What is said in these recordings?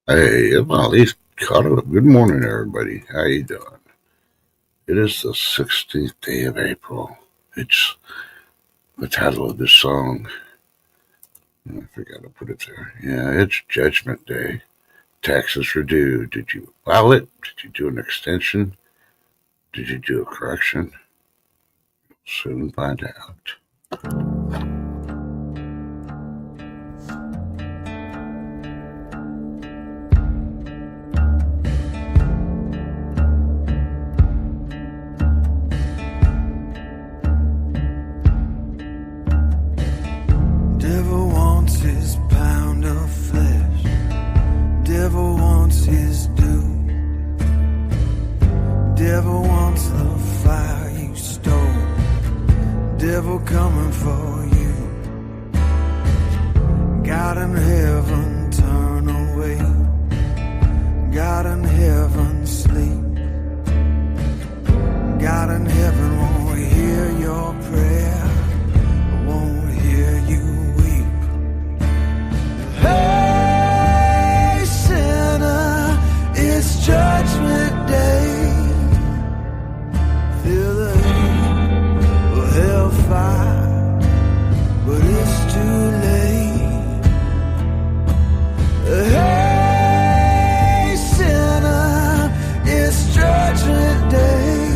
Hey, well, he's caught up. Good morning, everybody. How you doing? It is the 16th day of April. It's the title of this song. I forgot to put it there. Yeah, it's Judgment Day. Taxes are due. Did you file it? Did you do an extension? Did you do a correction? Soon find out. Devil wants his pound of flesh. Devil wants his due. Devil wants the fire you stole. Devil coming for you. God in heaven, turn away. God in heaven, sleep. God in heaven won't hear your prayer. Won't hear you weep. Hey, sinner, it's Judgment Day. Feel the heat of hellfire, but it's too late. Hey, sinner, it's Judgment Day.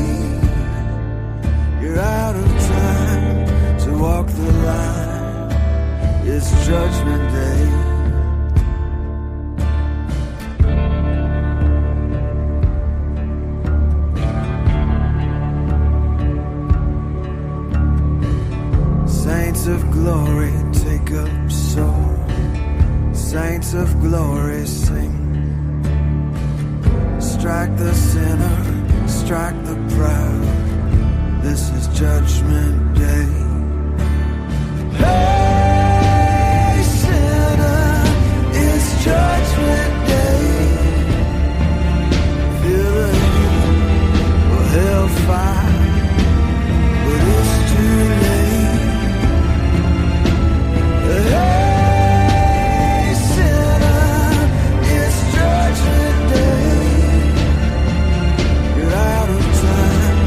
You're out of time to walk the line. It's Judgment Day. Saints of glory, take up sword. Saints of glory, sing. Strike the sinner, strike the proud. This is Judgment Day. Hey, sinner, it's Judgment Day. Feel the heat of hellfire, but it's too late. Hey, sinner, it's Judgment Day. You're out of time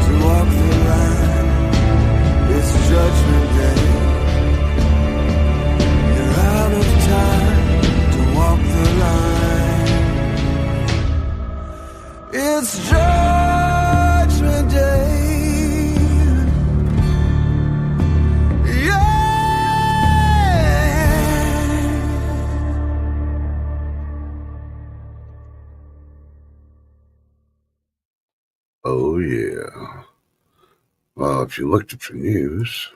to walk the line. It's Judgment Day. You're out of time to walk the line. It's Judgment Day. Yeah. Oh, yeah. Well, if you looked at the news,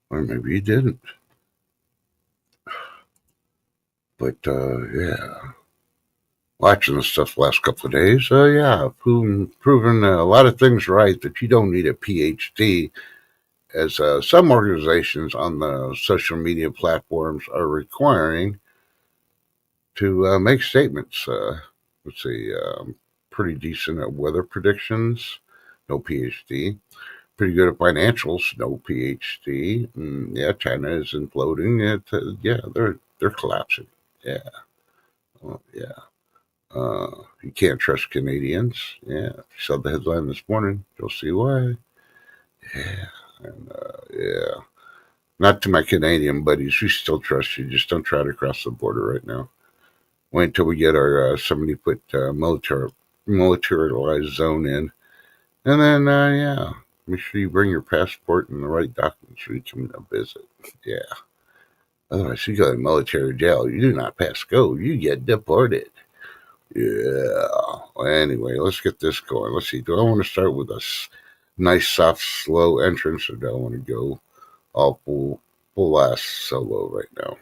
or maybe you didn't, but yeah. Watching this stuff the last couple of days, yeah, proven a lot of things right that you don't need a PhD, as some organizations on the social media platforms are requiring to make statements. Let's see, pretty decent at weather predictions, no PhD. Pretty good at financials, no PhD. Yeah, China is imploding. Yeah, they're collapsing. Yeah, well, yeah. You can't trust Canadians. Yeah, if you saw the headline this morning, you'll see why. Yeah, and yeah. Not to my Canadian buddies, we still trust you. Just don't try to cross the border right now. Wait until we get our 70-foot militarized zone in, and then yeah, make sure you bring your passport and the right documents when you come to visit. Yeah. Otherwise, you go to military jail. You do not pass go. You get deported. Yeah. Well, anyway, let's get this going. Let's see. Do I want to start with a nice, soft, slow entrance, or do I want to go all full ass solo right now?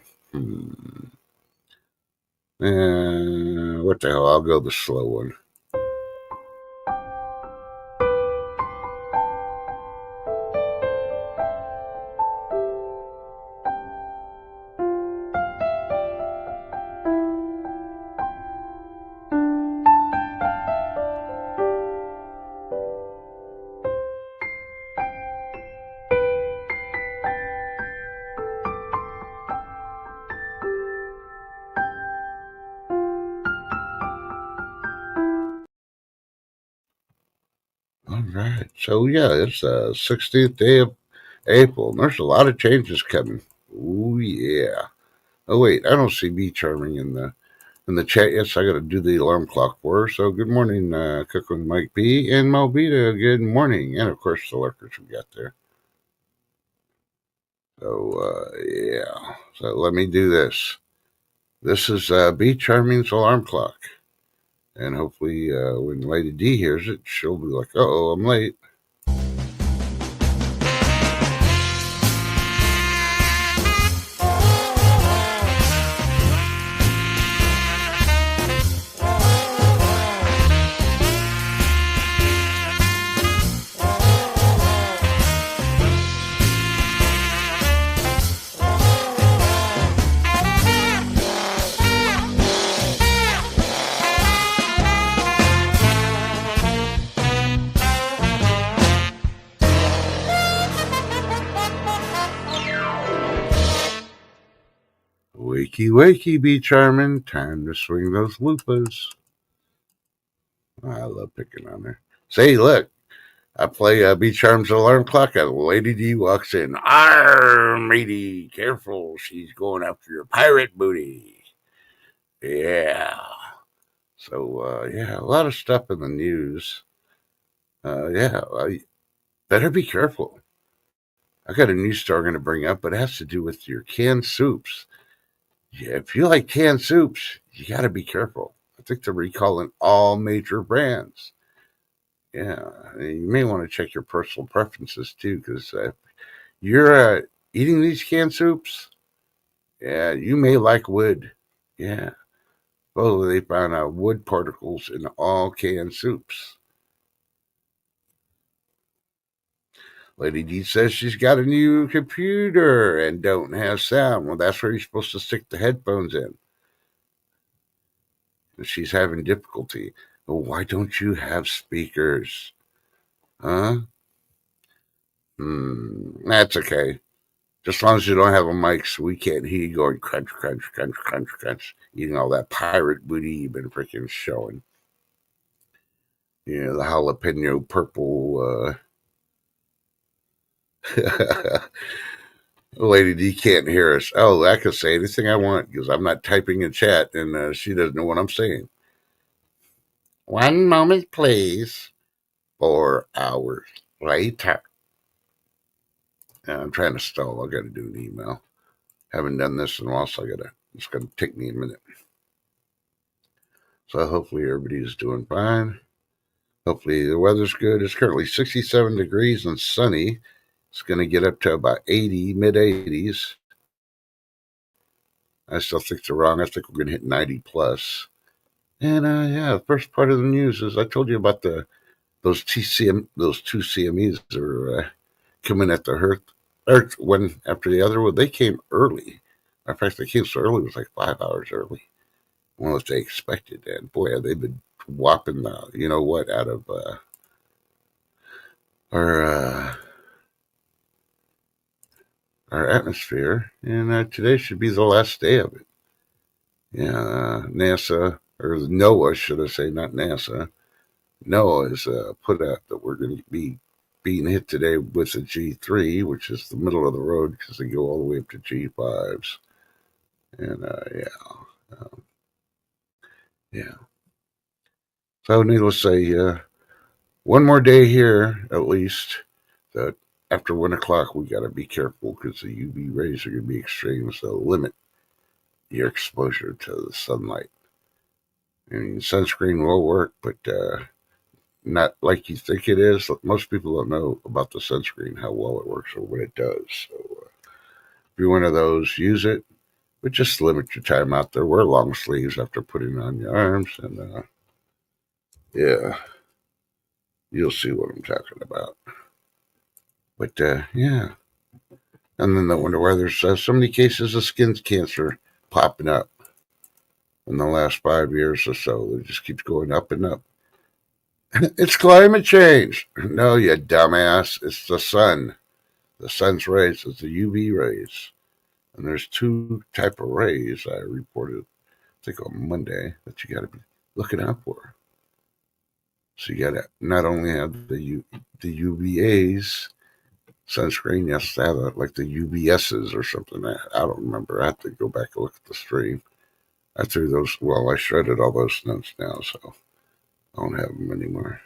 What the hell? I'll go the slow one. Right. So yeah, it's the 16th day of April, and there's a lot of changes coming. Oh yeah. Oh wait, I don't see B Charming in the chat yet, so I got to do the alarm clock for her. So good morning, Cook with Mike B and Malbita. Good morning, and of course the lurkers we got there. So yeah. So let me do this. This is B Charming's alarm clock, and hopefully when Lady D hears it, she'll be like, "Oh, I'm late." Wakey, wakey, be charming. Time to swing those loofahs. I love picking on her. Say, look, I play B Charm's alarm clock, and Lady D walks in. Arr, matey, careful. She's going after your pirate booty. Yeah. So, yeah, a lot of stuff in the news. Yeah, better be careful. I got a news story I'm going to bring up, but it has to do with your canned soups. Yeah, if you like canned soups, you got to be careful. I think they're recalling all major brands. Yeah, you may want to check your personal preferences too, because you're eating these canned soups, yeah, you may like wood. Yeah, well, they found out wood particles in all canned soups. Lady D says she's got a new computer and don't have sound. Well, that's where you're supposed to stick the headphones in. She's having difficulty. Well, why don't you have speakers? Huh? That's okay. Just as long as you don't have a mic, so we can't hear you going crunch, crunch, crunch, crunch, crunch, eating all that pirate booty you've been freaking showing. You know, the jalapeno purple. Lady D can't hear us. Oh, I can say anything I want because I'm not typing in chat and she doesn't know what I'm saying. 1 moment, please. 4 hours later. I'm trying to stall. I got to do an email. Haven't done this in a while, so it's going to take me a minute. So hopefully everybody's doing fine. Hopefully the weather's good. It's currently 67 degrees and sunny. It's going to get up to about 80, mid 80s. I still think they're wrong. I think we're going to hit 90 plus. And yeah, the first part of the news is I told you about those two CMEs that are coming at the Earth one after the other. Well, they came early. In fact, they came so early it was like 5 hours early. Well, if they expected, and boy, they've been whopping the you know what out of our our atmosphere, and today should be the last day of it. Yeah, NASA or NOAA, should I say, not NASA. NOAA has put out that we're going to be being hit today with a G3, which is the middle of the road because they go all the way up to G5s, and yeah. So, needless to say, one more day here at least. That after 1 o'clock, we got to be careful because the UV rays are going to be extreme, so limit your exposure to the sunlight. I mean, sunscreen will work, but not like you think it is. Most people don't know about the sunscreen, how well it works or what it does. So if you're one of those, use it, but just limit your time out there. Wear long sleeves after putting on your arms, and yeah, you'll see what I'm talking about. But yeah, and then I wonder why there's so many cases of skin cancer popping up in the last 5 years or so. It just keeps going up and up. It's climate change. No, you dumbass. It's the sun. The sun's rays. It's the UV rays. And there's two type of rays I reported, I think on Monday, that you got to be looking out for. So you gotta not only have the UVAs sunscreen, you have to have like the UVSs or something. I don't remember. I have to go back and look at the stream. I threw those. Well, I shredded all those notes now, so I don't have them anymore.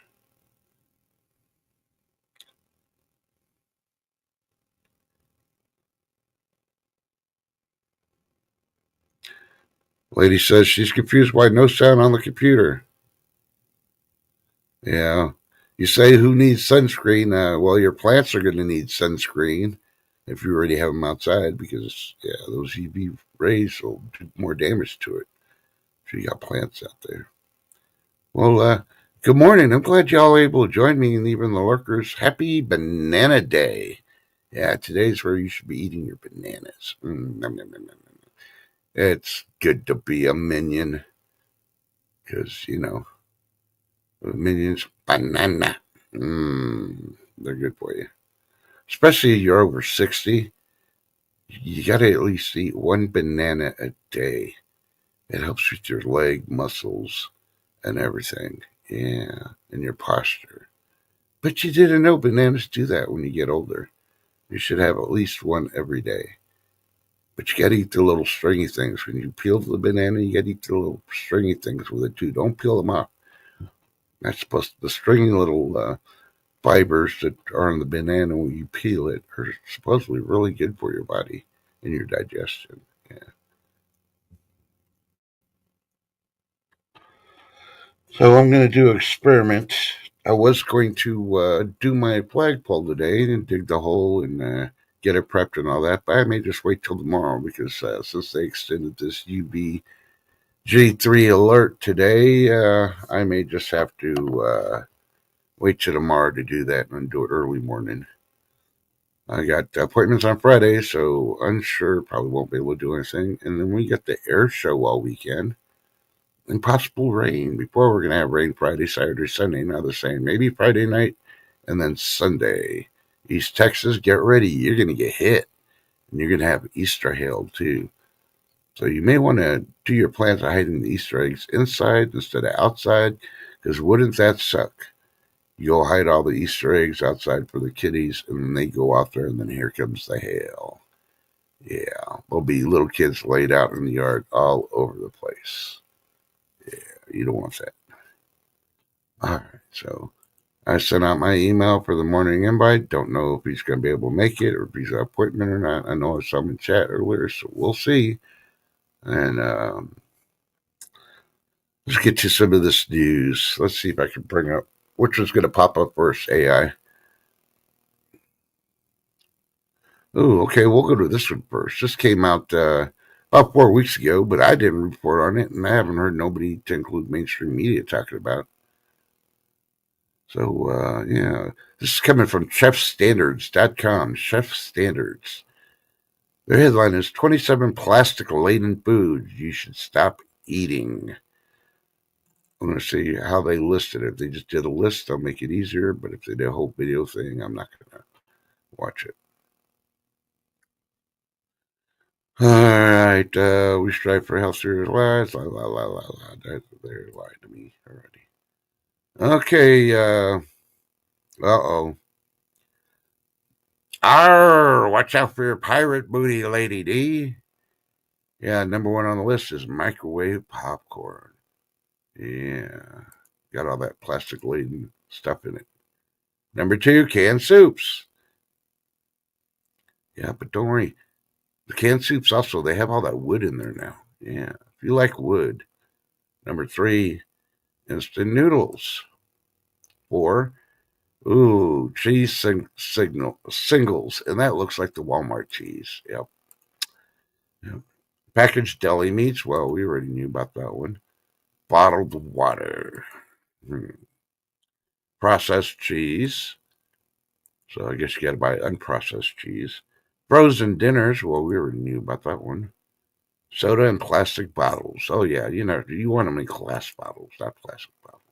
Lady says she's confused why no sound on the computer. Yeah. You say who needs sunscreen? Well, your plants are going to need sunscreen if you already have them outside because, yeah, those UV rays will do more damage to it if you got plants out there. Well, good morning. I'm glad y'all are able to join me and even the lurkers. Happy Banana Day. Yeah, today's where you should be eating your bananas. Nom, nom, nom, nom. It's good to be a minion because, minions, banana. They're good for you. Especially if you're over 60. You got to at least eat one banana a day. It helps with your leg muscles and everything. Yeah, and your posture. But you didn't know bananas do that when you get older. You should have at least one every day. But you got to eat the little stringy things. When you peel the banana, you got to eat the little stringy things with it too. Don't peel them off. That's supposed to, the stringy little fibers that are in the banana when you peel it are supposedly really good for your body and your digestion. Yeah. So I'm going to do an experiment. I was going to do my flagpole today and dig the hole and get it prepped and all that, but I may just wait till tomorrow because since they extended this UV G3 alert today, I may just have to wait till tomorrow to do that and do it early morning. I got appointments on Friday, so unsure, probably won't be able to do anything. And then we got the air show all weekend and possible rain. Before we're going to have rain Friday, Saturday, Sunday. Now they're saying maybe Friday night and then Sunday. East Texas, get ready. You're going to get hit. And you're going to have Easter hail too. So you may want to do your plans of hiding the Easter eggs inside instead of outside, because wouldn't that suck? You'll hide all the Easter eggs outside for the kiddies, and then they go out there, and then here comes the hail. Yeah, there'll be little kids laid out in the yard all over the place. Yeah, you don't want that. All right, so I sent out my email for the morning invite. Don't know if he's going to be able to make it or if he's an appointment or not. I know I saw him in chat earlier, so we'll see. And let's get to some of this news. Let's see if I can bring up which one's going to pop up first. AI. Oh, okay. We'll go to this one first. This came out about 4 weeks ago, but I didn't report on it, and I haven't heard nobody, to include mainstream media, talking about it. So, yeah, this is coming from chefstandards.com. Chef Standards. Their headline is 27 plastic laden foods you should stop eating. I'm going to see how they listed it. If they just did a list, they'll make it easier. But if they did a whole video thing, I'm not going to watch it. All right. We strive for healthier lives. La, la, la, la, la. They lied to me already. Okay. Uh-oh. Arr, watch out for your pirate booty, Lady D. Yeah, number one on the list is microwave popcorn. Yeah. Got all that plastic laden stuff in it. Number two, canned soups. Yeah, but don't worry. The canned soups also, they have all that wood in there now. Yeah. If you like wood. Number three, instant noodles. Four, ooh, cheese singles. And that looks like the Walmart cheese. Yep. Packaged deli meats. Well, we already knew about that one. Bottled water. Processed cheese. So I guess you got to buy unprocessed cheese. Frozen dinners. Well, we already knew about that one. Soda in plastic bottles. Oh, yeah. You want them in glass bottles, not plastic bottles.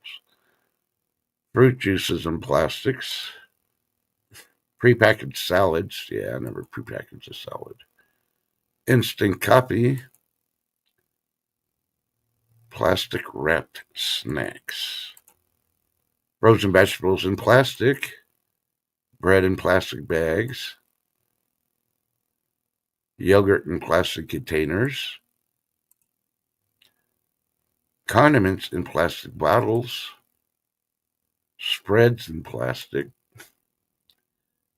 Fruit juices in plastics. Prepackaged salads. Yeah, I never prepackaged a salad. Instant coffee. Plastic wrapped snacks. Frozen vegetables in plastic, bread in plastic bags, yogurt in plastic containers, condiments in plastic bottles, spreads in plastic,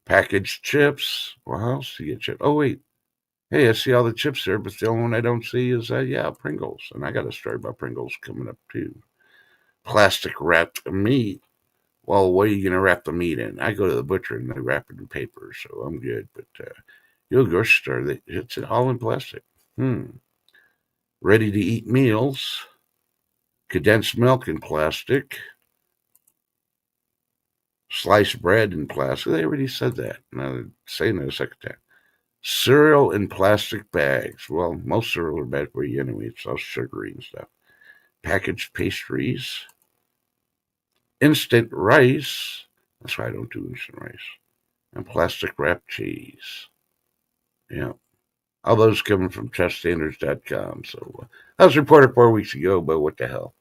packaged chips. Well, how else do you get chips? Oh, wait. Hey, I see all the chips there, but the only one I don't see is, Pringles. And I got a story about Pringles coming up, too. Plastic wrapped meat. Well, what are you going to wrap the meat in? I go to the butcher and they wrap it in paper, so I'm good. But you go to the grocery store, it's all in plastic. Ready to eat meals, condensed milk in plastic, sliced bread in plastic. They already said that. Now they're saying it a second time. Cereal in plastic bags. Well, most cereal are bad for you anyway. It's all sugary and stuff. Packaged pastries. Instant rice. That's why I don't do instant rice. And plastic wrapped cheese. Yeah. All those coming from chefstandards.com. So that was reported 4 weeks ago, but what the hell?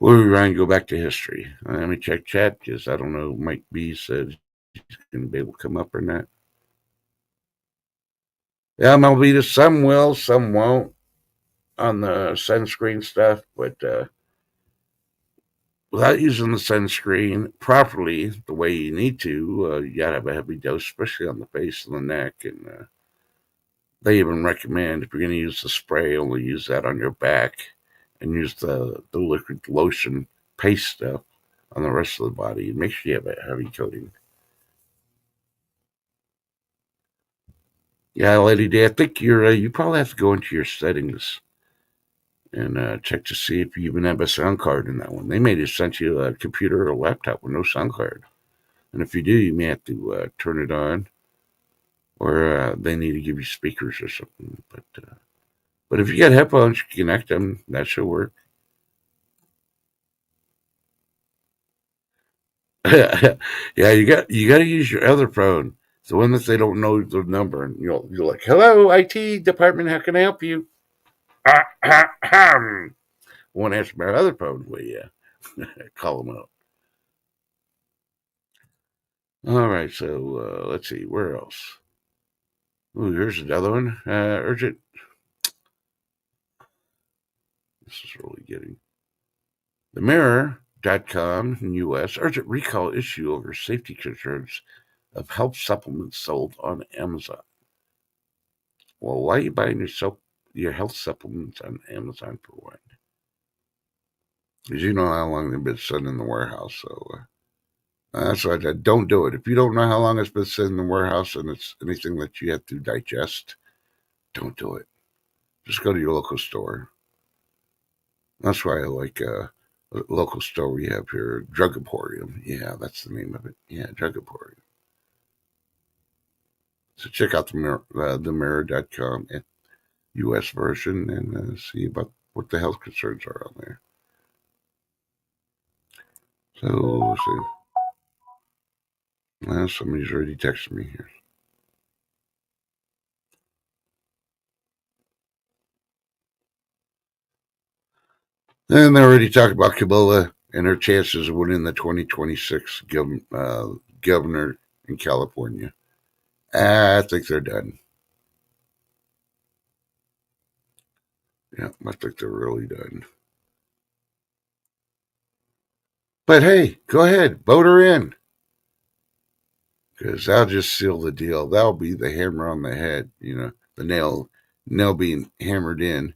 We'll Ryan go back to history. Let me check chat because I don't know. Mike B said he's going to be able to come up or not. Yeah, MLB, some will, some won't on the sunscreen stuff, but without using the sunscreen properly the way you need to, you gotta have a heavy dose, especially on the face and the neck. And they even recommend if you're going to use the spray, only use that on your back and use the liquid lotion paste stuff on the rest of the body. And make sure you have a heavy coating. Yeah, Lady D, I think you probably have to go into your settings and check to see if you even have a sound card in that one. They may just send you a computer or a laptop with no sound card. And if you do, you may have to turn it on, or they need to give you speakers or something. But if you got headphones, you can connect them. That should work. Yeah, you got to use your other phone, the one that they don't know the number, and you're like, "Hello, IT department, how can I help you?" Won't answer my other phone, will you? Call them up. All right, so let's see, where else? Ooh, here's another one. Urgent. This is really getting. The Mirror.com in U.S. urgent recall issue over safety concerns of health supplements sold on Amazon. Well, why are you buying your health supplements on Amazon for one? Because you know how long they've been sitting in the warehouse. So that's why I said, don't do it. If you don't know how long it's been sitting in the warehouse and it's anything that you have to digest, don't do it. Just go to your local store. That's why I like a local store we have here, Drug Emporium. Yeah, that's the name of it. Yeah, Drug Emporium. So check out the mirror.com US version and see about what the health concerns are on there. So let's see. Somebody's already texted me here. And they already talked about Kamala and her chances of winning the 2026 governor in California. I think they're done. Yeah, I think they're really done. But hey, go ahead, vote her in. Because that'll just seal the deal. That'll be the hammer on the head, the nail being hammered in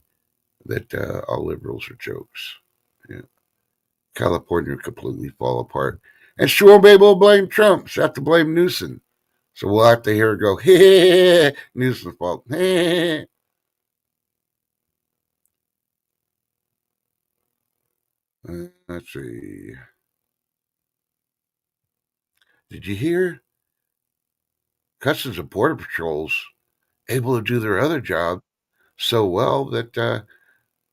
that all liberals are jokes. Yeah. California will completely fall apart. And she won't be able to blame Trump. She'll have to blame Newsom. So we'll have to hear her go, hey, Newsom's fault. Hey. Let's see. Did you hear? Customs and Border Patrol's able to do their other job so well that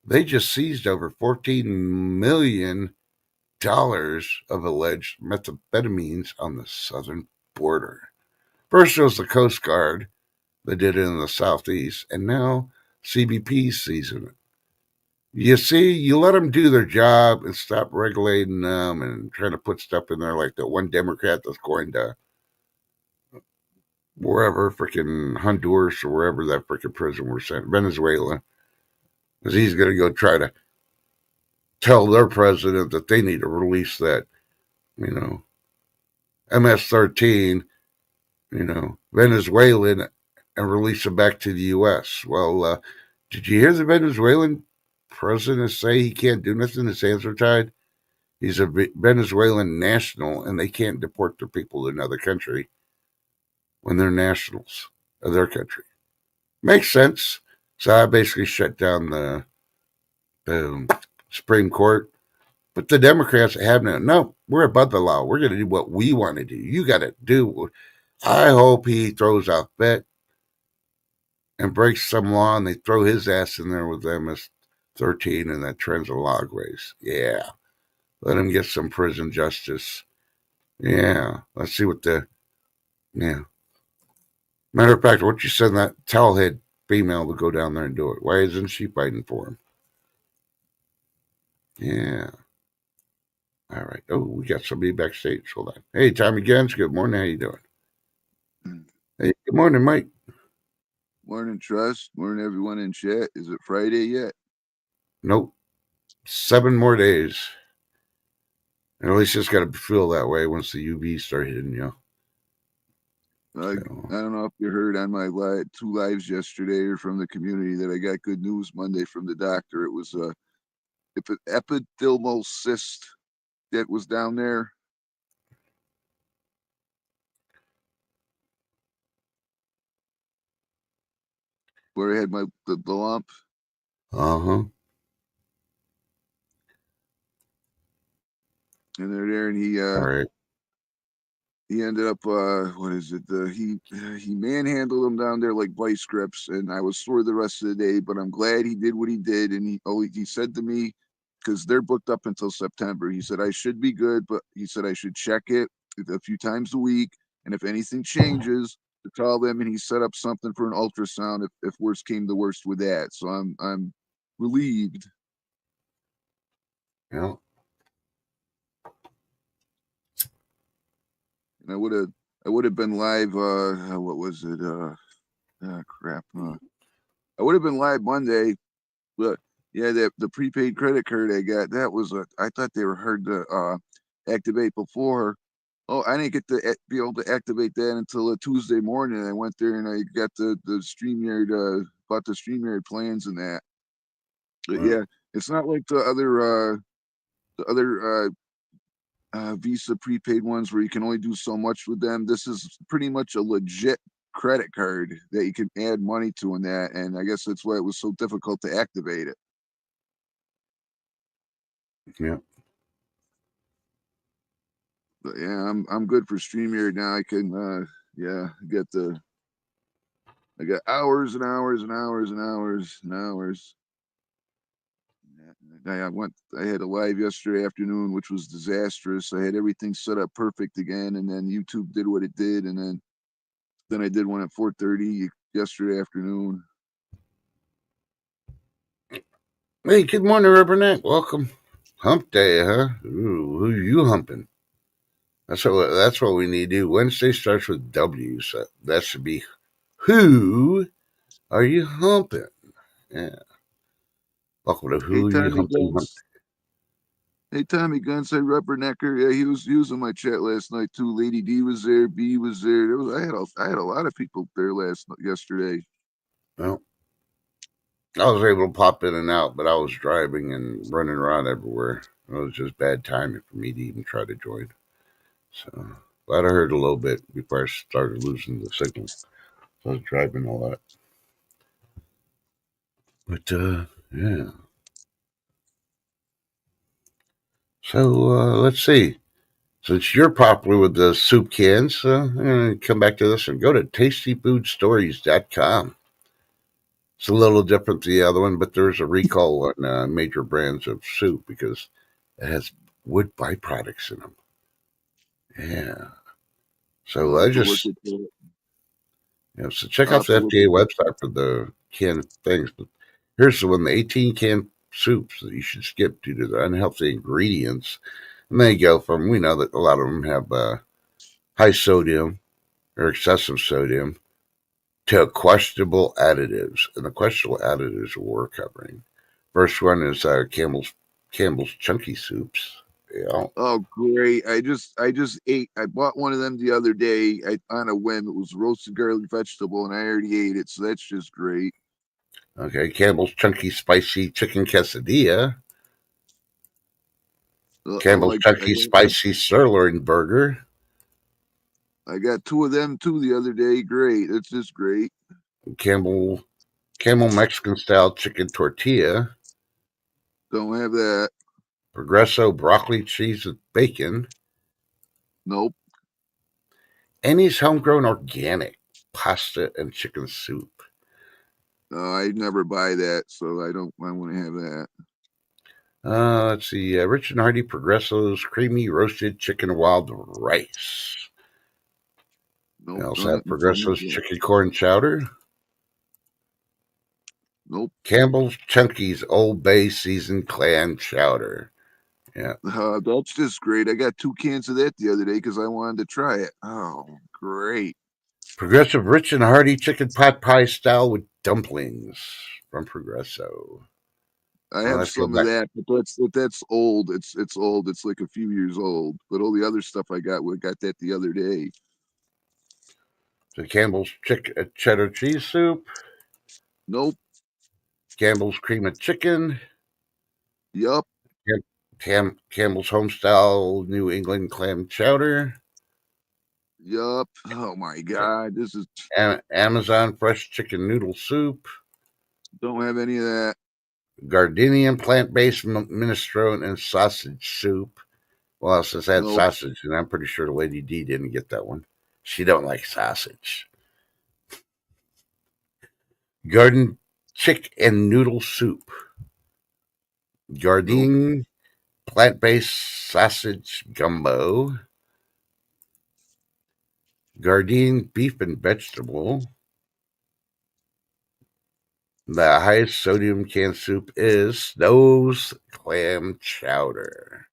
they just seized over $14 million of alleged methamphetamines on the southern border. First, it was the Coast Guard that did it in the southeast, and now CBP seizing it. You see, you let them do their job and stop regulating them and trying to put stuff in there like the one Democrat that's going to wherever, freaking Honduras or wherever that freaking prison we're sent, Venezuela, because he's going to go try to tell their president that they need to release that, you know, MS-13, Venezuelan and release them back to the U.S. Well, did you hear the Venezuelan president say he can't do nothing? His hands are tied. He's a Venezuelan national, and they can't deport their people to another country when they're nationals of their country. Makes sense. So I basically shut down the Supreme Court. But the Democrats have no, we're above the law. We're going to do what we want to do. You got to do. I hope he throws out bet and breaks some law and they throw his ass in there with MS-13 and that trends of logways. Yeah. Let him get some prison justice. Yeah. Let's see what yeah. Matter of fact, why don't you send that towelhead female to go down there and do it? Why isn't she fighting for him? Yeah. All right. Oh, we got somebody backstage. Hold on. Hey, Tommy Guns. Good morning. How you doing? Hey, good morning, Mike. Morning, Trust. Morning, everyone in chat. Is it Friday yet? Nope. 7 more days. And at least it's got to feel that way once the UV start hitting you. I don't know if you heard on my 2 lives yesterday or from the community that I got good news Monday from the doctor. It was an epididymal cyst that was down there. Where I had the lump. Uh-huh. And they're there, and he All right. he ended up what is it? He manhandled him down there like vice grips, and I was sore the rest of the day. But I'm glad he did what he did, and he said to me, because they're booked up until September. He said I should be good, but he said I should check it a few times a week, and if anything changes, to tell them. And he set up something for an ultrasound if worst came to worst with that. So I'm relieved. Yeah. And I would have been live. What was it? Crap. I would have been live Monday, but yeah, the prepaid credit card I got, that was I thought they were hard to activate before. Oh, I didn't get to be able to activate that until a Tuesday morning. I went there and I got the StreamYard, bought the StreamYard plans and that. But yeah, it's not like the other Visa prepaid ones where you can only do so much with them. This is pretty much a legit credit card that you can add money to in that, and I guess that's why it was so difficult to activate it. Yeah. But yeah, I'm good for StreamYard now. I can I got hours and hours and hours and hours and hours. I had a live yesterday afternoon, which was disastrous. I had everything set up perfect again, and then YouTube did what it did, and then I did one at 4:30 yesterday afternoon. Hey, good morning, Rubberneck. Welcome. Hump day, huh? Ooh, who you humping? That's what we need to do. Wednesday starts with W, so that should be who are you humping? Yeah. Welcome to who Hey, you Tommy humping. Guns. Hey, Tommy Guns. Hey, Rubbernecker. Yeah, he was in my chat last night too. Lady D was there. B was there. I had a lot of people there yesterday. Well, I was able to pop in and out, but I was driving and running around everywhere. It was just bad timing for me to even try to join. So glad I heard a little bit before I started losing the signal. So I was driving a lot. But yeah. So let's see. Since you're popular with the soup cans, I'm going to come back to this and go to tastyfoodstories.com. It's a little different than the other one, but there's a recall on major brands of soup because it has wood byproducts in them. Yeah. So so check out the FDA website for the canned things. But here's the one, the 18 can soups that you should skip due to the unhealthy ingredients. And they go from, we know that a lot of them have high sodium or excessive sodium to questionable additives. And the questionable additives we're covering. First one is Campbell's Chunky Soups. Yeah. Oh, great! I just ate. I bought one of them the other day on a whim. It was roasted garlic vegetable, and I already ate it, so that's just great. Okay, Campbell's Chunky Spicy Chicken Quesadilla. Campbell's Chunky Spicy Sirloin Burger. I got two of them too the other day. Great, it's just great. Camel Mexican Style Chicken Tortilla. Don't have that. Progresso Broccoli Cheese with Bacon. Nope. Annie's Homegrown Organic Pasta and Chicken Soup. I never buy that, so I want to have that. Let's see. Rich and Hearty Progresso's Creamy Roasted Chicken Wild Rice. Nope. We also have Progresso's Chicken Corn Chowder. Nope. Campbell's Chunky's Old Bay Seasoned Clam Chowder. Yeah. That's just great. I got 2 cans of that the other day because I wanted to try it. Oh, great. Progressive Rich and Hearty Chicken Pot Pie Style with Dumplings from Progresso. I have some of that, but that's old. It's old. It's like a few years old. But all the other stuff I got that the other day. So Campbell's Cheddar Cheese Soup. Nope. Campbell's Cream of Chicken. Yup. Campbell's Homestyle New England Clam Chowder. Yup. Oh my God, this is Amazon Fresh Chicken Noodle Soup. Don't have any of that. Gardenian plant-based minestrone and sausage soup. Well, it says had sausage, and I'm pretty sure Lady D didn't get that one. She don't like sausage. Garden Chick and Noodle Soup. Gardein plant-based sausage gumbo. Gardein beef and vegetable. The highest sodium canned soup is Snow's Clam Chowder.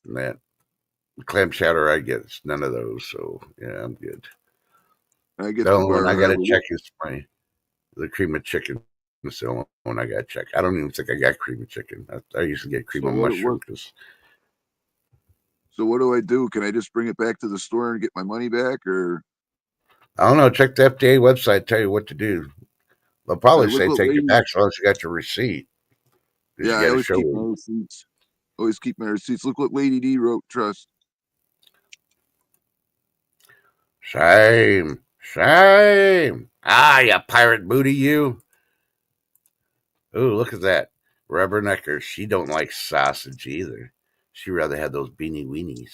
And that clam chowder I get is none of those, so yeah, I'm good. I get the only one I gotta check is the cream of chicken. That's the only one I gotta check. I don't even think I got cream of chicken. I usually get cream of mushroom. So what do I do? Can I just bring it back to the store and get my money back, or? I don't know. Check the FDA website. Tell you what to do. They'll probably say take it back as long as you got your receipt. Yeah, I always keep my receipts. Always keep my receipts. Look what Lady D wrote. Trust. Shame. Ah, you pirate booty, you. Ooh, look at that. Rubbernecker. She don't like sausage either. She'd rather have those beanie weenies.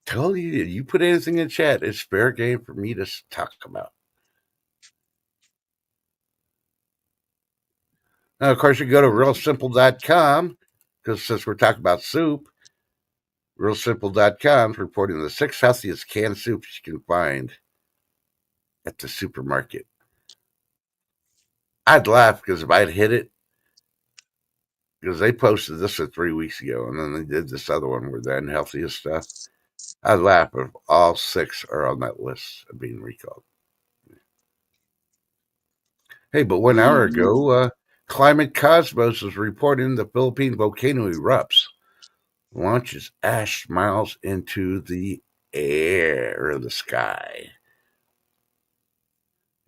Told you put anything in chat, it's fair game for me to talk about. Now, of course, you go to realsimple.com, because since we're talking about soup, realsimple.com is reporting the 6 healthiest canned soups you can find at the supermarket. I'd laugh because if I'd hit it, because they posted this 3 weeks ago, and then they did this other one with the unhealthiest stuff. I'd laugh if all 6 are on that list of being recalled. Hey, but 1 hour ago, Climate Cosmos is reporting the Philippine volcano erupts, launches ash miles into the air or the sky.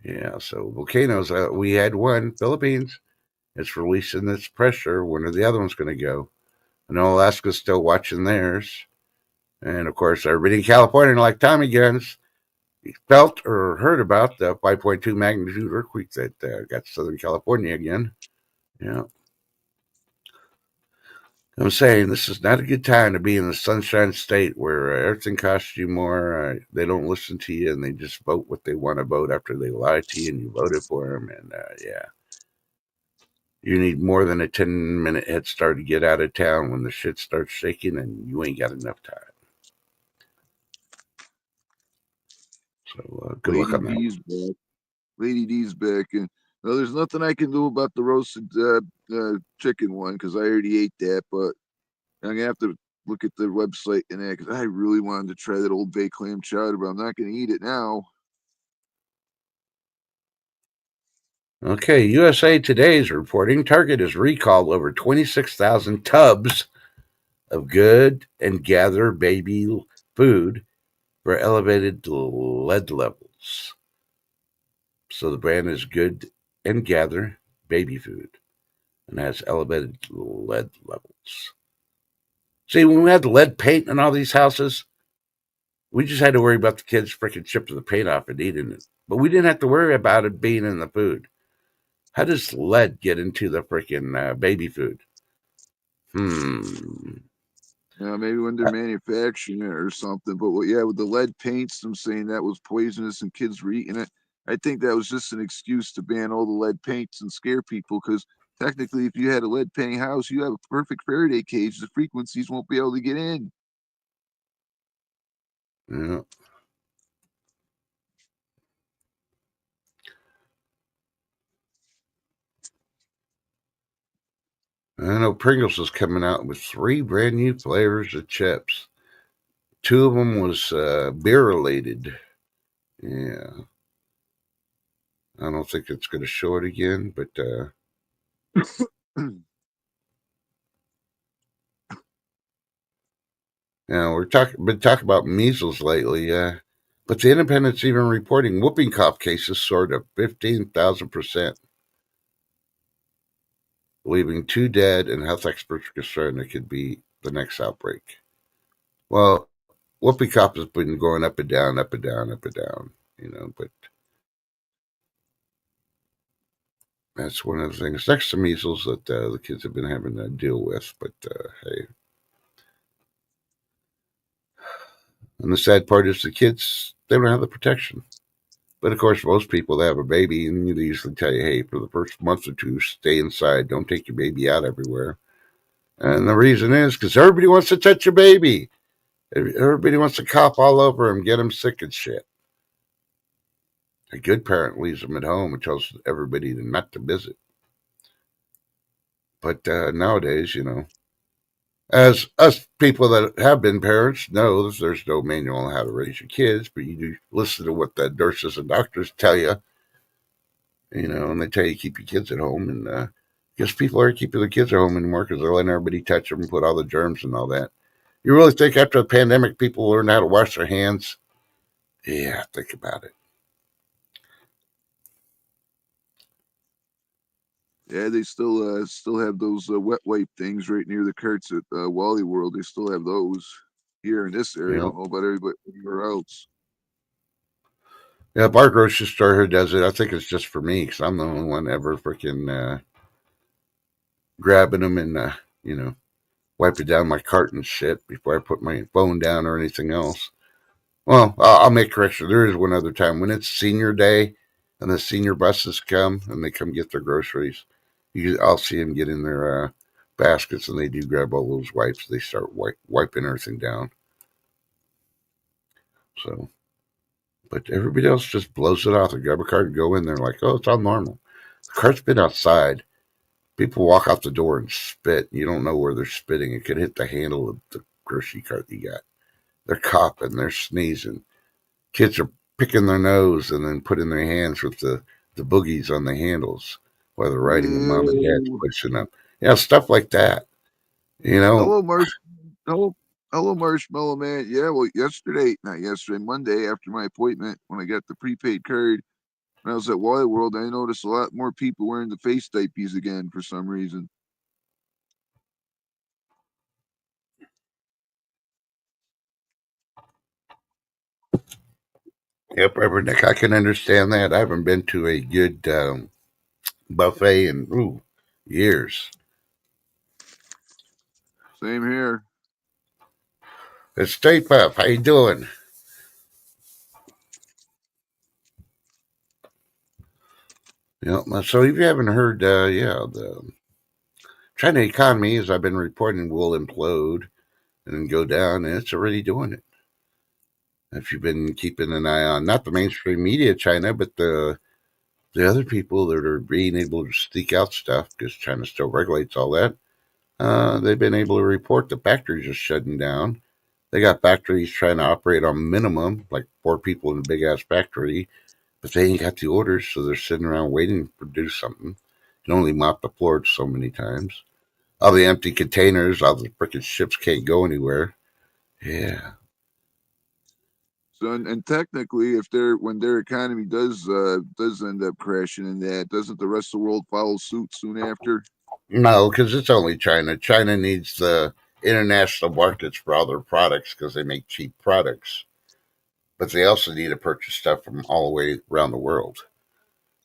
Yeah, so volcanoes, we had one, Philippines. It's releasing its pressure. When are the other ones going to go? I know Alaska's still watching theirs. And, of course, everybody in California, like Tommy guns, felt or heard about the 5.2 magnitude earthquake that got Southern California again. Yeah. I'm saying this is not a good time to be in the Sunshine State where everything costs you more. They don't listen to you, and they just vote what they want to vote after they lie to you and you voted for them. And, yeah. You need more than a 10-minute head start to get out of town when the shit starts shaking, and you ain't got enough time. So good luck on that. Lady D's back, and Well, there's nothing I can do about the roasted chicken one because I already ate that. But I'm gonna have to look at the website and that because I really wanted to try that Old Bay clam chowder, but I'm not gonna eat it now. Okay, USA Today is reporting Target has recalled over 26,000 tubs of Good and Gather baby food for elevated lead levels. So the brand is Good and Gather baby food and has elevated lead levels. See, when we had the lead paint in all these houses, we just had to worry about the kids freaking chipping the paint off and eating it. But we didn't have to worry about it being in the food. How does lead get into the freaking baby food? Yeah, maybe when they're manufacturing it or something. But yeah, with the lead paints, I'm saying that was poisonous and kids were eating it. I think that was just an excuse to ban all the lead paints and scare people because technically, if you had a lead paint house, you have a perfect Faraday cage. The frequencies won't be able to get in. Yeah. I know Pringles is coming out with 3 brand new flavors of chips. 2 of them was beer related. Yeah. I don't think it's going to show it again, but we're been talking about measles lately. But the Independent's even reporting whooping cough cases soared to 15,000%, leaving 2 dead, and health experts are concerned it could be the next outbreak. Well, whooping cough has been going up and down, up and down, up and down. But that's one of the things next to measles that the kids have been having to deal with. But hey, and the sad part is the kids, they don't have the protection. But of course, most people that have a baby, and they usually tell you, hey, for the first month or two, stay inside. Don't take your baby out everywhere. And the reason is because everybody wants to touch your baby. Everybody wants to cough all over him, get him sick and shit. A good parent leaves them at home and tells everybody not to visit. But nowadays, as us people that have been parents know, there's no manual on how to raise your kids, but you do listen to what the nurses and doctors tell you, and they tell you keep your kids at home. And because people aren't keeping their kids at home anymore because they're letting everybody touch them and put all the germs and all that. You really think after the pandemic people learn how to wash their hands? Yeah, think about it. Yeah, they still have those wet wipe things right near the carts at Wally World. They still have those here in this area. I Yeah. don't know about everybody anywhere else. Yeah, our grocery store here does it. I think it's just for me because I'm the only one ever freaking grabbing them and, wiping down my cart and shit before I put my phone down or anything else. Well, I'll make correction. There is one other time when it's senior day and the senior buses come and they come get their groceries. I'll see them get in their baskets and they do grab all those wipes. They start wiping everything down. So, but everybody else just blows it off. They grab a cart and go in there like, oh, it's all normal. The cart's been outside. People walk out the door and spit. You don't know where they're spitting. It could hit the handle of the grocery cart you got. They're coughing. They're sneezing. Kids are picking their nose and then putting their hands with the boogies on the handles while they're riding the mom and dad's pushing up. Stuff like that. Hello, hello, Marshmallow Man. Yeah, well, not yesterday, Monday after my appointment, when I got the prepaid card, when I was at Wally World, I noticed a lot more people wearing the face diapers again for some reason. Yep, Reverend Nick, I can understand that. I haven't been to a good buffet in years. Same here. It's Stay Puff. How you doing? So if you haven't heard, the China economy, as I've been reporting, will implode and then go down, and it's already doing it. If you've been keeping an eye on not the mainstream media China, but the The other people that are being able to sneak out stuff because China still regulates all that, they've been able to report the factories are shutting down. They got factories trying to operate on minimum, like 4 people in a big ass factory, but they ain't got the orders, so they're sitting around waiting to produce something. You can only mop the floor so many times. All the empty containers, all the freaking ships can't go anywhere. Yeah. So and technically, if when their economy does end up crashing in that, doesn't the rest of the world follow suit soon after? No, because it's only China. China needs the international markets for all their products because they make cheap products. But they also need to purchase stuff from all the way around the world.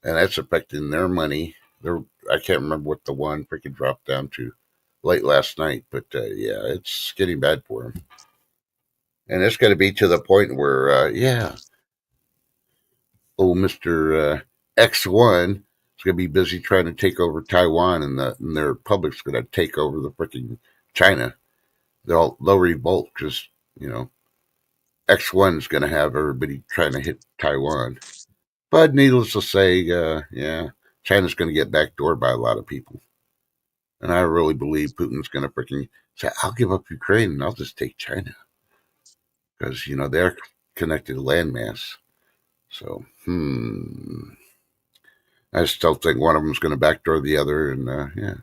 And that's affecting their money. I can't remember what the one freaking dropped down to late last night, but yeah, it's getting bad for them. And it's going to be to the point where, yeah, old Mister X1 is going to be busy trying to take over Taiwan, and their public's going to take over the freaking China. They'll revolt because X1 is going to have everybody trying to hit Taiwan. But needless to say, yeah, China's going to get backdoored by a lot of people. And I really believe Putin's going to freaking say, I'll give up Ukraine and I'll just take China. Because, they're connected landmass. So, I still think one of them's going to backdoor the other. And, yeah.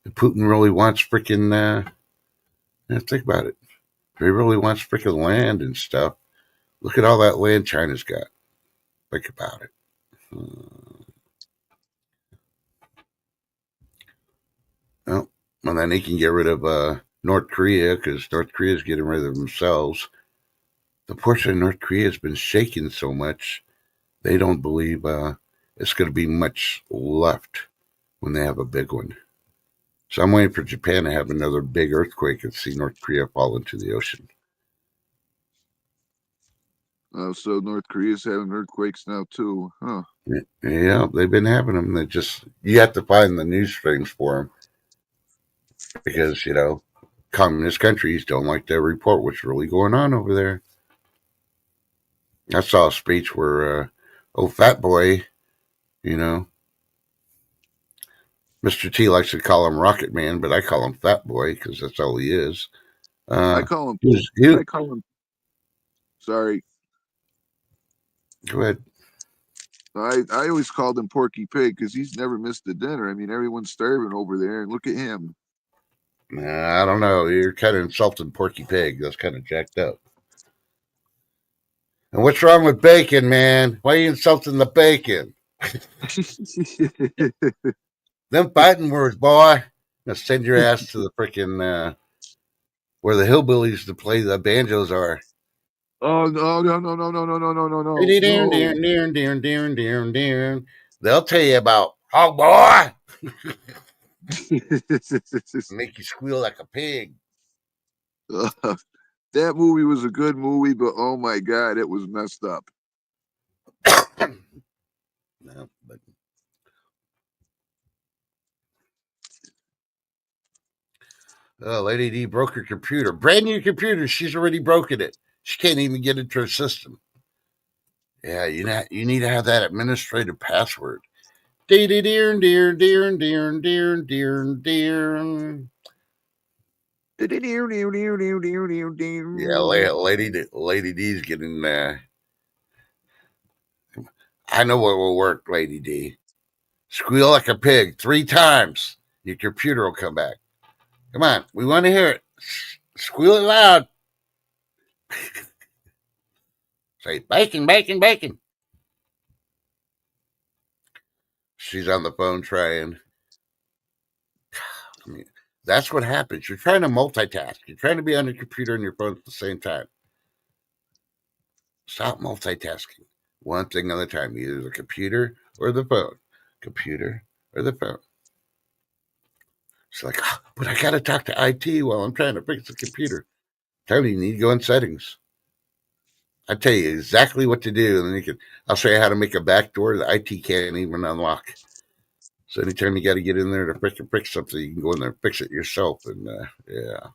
If Putin really wants freaking, think about it. If he really wants freaking land and stuff, look at all that land China's got. Think about it. Well, and then he can get rid of North Korea because North Korea is getting rid of themselves. The portion of North Korea has been shaken so much, they don't believe it's going to be much left when they have a big one. So I'm waiting for Japan to have another big earthquake and see North Korea fall into the ocean. So North Korea's having earthquakes now too, huh? Yeah, they've been having them. You have to find the news streams for them because communist countries don't like to report what's really going on over there. I saw a speech where Fat Boy, Mr. T likes to call him Rocket Man, but I call him Fat Boy because that's all he is. I call him. I call him. Sorry. Go ahead. I always called him Porky Pig because he's never missed a dinner. I mean, everyone's starving over there, and look at him. I don't know. You're kind of insulting Porky Pig. That's kind of jacked up. And what's wrong with bacon, man? Why are you insulting the bacon? Them fighting words, boy. Now send your ass to the freaking where the hillbillies to play the banjos are. Oh no! No! They'll tell you about hog boy. Make you squeal like a pig. That movie was a good movie, but oh my god, it was messed up. No, but Lady D broke her computer. Brand new computer. She's already broken it. She can't even get into her system. Yeah, you need to have that administrative password. Yeah, Lady D's getting. I know what will work, Lady D. Squeal like a pig 3 times. Your computer will come back. Come on, we want to hear it. Squeal it loud. Say bacon, bacon, bacon. She's on the phone trying. I mean, that's what happens. You're trying to multitask. You're trying to be on your computer and your phone at the same time. Stop multitasking. One thing at a time, either the computer or the phone. Computer or the phone. It's like, but I got to talk to IT while I'm trying to fix the computer. Tell me, you need to go in settings. I tell you exactly what to do, and then I'll show you how to make a backdoor that IT can't even unlock. So anytime you got to get in there to fix something, you can go in there and fix it yourself. And yeah,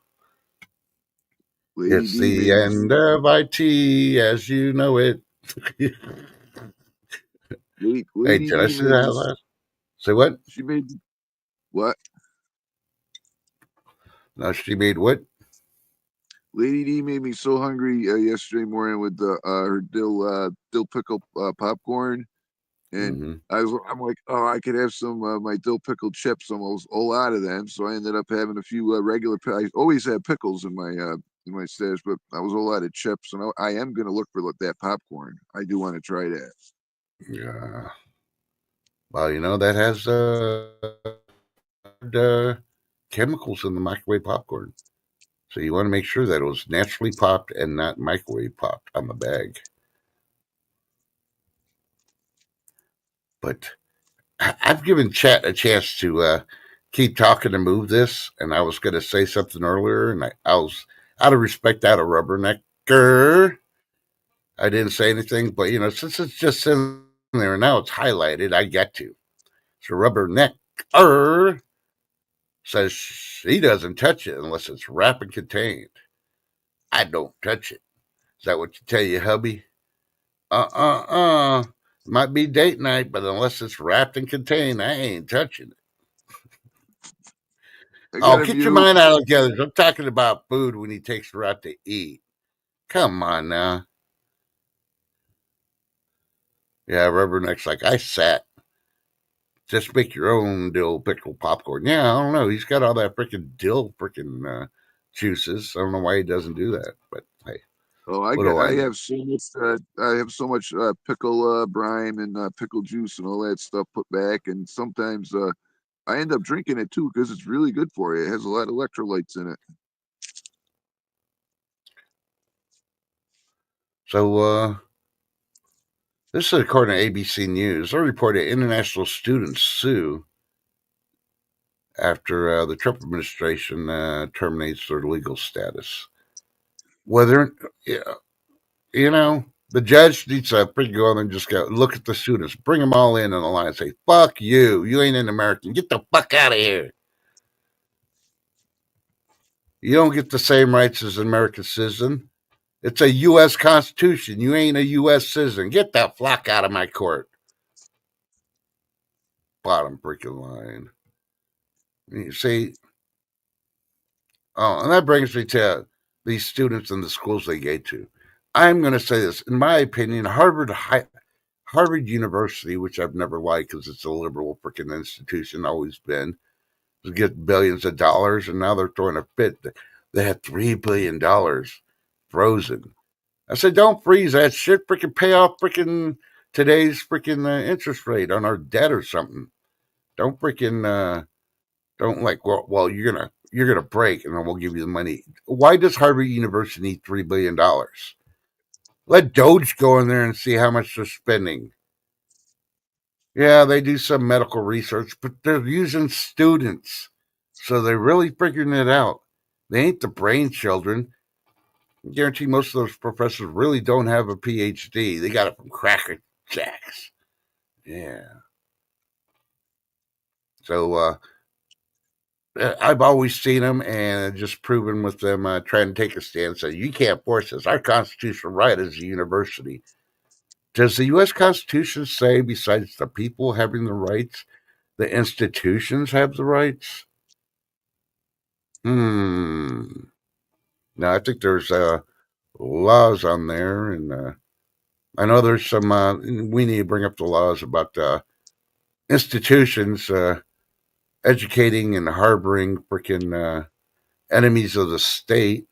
it's the end of IT as you know it. Lady, Hey, Lady did I D see made that me. last? Say what? She made what? No, she made what? Lady D made me so hungry yesterday morning with the her dill pickle popcorn, and Mm-hmm. I'm like, oh, I could have some my dill pickle chips, almost a lot of them. So I ended up having a few regular. I always have pickles in my stash, but I was a lot of chips, and I am gonna look for that popcorn. I do want to try that. Yeah. Well, that has chemicals in the microwave popcorn. So you want to make sure that it was naturally popped and not microwave popped on the bag. But I've given chat a chance to keep talking to move this, and I was going to say something earlier, and I was out of respect, out of rubbernecker. I didn't say anything, but since it's just in there and now it's highlighted, I get to. So rubbernecker says he doesn't touch it unless it's wrapped and contained. I don't touch it. Is that what you tell your hubby? Uh. Might be date night, but unless it's wrapped and contained, I ain't touching it. I Oh, got a get your view. mind out of together. I'm talking about food when he takes her out to eat. Come on now. Yeah, Rubberneck's like, I sat. Just make your own dill pickle popcorn. Yeah, I don't know. He's got all that freaking dill freaking juices. I don't know why he doesn't do that. But hey, Oh, what do I I know? have so much pickle brine and pickle juice and all that stuff put back, and sometimes I end up drinking it too because it's really good for you. It has a lot of electrolytes in it. So, this is according to ABC News. They reported international students sue after the Trump administration terminates their legal status. Whether, yeah, the judge needs to freaking go in and just go look at the students, bring them all in on the line and say, fuck you. You ain't an American. Get the fuck out of here. You don't get the same rights as an American citizen. It's a U.S. Constitution. You ain't a U.S. citizen. Get the fuck out of my court. Bottom freaking line. You see, oh, and that brings me to these students and the schools they go to. I'm going to say this. In my opinion, Harvard University, which I've never liked because it's a liberal freaking institution, always been, to get billions of dollars, and now they're throwing a fit. They had $3 billion frozen. I said, don't freeze that shit. Freaking pay off freaking today's freaking interest rate on our debt or something. Don't freaking don't like well you're gonna break and then we'll give you the money. Why does Harvard University need $3 billion? Let Doge go in there and see how much they're spending. Yeah, they do some medical research, but they're using students. So they're really figuring it out. They ain't the brain children. I guarantee most of those professors really don't have a PhD. They got it from Cracker Jacks. Yeah. So I've always seen them and just proven with them trying to take a stand. So you can't force us. Our constitutional right is a university. Does the U.S. Constitution say, besides the people having the rights, the institutions have the rights? Hmm. No, I think there's laws on there, and I know there's some. We need to bring up the laws about institutions educating and harboring freaking enemies of the state.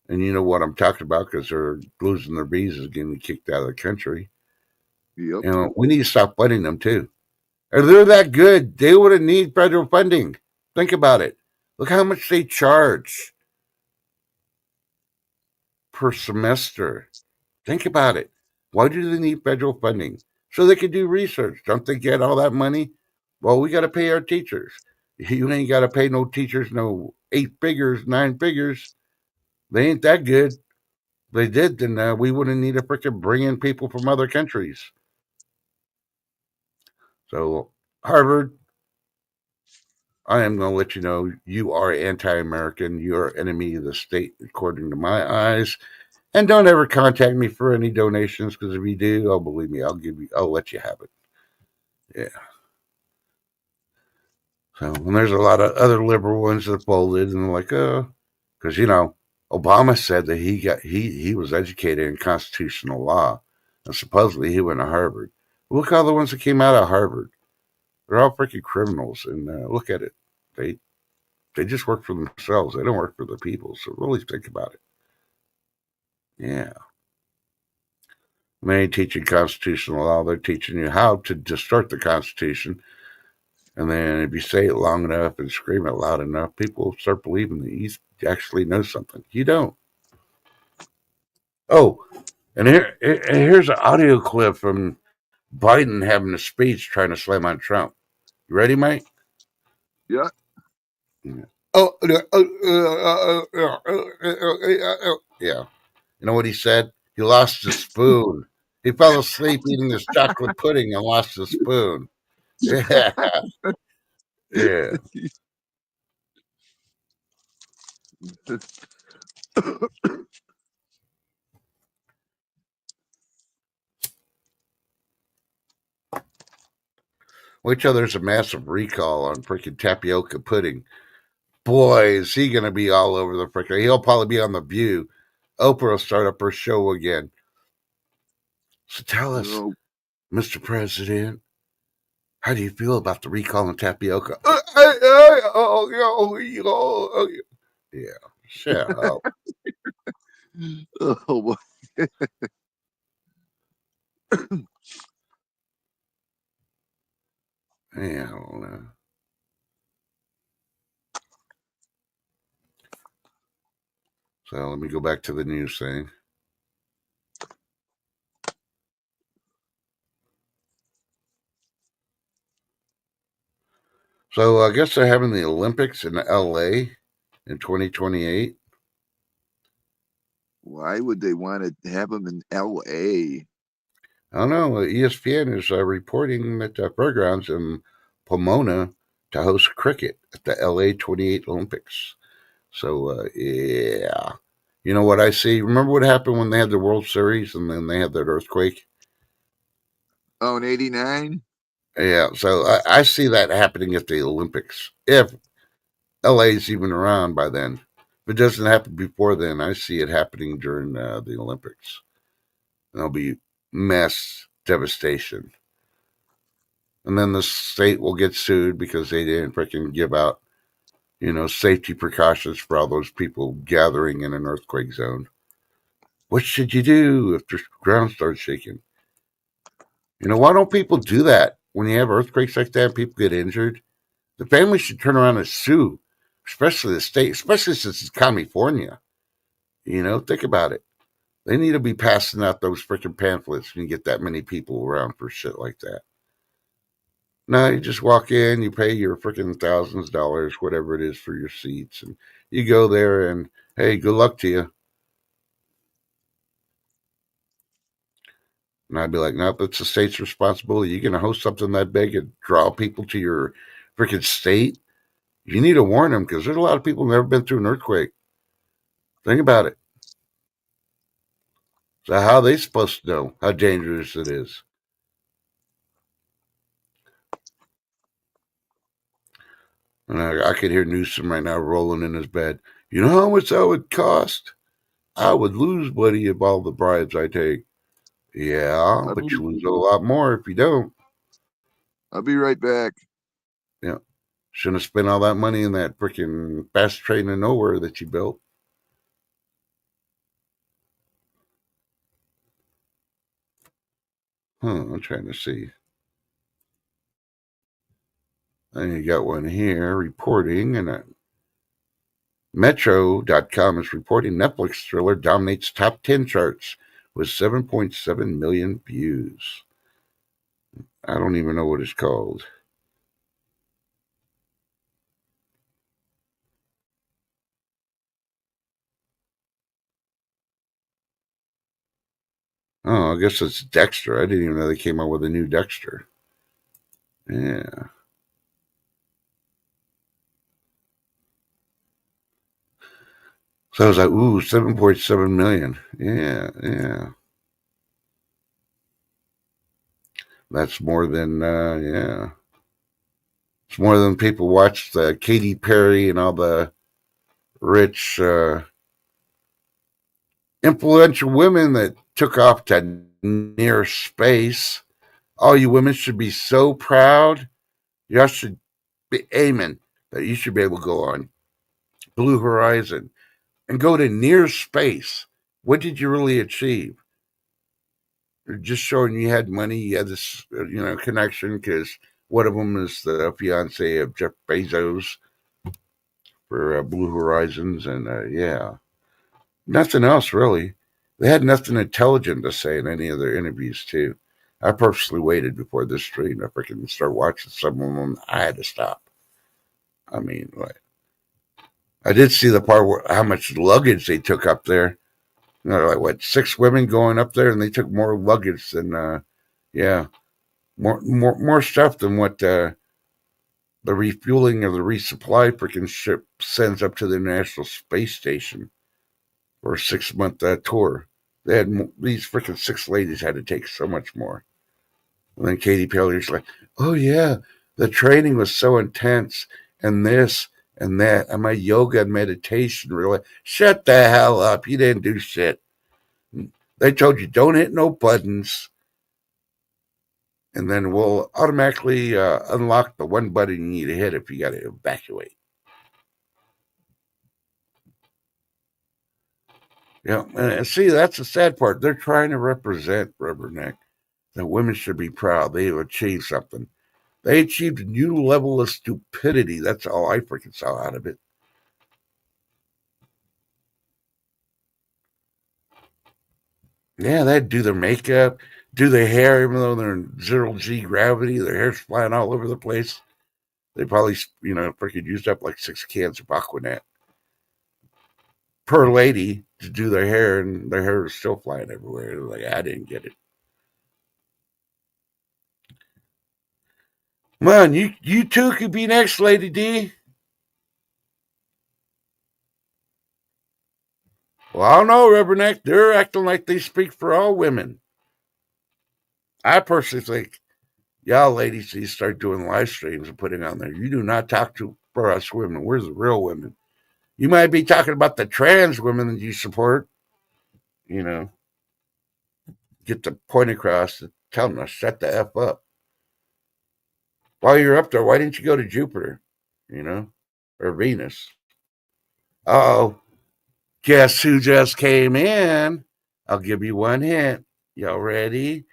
And you know what I'm talking about because they're losing their visas, getting kicked out of the country. Yep. We need to stop funding them too. If they're that good, they wouldn't need federal funding. Think about it. Look how much they charge per semester. Think about it. Why do they need federal funding? So they can do research. Don't they get all that money? Well, we got to pay our teachers. You ain't got to pay no teachers no 8 figures, 9 figures. They ain't that good. If they did, then we wouldn't need to freaking bring in people from other countries. So, Harvard, I am going to let you know you are anti American. You are enemy of the state, according to my eyes. And don't ever contact me for any donations, because if you do, oh, believe me, I'll let you have it. Yeah. So, and there's a lot of other liberal ones that folded, and like, because Obama said that he was educated in constitutional law, and supposedly he went to Harvard. Look at all the ones that came out of Harvard. They're all freaking criminals, and look at it. They just work for themselves. They don't work for the people. So really think about it. Yeah. They ain't teaching constitutional law. They're teaching you how to distort the Constitution. And then if you say it long enough and scream it loud enough, people start believing that you actually know something. You don't. Oh, and here's an audio clip from Biden having a speech trying to slam on Trump. You ready, Mike? Yeah. Oh, yeah. You know what he said? He lost his spoon. He fell asleep eating his chocolate pudding and lost his spoon. Yeah. Yeah. Wait till there's a massive recall on freaking tapioca pudding. Boy, is he going to be all over the freaking. He'll probably be on The View. Oprah will start up her show again. So tell us, Mr. President, how do you feel about the recall on tapioca? Yeah, shut up. Oh boy. Yeah, I don't know. So let me go back to the news thing. So I guess they're having the Olympics in LA in 2028. Why would they want to have them in L.A.? I don't know. ESPN is reporting that Fairgrounds in Pomona to host cricket at the LA 28 Olympics. So, yeah. You know what I see? Remember what happened when they had the World Series and then they had that earthquake? Oh, in '89. Yeah, so I see that happening at the Olympics. If LA's even around by then. If it doesn't happen before then, I see it happening during the Olympics. And there'll be mass devastation. And then the state will get sued because they didn't freaking give out, safety precautions for all those people gathering in an earthquake zone. What should you do if the ground starts shaking? Why don't people do that when you have earthquakes like that? People get injured. The family should turn around and sue, especially the state, especially since it's California. Think about it. They need to be passing out those freaking pamphlets when you get that many people around for shit like that. No, you just walk in, you pay your freaking thousands of dollars, whatever it is, for your seats, and you go there and, hey, good luck to you. And I'd be like, nope, it's the state's responsibility. You're going to host something that big and draw people to your freaking state? You need to warn them, because there's a lot of people who've never been through an earthquake. Think about it. So how are they supposed to know how dangerous it is? And I could hear Newsom right now rolling in his bed. You know how much that would cost? I would lose money of all the bribes I take. Yeah, but you lose a lot more if you don't. I'll be right back. Yeah. Shouldn't have spent all that money in that freaking fast train to nowhere that you built. I'm trying to see. And you got one here reporting, and Metro.com is reporting Netflix thriller dominates top 10 charts with 7.7 million views. I don't even know what it's called. Oh, I guess it's Dexter. I didn't even know they came out with a new Dexter. Yeah. So I was like, ooh, 7.7 million. Yeah, yeah. That's more than, yeah. It's more than people watched Katy Perry and all the rich, influential women that took off to near space. All you women should be so proud. Y'all should be aiming that you should be able to go on Blue Horizon and go to near space. What did you really achieve? Just showing you had money, you had this, connection because one of them is the fiance of Jeff Bezos for Blue Horizons, and yeah, nothing else really. They had nothing intelligent to say in any of their interviews too. I purposely waited before this stream. If I can start watching some of them, I had to stop. I mean, like, I did see the part where how much luggage they took up there. Like what, 6 women going up there, and they took more luggage than, yeah, more stuff than what the refueling or the resupply freaking ship sends up to the International Space Station for a 6 month tour. They had these freaking 6 ladies had to take so much more. And then Katy Perry's like, "Oh yeah, the training was so intense, and this and that, and my yoga and meditation really." Shut the hell up! You didn't do shit. They told you don't hit no buttons, and then we'll automatically unlock the one button you need to hit if you got to evacuate. Yeah, and see, that's the sad part. They're trying to represent Rubberneck that women should be proud. They have achieved something. They achieved a new level of stupidity. That's all I freaking saw out of it. Yeah, they'd do their makeup, do their hair, even though they're in 0G gravity. Their hair's flying all over the place. They probably, freaking used up like 6 cans of Aquanet per lady to do their hair, and their hair is still flying everywhere. Like, I didn't get it. Come on, you too could be next, Lady D. Well, I don't know, Rubberneck. They're acting like they speak for all women. I personally think y'all ladies need to start doing live streams and putting on there. You do not talk to for us women. We're the real women. You might be talking about the trans women that you support. You know, get the point across to tell them to shut the F up. While you're up there, why didn't you go to Jupiter? Or Venus? Oh, guess who just came in? I'll give you one hint. Y'all ready?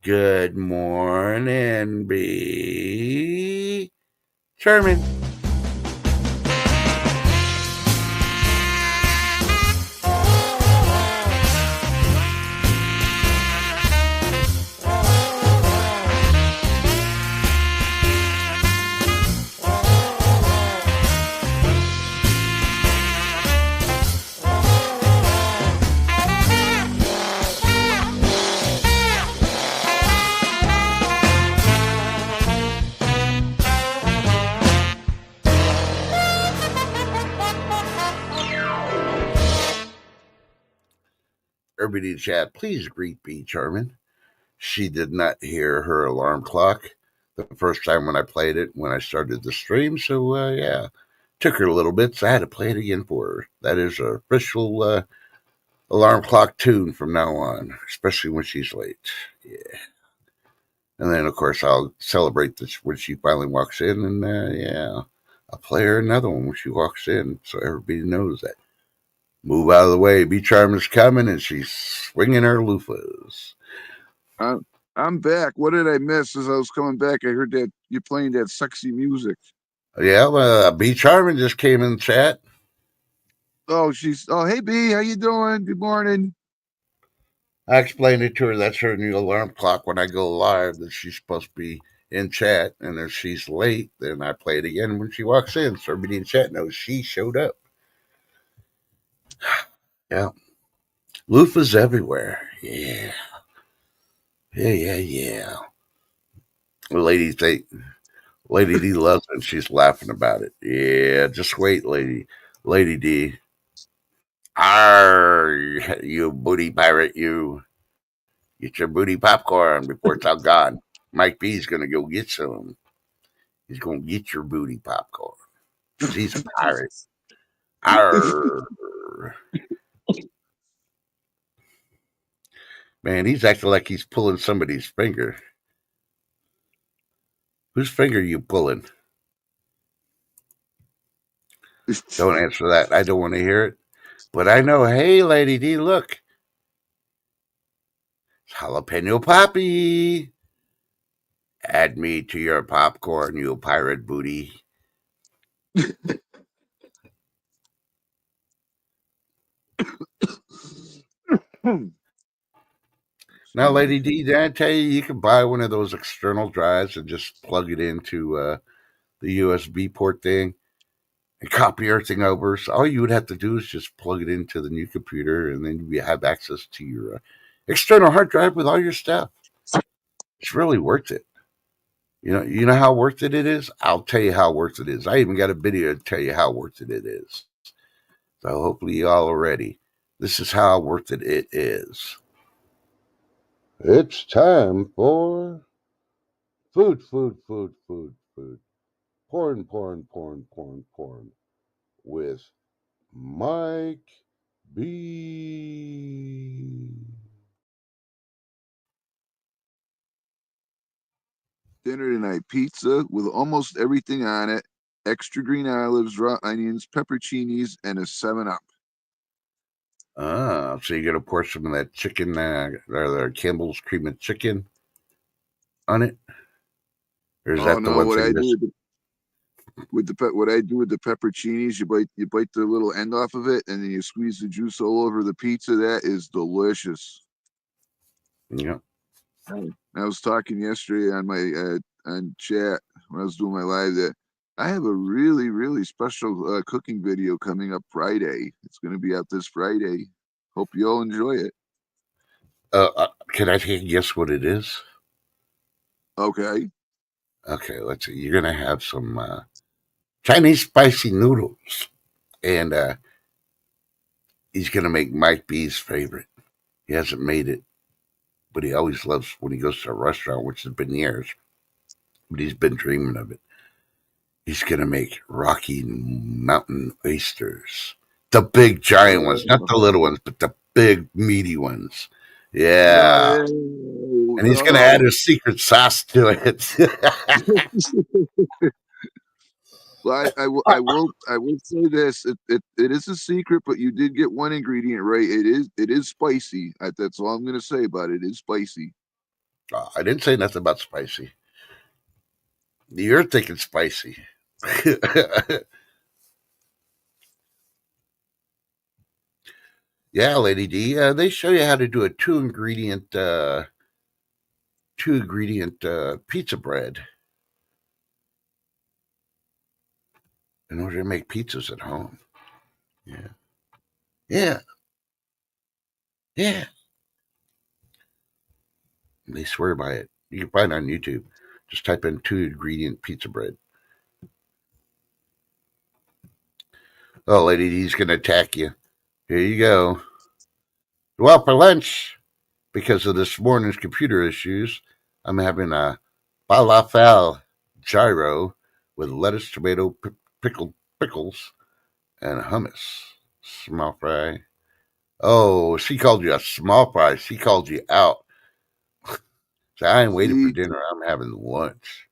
Good morning, B. Sherman. Everybody in chat, please greet B. Charmin. She did not hear her alarm clock the first time when I played it when I started the stream. So, yeah, took her a little bit, so I had to play it again for her. That is an official alarm clock tune from now on, especially when she's late. Yeah. And then, of course, I'll celebrate this when she finally walks in, and yeah, I'll play her another one when she walks in, so everybody knows that. Move out of the way. B Charmer's coming, and she's swinging her loofahs. I'm back. What did I miss as I was coming back? I heard that you playing that sexy music. Yeah, B Charmer just came in chat. Oh, hey B, how you doing? Good morning. I explained it to her. That's her new alarm clock when I go live, that she's supposed to be in chat, and if she's late, then I play it again when she walks in, so everybody in chat knows she showed up. Yeah. Loofahs everywhere. Yeah. Yeah. Lady D loves it, and she's laughing about it. Yeah, just wait, Lady D. Arr, you booty pirate, you. Get your booty popcorn before it's all gone. Mike B's going to go get some. He's going to get your booty popcorn. 'Cause he's a pirate. Arr. Man, he's acting like he's pulling somebody's finger. Whose finger are you pulling? Don't answer that. I don't want to hear it. But I know, hey, Lady D, look. Jalapeno Poppy. Add me to your popcorn, you pirate booty. Now, Lady D, did I tell you can buy one of those external drives and just plug it into the USB port thing and copy everything over? So all you would have to do is just plug it into the new computer, and then you have access to your external hard drive with all your stuff. It's really worth it. You know how worth it is? I'll tell you how worth it is. I even got a video to tell you how worth it is. So hopefully you all are ready. This is how worth it is. It's time for food. Porn with Mike B. Dinner tonight: pizza with almost everything on it, extra green olives, raw onions, pepperoncinis, and a 7-Up. So you're gonna pour some of that chicken, or Campbell's cream and chicken on it, or is that the No, one what I thing do what I do with the pepperoncinis, you bite the little end off of it, and then you squeeze the juice all over the pizza. That is delicious. Yeah. I was talking yesterday on my on chat when I was doing my live that I have a really special cooking video coming up Friday. It's going to be out this Friday. Hope you all enjoy it. Can I take a guess what it is? Okay. Okay, let's see. You're gonna have some Chinese spicy noodles, and he's gonna make Mike B's favorite. He hasn't made it, but he always loves when he goes to a restaurant, which has been years, but he's been dreaming of it. He's gonna make Rocky Mountain oysters, the big giant ones, not the little ones, but the big meaty ones. Yeah, No, and he's gonna add a secret sauce to it. Well, I will say this. It is a secret, but you did get one ingredient right. It is spicy. That's all I'm gonna say about it. It is spicy. I didn't say nothing about spicy. You're thinking spicy. Yeah, Lady D. They show you how to do a two ingredient pizza bread in order to make pizzas at home. Yeah, yeah, yeah. They swear by it. You can find it on YouTube. Just type in 2-ingredient pizza bread. Oh, Lady D's gonna attack you. Here you go. Well, for lunch, because of this morning's computer issues, I'm having a falafel gyro with lettuce, tomato, pickles, and hummus. Small fry. Oh, she called you a small fry. She called you out. So I ain't waiting for See, dinner. I'm having lunch.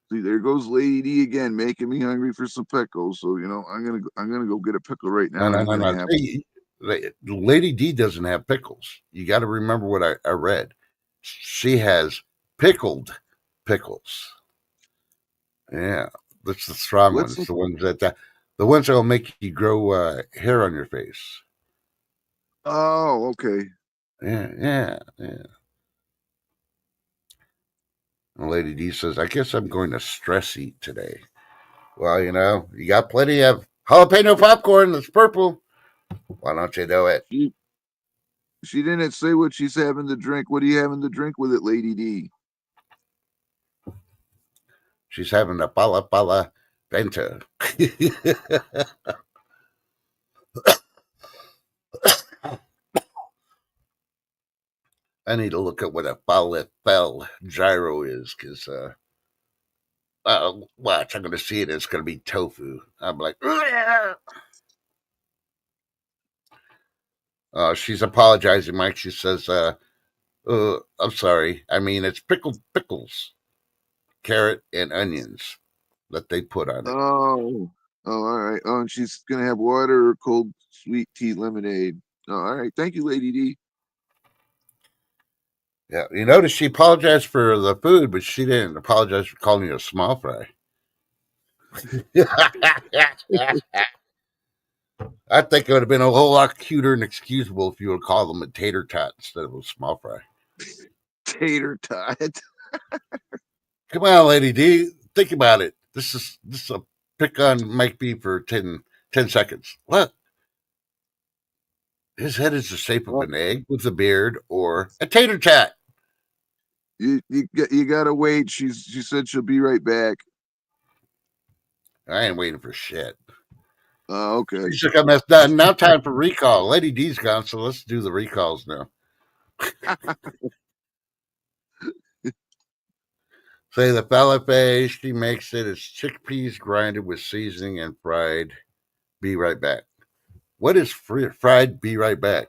there goes Lady D again, making me hungry for some pickles. So I'm gonna go get a pickle right now, No, and no, I'm no, gonna no. have. See, Lady D doesn't have pickles. You got to remember what I read. She has pickled pickles. Yeah, that's the strong What's ones. The ones that will make you grow hair on your face. Oh, okay. Yeah. And Lady D says, I guess I'm going to stress eat today. Well, you got plenty of jalapeno popcorn that's purple. Why don't you do it? She didn't say what she's having to drink. What are you having to drink with it, Lady D? She's having a pala bento. I need to look up what a falafel gyro is because watch, I'm going to see it. It's going to be tofu. I'm like, she's apologizing, Mike. She says, I'm sorry. I mean, it's pickled pickles, carrot, and onions that they put on it. Oh, all right. Oh, and she's gonna have water or cold sweet tea lemonade. Oh, all right. Thank you, Lady D. Yeah, you notice she apologized for the food, but she didn't apologize for calling you a small fry. I think it would have been a whole lot cuter and excusable if you would call them a tater tot instead of a small fry. Tater tot. Come on, Lady D. Think about it. This is a pick on Mike B for 10 seconds. What? His head is the shape of Well, an egg with a beard or a tater tot. you gotta wait. She said she'll be right back. I ain't waiting for shit. Okay. She's like, that's done. Now time for recall. Lady D's gone, so let's do the recalls now. Say the falafel, she makes it. It's chickpeas grinded with seasoning and fried. Be right back. What is fried? Be right back.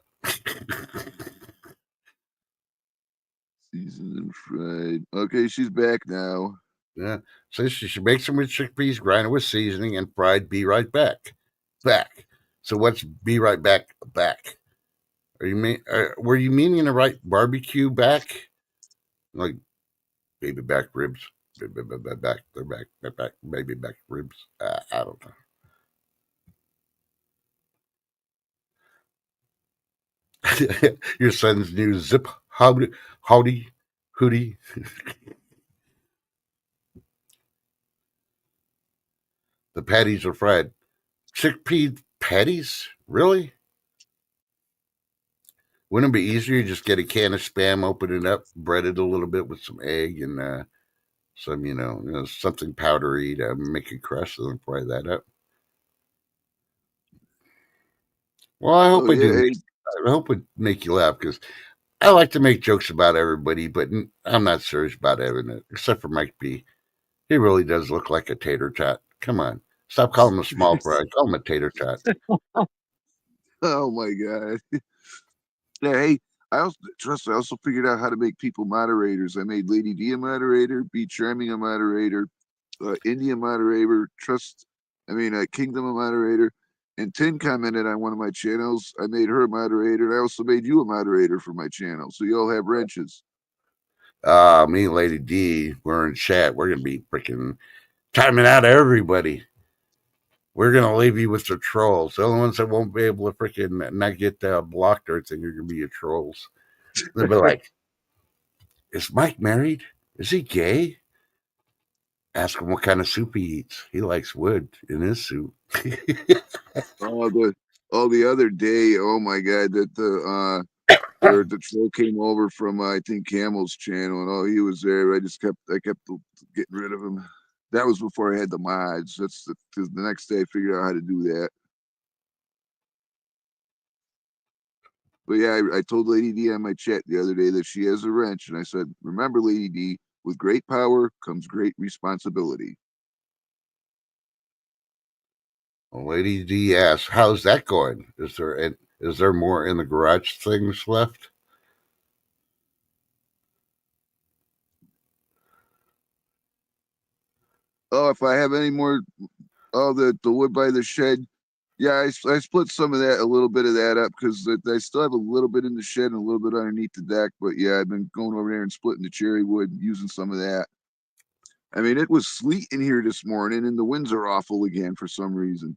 Seasoned and fried. Okay, she's back now. Yeah. So she should make some with chickpeas grinded with seasoning and fried. Be right back. Back. So what's be right back? Back. Were you meaning the right barbecue back? Like baby back ribs? Back, they're back, baby back ribs. I don't know. Your son's new zip howdy hoodie. The patties are fried. Chickpea patties? Really? Wouldn't it be easier to just get a can of Spam, open it up, bread it a little bit with some egg and some, something powdery to make it crust and then fry that up? Well, I hope Oh I do. yeah. I hope it make you laugh because I like to make jokes about everybody, but I'm not serious about it, except for Mike B. He really does look like a tater tot. Come on. Stop calling him a small fry. Call him a tater tot. Oh my god. Yeah, hey, I also figured out how to make people moderators. I made Lady D a moderator, B Charming a moderator, India moderator, Kingdom a moderator, and Tin commented on one of my channels. I made her a moderator, and I also made you a moderator for my channel. So you all have wrenches. Me and Lady D, we're in chat. We're going to be freaking timing out everybody. We're going to leave you with the trolls. The only ones that won't be able to freaking not get blocked or anything are going to be your trolls. They'll be like, is Mike married? Is he gay? Ask him what kind of soup he eats. He likes wood in his soup. The other day, oh my god, that the troll came over from I think Camel's channel, and he was there. I kept getting rid of him. That was before I had the mods. Because the next day I figured out how to do that. But yeah, I told Lady D on my chat the other day that she has a wrench, and I said, "Remember, Lady D, with great power comes great responsibility." Well, Lady D asks, how's that going? Is there more in the garage things left? Oh, if I have any more, the wood by the shed. Yeah, I split some of that, a little bit of that up because I still have a little bit in the shed and a little bit underneath the deck. But yeah, I've been going over there and splitting the cherry wood, using some of that. I mean, it was sleet in here this morning, and the winds are awful again for some reason.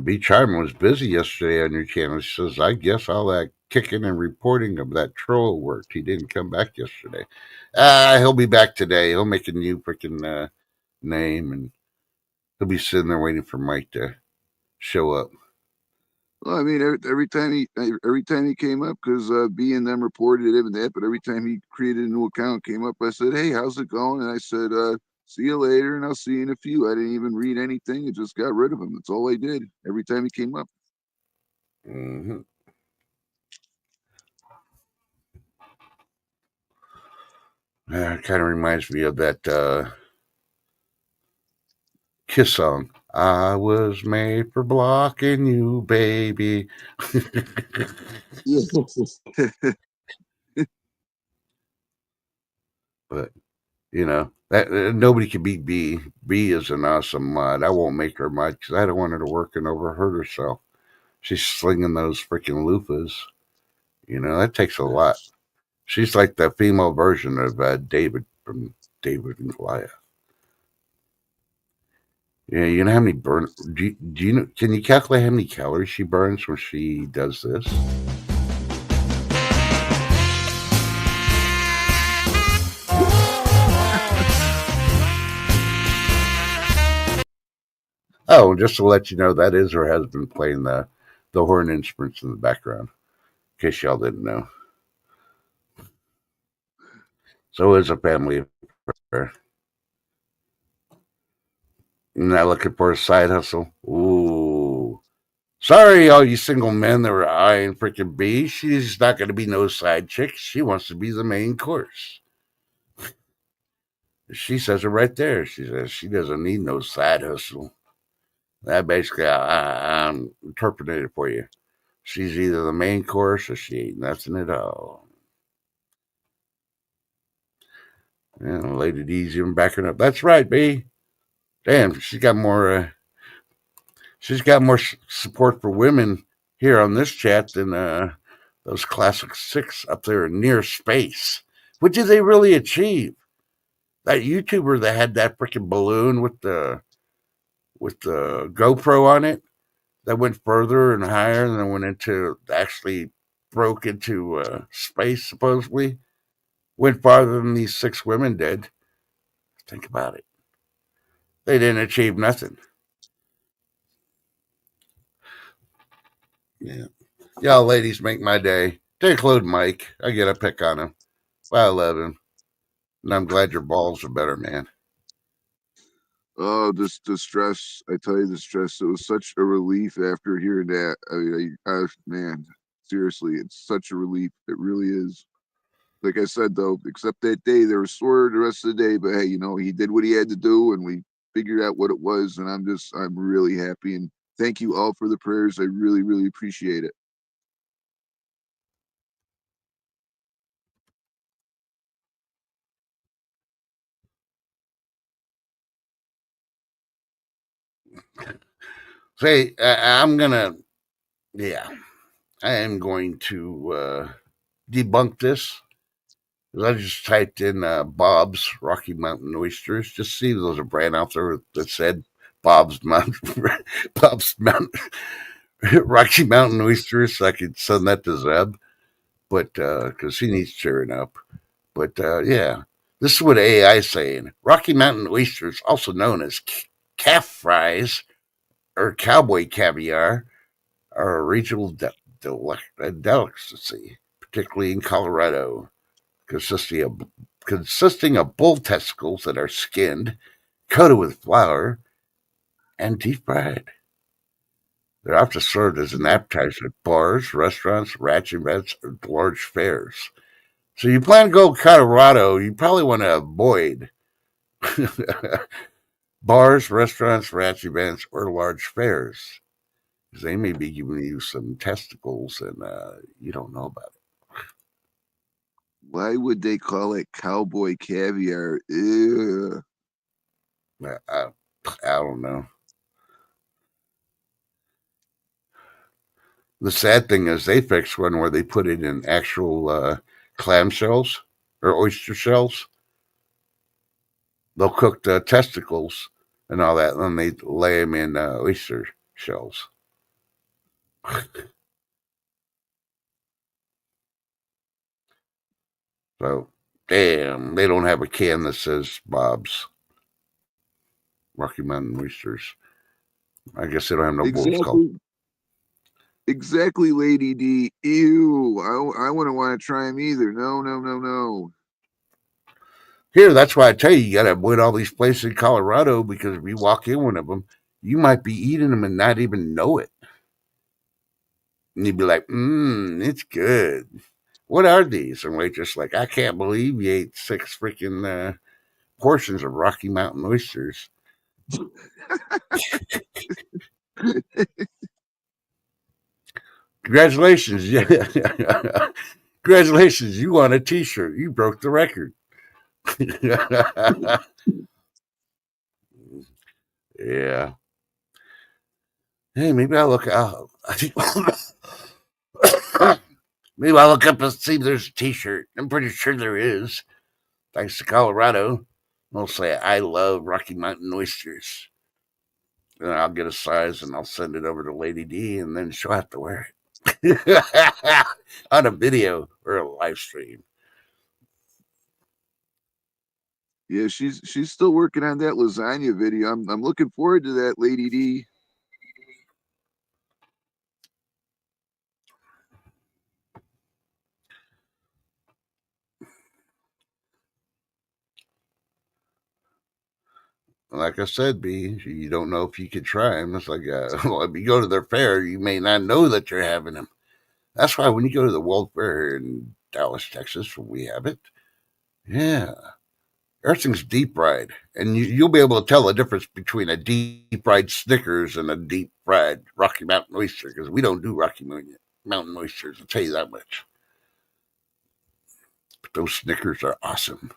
B. Charman was busy yesterday on your channel. She says, I guess all that kicking and reporting of that troll worked. He didn't come back yesterday. He'll be back today. He'll make a new freaking name, and he'll be sitting there waiting for Mike to show up. Well, I mean, every time he came up, because B and them reported him and that, but every time he created a new account, came up, I said, "Hey, how's it going?" And I said, "See you later, and I'll see you in a few." I didn't even read anything; it just got rid of him. That's all I did every time he came up. Mm-hmm. Kind of reminds me of that Kiss song. I was made for blocking you, baby. But that nobody can beat B. B is an awesome mod. I won't make her mod because I don't want her to work and overhurt herself. She's slinging those freaking loofahs. That takes a lot. She's like the female version of David from David and Goliath. Yeah, you know how many burn? Do you know? Can you calculate how many calories she burns when she does this? Oh, just to let you know, that is her husband playing the horn instruments in the background. In case y'all didn't know. So is a family affair. Not looking for a side hustle. Ooh. Sorry, all you single men that were eyeing freaking B. She's not going to be no side chick. She wants to be the main course. She says it right there. She says she doesn't need no side hustle. That basically, I'm interpreting it for you. She's either the main course or she ain't nothing at all. Lady D's even backing up. That's right, B. Damn, she's got more. She's got more support for women here on this chat than those classic six up there in near space. What did they really achieve? That YouTuber that had that freaking balloon with the GoPro on it that went further and higher and then went into actually broke into space supposedly went farther than these six women did. Think about it. They didn't achieve nothing. Yeah. Y'all ladies make my day. To include Mike. I get a pick on him. I love him. And I'm glad your balls are better, man. Oh, this the stress! I tell you, the stress. It was such a relief after hearing that. Man, seriously, it's such a relief. It really is. Like I said, though, except that day, they were sore the rest of the day. But hey, he did what he had to do, and we figured out what it was. And I'm really happy. And thank you all for the prayers. I really, really appreciate it. Say, yeah, I am going to debunk this. I just typed in Bob's Rocky Mountain Oysters. Just see there's a brand out there that said Bob's Mountain, Bob's Mountain, Rocky Mountain Oysters. So I could send that to Zeb, but because he needs cheering up. But yeah, this is what AI is saying. Rocky Mountain Oysters, also known as calf fries or cowboy caviar, are a regional delicacy, particularly in Colorado, consisting of bull testicles that are skinned, coated with flour, and deep fried. They're often served as an appetizer at bars, restaurants, ranch events, or large fairs. So you plan to go to Colorado, you probably want to avoid bars, restaurants, ranch events, or large fairs. Because they may be giving you some testicles and you don't know about Why would they call it cowboy caviar? Ew. it. I don't know. The sad thing is they fixed one where they put it in actual clam shells or oyster shells. They'll cook the testicles and all that, and then they lay them in oyster shells. So, damn, they don't have a can that says Bob's Rocky Mountain Oysters. I guess they don't have no bulls called. Exactly, Lady D. Ew. I wouldn't want to try them either. No, no, no, no. Here, that's why I tell you, you got to avoid all these places in Colorado because if you walk in one of them, you might be eating them and not even know it. And you'd be like, it's good. what are these? And waitress like, I can't believe you ate 6 freaking portions of Rocky Mountain oysters. Congratulations. Congratulations. You won a t-shirt. You broke the record. Yeah. Hey, maybe I'll look out. Maybe I'll look up and see if there's a t-shirt. I'm pretty sure there is. Thanks to Colorado. I'll say, I love Rocky Mountain oysters. And I'll get a size and I'll send it over to Lady D, and then she'll have to wear it on a video or a live stream. Yeah, she's still working on that lasagna video. I'm looking forward to that, Lady D. Like I said, B, you don't know if you could try them. It's like, well, if you go to their fair, you may not know that you're having them. That's why when you go to the World Fair in Dallas, Texas, where we have it, yeah, everything's deep fried, and you'll be able to tell the difference between a deep fried Snickers and a deep fried Rocky Mountain oyster, because we don't do Rocky Mountain oysters. I'll tell you that much. But those Snickers are awesome.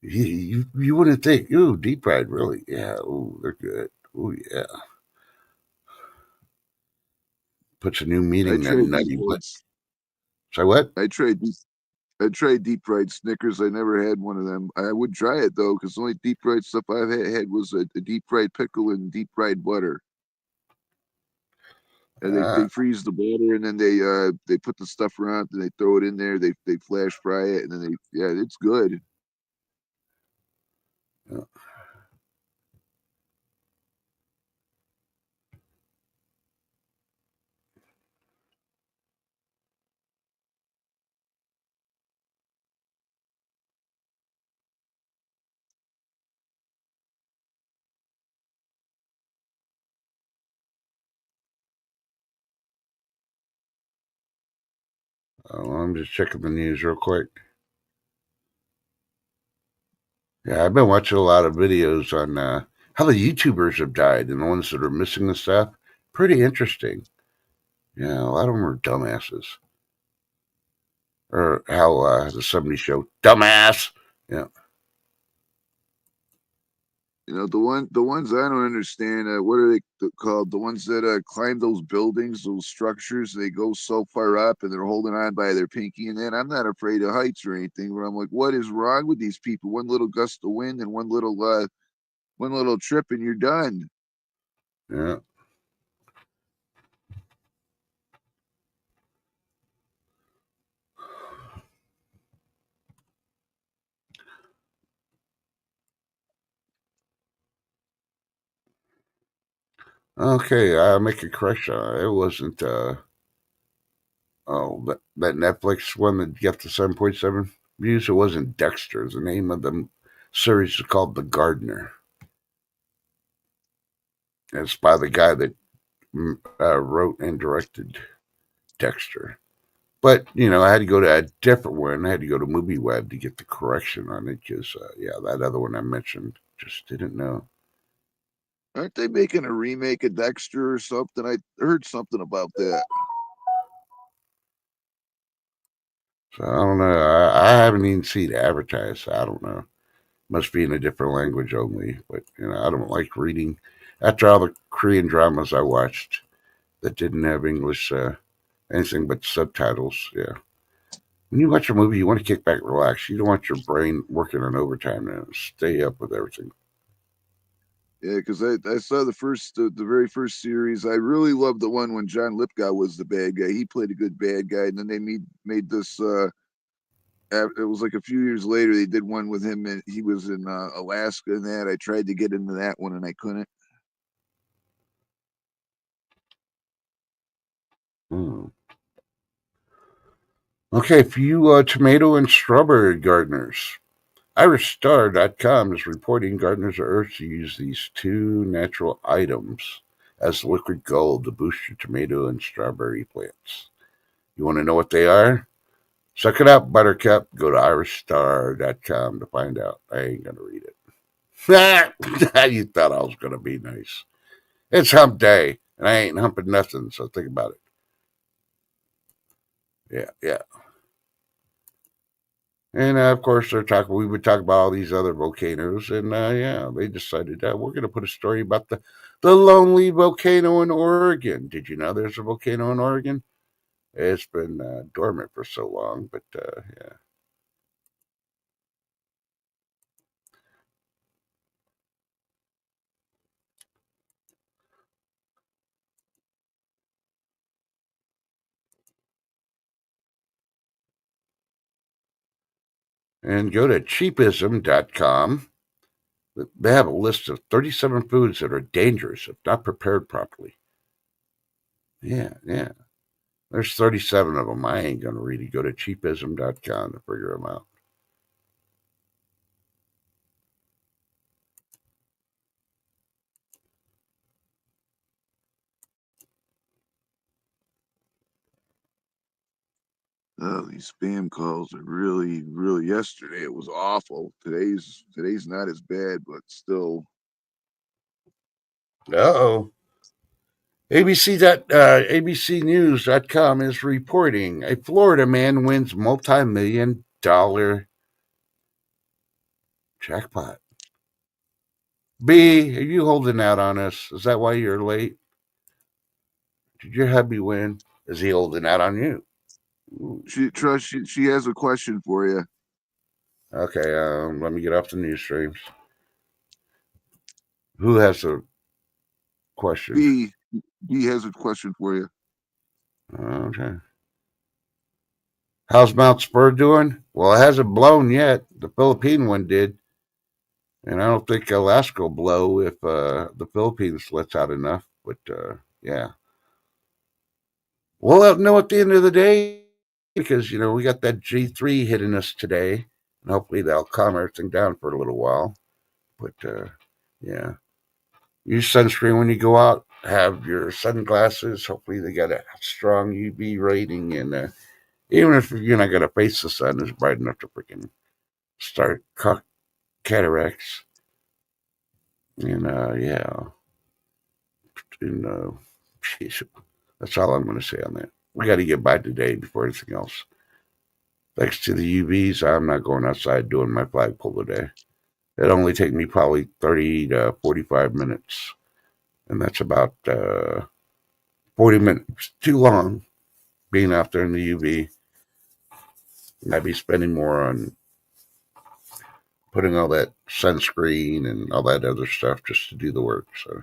You wouldn't think, ooh, deep fried, really? Yeah, ooh, they're good. Ooh, yeah. Puts a new I meaning in that tried deep nutty what? fried. Say what? I tried deep fried Snickers. I never had one of them. I would try it though, because the only deep fried stuff I've had was a deep fried pickle and deep fried butter. And they Ah, freeze the butter and then they put the stuff around and they throw it in there. They flash fry it and then it's good. I'm just checking the news real quick. Yeah, I've been watching a lot of videos on how the YouTubers have died and the ones that are missing and stuff. Pretty interesting. Yeah, a lot of them are dumbasses. Or how the 70s show, dumbass. Yeah. The ones I don't understand. What are they called? The ones that climb those buildings, those structures. They go so far up and they're holding on by their pinky. And then I'm not afraid of heights or anything. But I'm like, what is wrong with these people? One little gust of wind and one little trip and you're done. Yeah. Okay, I'll make a correction. It wasn't that Netflix one that got the 7.7 views. It wasn't Dexter. The name of the series is called The Gardener. It's by the guy that wrote and directed Dexter. But, I had to go to a different one. I had to go to MovieWeb to get the correction on it because, yeah, that other one I mentioned just didn't know. Aren't they making a remake of Dexter or something? I heard something about that. So I don't know. I haven't even seen it advertised. So I don't know. Must be in a different language only. But, I don't like reading. After all the Korean dramas I watched that didn't have English, anything but subtitles, yeah. When you watch a movie, you want to kick back and relax. You don't want your brain working on overtime and stay up with everything. Yeah, because I saw the very first series. I really loved the one when John Lithgow was the bad guy. He played a good bad guy, and then they made this. It was like a few years later they did one with him, and he was in Alaska. And that I tried to get into that one, and I couldn't. Hmm. Okay, for you tomato and strawberry gardeners, IrishStar.com is reporting gardeners are urged to use these two natural items as liquid gold to boost your tomato and strawberry plants. You want to know what they are? Suck it up, Buttercup. Go to irishstar.com to find out. I ain't going to read it. You thought I was going to be nice. It's hump day, and I ain't humping nothing, so think about it. Yeah. And of course, we would talk about all these other volcanoes, and they decided we're going to put a story about the lonely volcano in Oregon. Did you know there's a volcano in Oregon? It's been dormant for so long, but yeah. And go to cheapism.com. They have a list of 37 foods that are dangerous if not prepared properly. Yeah. There's 37 of them. I ain't going to read it. Go to cheapism.com to figure them out. Oh, these spam calls are really, really. Yesterday it was awful. Today's not as bad, but still. Uh-oh. ABCnews.com is reporting a Florida man wins multi-million dollar jackpot. B, are you holding out on us? Is that why you're late? Did your hubby win? Is he holding out on you? Ooh. She has a question for you. Okay, let me get off the news streams. Who has a question? B has a question for you. Okay. How's Mount Spur doing? Well, it hasn't blown yet. The Philippine one did. And I don't think Alaska will blow if the Philippines lets out enough. But yeah. We'll know at the end of the day because, we got that G3 hitting us today. And hopefully that'll calm everything down for a little while. But yeah. Use sunscreen when you go out. Have your sunglasses. Hopefully they got a strong UV rating. And even if you're not going to face the sun, it's bright enough to freaking start cataracts. And yeah. And that's all I'm going to say on that. We got to get by today before anything else. Thanks to the UVs, I'm not going outside doing my flagpole today. It'll only take me probably 30 to 45 minutes. And that's about 40 minutes too long being out there in the UV. I'd be spending more on putting all that sunscreen and all that other stuff just to do the work. So.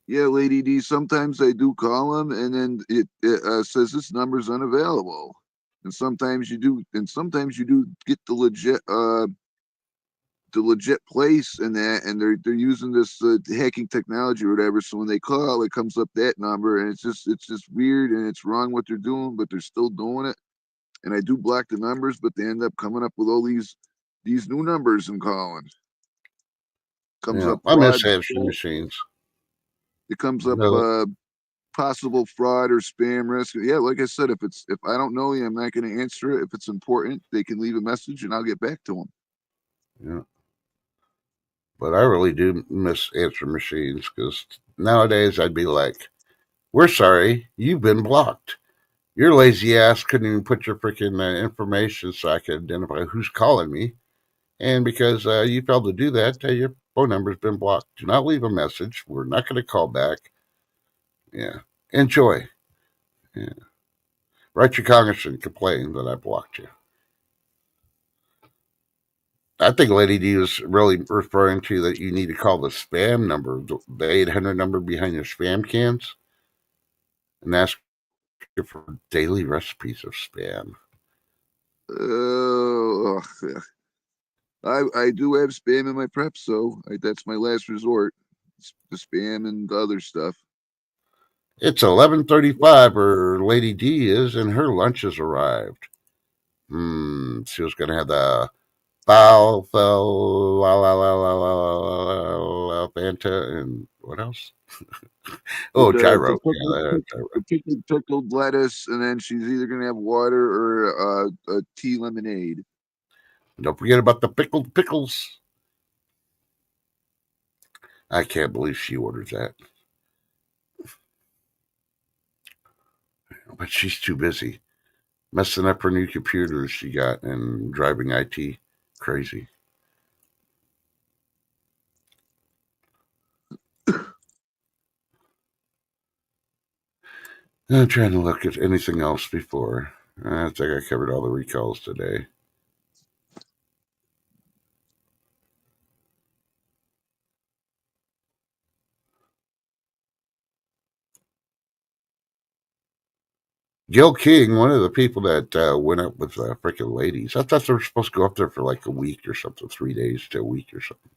Yeah, Lady D. Sometimes I do call them, and then it says this number's unavailable. And sometimes you do, get the legit place and that, and they're using this hacking technology or whatever. So when they call, it comes up that number, and it's just weird, and it's wrong what they're doing, but they're still doing it. And I do block the numbers, but they end up coming up with all these new numbers and calling. Comes up I miss fraud. answering machines. It comes up No. possible fraud or spam risk. Yeah, like I said, if I don't know you, I'm not going to answer it. If it's important, they can leave a message and I'll get back to them. Yeah. But I really do miss answer machines because nowadays I'd be like, "We're sorry, you've been blocked. Your lazy ass couldn't even put your freaking information so I could identify who's calling me, and because you failed to do that, your phone number's been blocked. Do not leave a message. We're not going to call back. Yeah, enjoy. Yeah. Write your congressman, complain that I blocked you." I think Lady D was really referring to that you need to call the spam number, the 800 number behind your spam cans, and ask for daily recipes of spam. I do have spam in my prep, so that's my last resort. The spam and the other stuff. It's 11:35 where Lady D is, and her lunch has arrived. She was going to have the falafel Fanta, and what else? Oh, The gyro. pickled lettuce, and then she's either gonna have water or a tea lemonade. Don't forget about the pickled pickles. I can't believe she ordered that. But she's too busy messing up her new computers she got and driving IT crazy. I'm trying to look at anything else before. I think I covered all the recalls today. Gil King, one of the people that went up with freaking ladies. I thought they were supposed to go up there for like a week or something, 3 days to a week or something.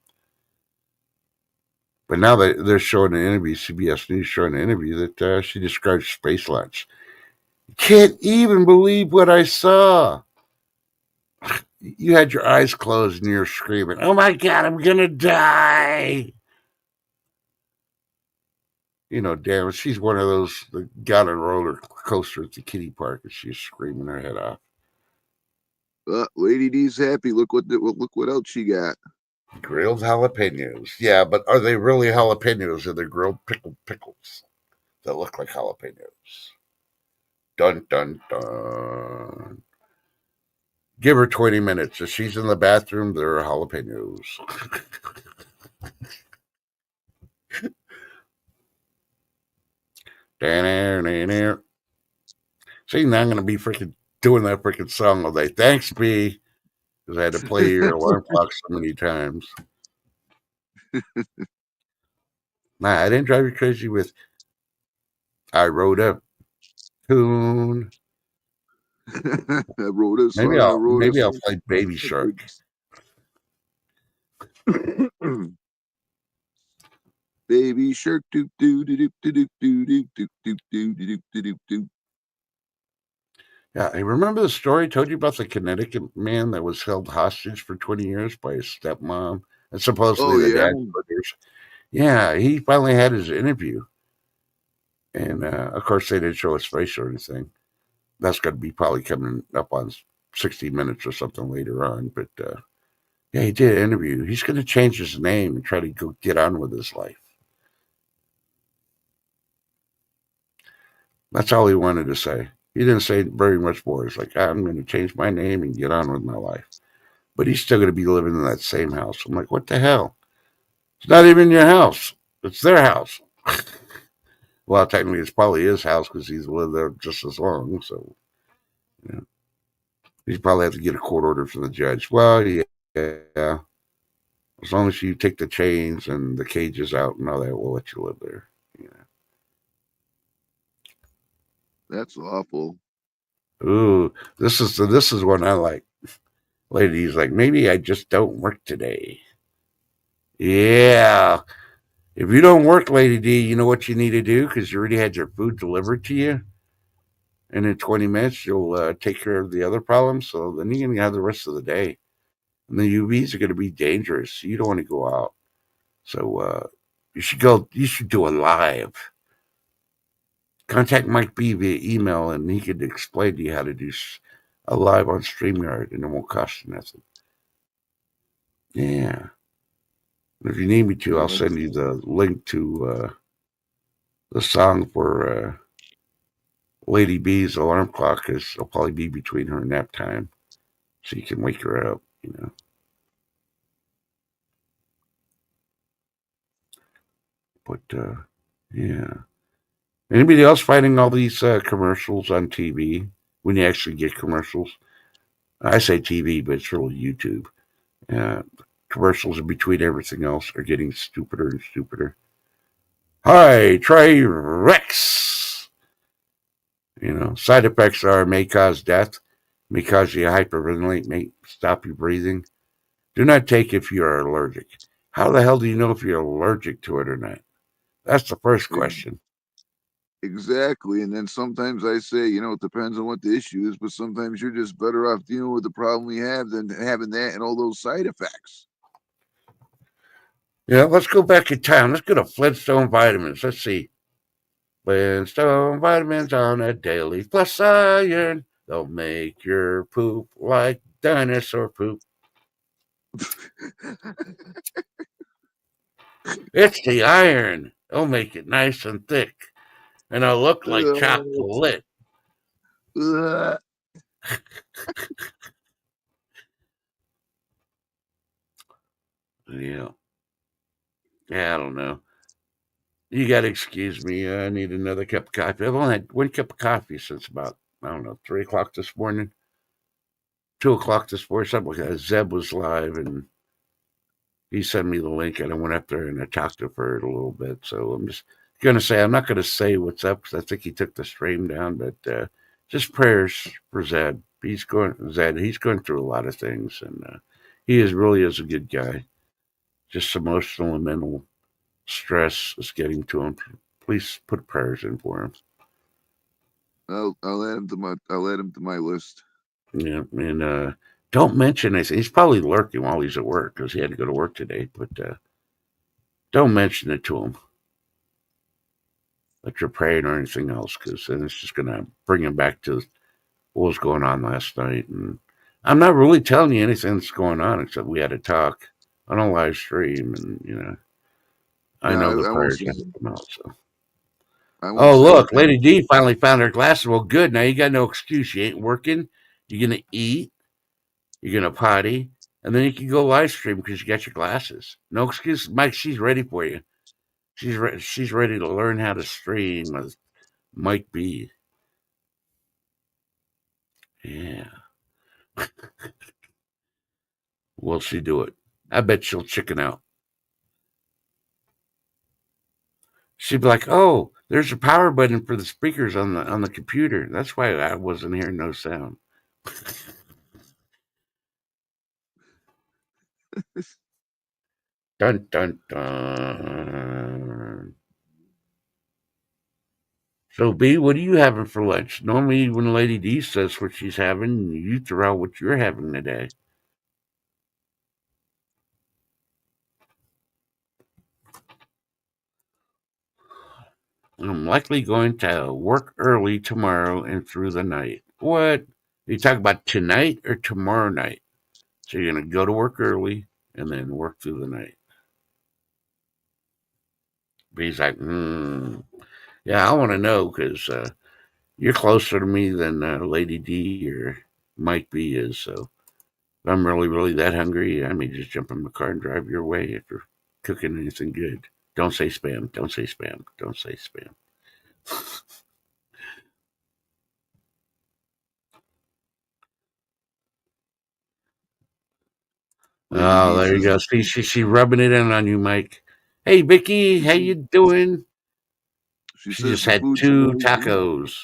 But now they're showing an interview, CBS News showing an interview that she describes space launch. Can't even believe what I saw. You had your eyes closed and you're screaming, "Oh my God, I'm going to die." You know, damn, she's one of those that got on a roller coaster at the kiddie park and she's screaming her head off. Lady D's happy. Look what else she got. Grilled jalapenos. Yeah, but are they really jalapenos or they're grilled pickled pickles that look like jalapenos? Dun, dun, dun. Give her 20 minutes. If she's in the bathroom, there are jalapenos. See, now I'm going to be freaking doing that freaking song all day. Thanks, B, because I had to play your alarm clock so many times. Nah, I didn't drive you crazy with I wrote a tune. I wrote a Maybe song. I'll play Baby Shark. Baby Shark doop doo doo doo doo doo doo doo doo doo doo doo doo. Yeah, I remember the story I told you about the Connecticut man that was held hostage for 20 years by his stepmom and supposedly the dad. Yeah, he finally had his interview. And of course, they didn't show his face or anything. That's going to be probably coming up on 60 Minutes or something later on. But yeah, he did an interview. He's going to change his name and try to go get on with his life. That's all he wanted to say. He didn't say very much more. He's like, I'm going to change my name and get on with my life. But he's still going to be living in that same house. I'm like, what the hell? It's not even your house. It's their house. Well, technically, it's probably his house because he's lived there just as long. So, you know, he'd probably have to get a court order from the judge. Well, yeah. As long as you take the chains and the cages out and all that, we'll let you live there. Yeah. That's awful. Ooh, this is one I like. Lady's like, maybe I just don't work today. Yeah. If you don't work, Lady D, you know what you need to do because you already had your food delivered to you. And in 20 minutes, you'll take care of the other problems. So then you're going to have the rest of the day. And the UVs are going to be dangerous. So you don't want to go out. So you should do a live. Contact Mike B via email and he could explain to you how to do a live on StreamYard and it won't cost you nothing. Yeah. If you need me to, I'll send you the link to the song for Lady B's alarm clock because it'll probably be between her nap time. So you can wake her up, you know. But yeah. Anybody else finding all these commercials on TV when you actually get commercials? I say TV, but it's really YouTube. Commercials in between everything else are getting stupider and stupider. Hi, try Rex. You know, side effects may cause death, may cause you to hyperventilate, may stop your breathing. Do not take if you are allergic. How the hell do you know if you're allergic to it or not? That's the first question. Exactly. And then sometimes I say, it depends on what the issue is, but sometimes you're just better off dealing with the problem we have than having that and all those side effects. Yeah, let's go back in time. Let's go to Flintstone vitamins. Let's see. Flintstone vitamins on a daily plus iron. They'll make your poop like dinosaur poop. It's the iron. They'll make it nice and thick. And it'll look like chocolate. Yeah. Yeah, I don't know. You got to excuse me. I need another cup of coffee. I've only had one cup of coffee since about, I don't know, 3 o'clock this morning, 2 o'clock this morning, something like that. Zeb was live and he sent me the link and I went up there and I talked to her a little bit. So I'm just going to say, I'm not going to say what's up because I think he took the stream down, but just prayers for Zed. He's going through a lot of things and he really is a good guy. Just emotional and mental stress is getting to him. Please put prayers in for him. I'll add him to my list. Yeah, and don't mention anything. He's probably lurking while he's at work because he had to go to work today. But don't mention it to him that you're praying or anything else, because then it's just going to bring him back to what was going on last night. And I'm not really telling you anything that's going on except we had to talk on a live stream, and I No, know the I won't prayers say. have to come out. So. I won't Oh, say look, anything. Lady D finally found her glasses. Well, good. Now you got no excuse. You ain't working. You're going to eat. You're going to potty. And then you can go live stream because you got your glasses. No excuse. Mike, she's ready for you. She's ready to learn how to stream with Mike B. Yeah. Will she do it? I bet she'll chicken out. She'd be like, "Oh, there's a power button for the speakers on the computer. That's why I wasn't hearing no sound." Dun dun dun. So, B, what are you having for lunch? Normally, when Lady D says what she's having, you throw out what you're having today. I'm likely going to work early tomorrow and through the night. What? You talk about tonight or tomorrow night? So you're going to go to work early and then work through the night. B's like, yeah, I want to know because you're closer to me than Lady D or Mike B is. So if I'm really, really that hungry, I may just jump in my car and drive your way if you're cooking anything good. Don't say spam. Don't say spam. Don't say spam. Lady Oh, D there you says go. See, she rubbing it in on you, Mike. Hey, Vicky, how you doing? she She says just the had food 2 smells good. tacos.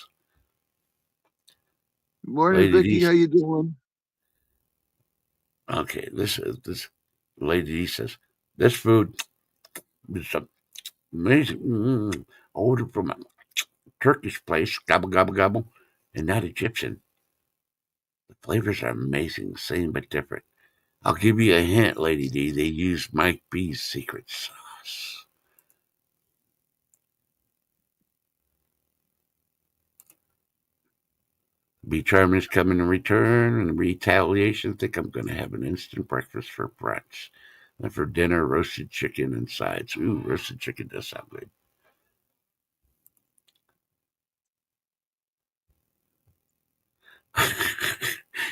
Good morning, Lady Vicky. D. How you doing? Okay, this Lady D says this food is amazing. Ordered from a Turkish place, gobble gobble gobble, and not Egyptian. The flavors are amazing, same but different. I'll give you a hint, Lady D. They use Mike B's secret sauce. Be charming is coming in return and retaliation. Think I'm going to have an instant breakfast for brunch. And for dinner, roasted chicken and sides. Ooh, roasted chicken does sound good.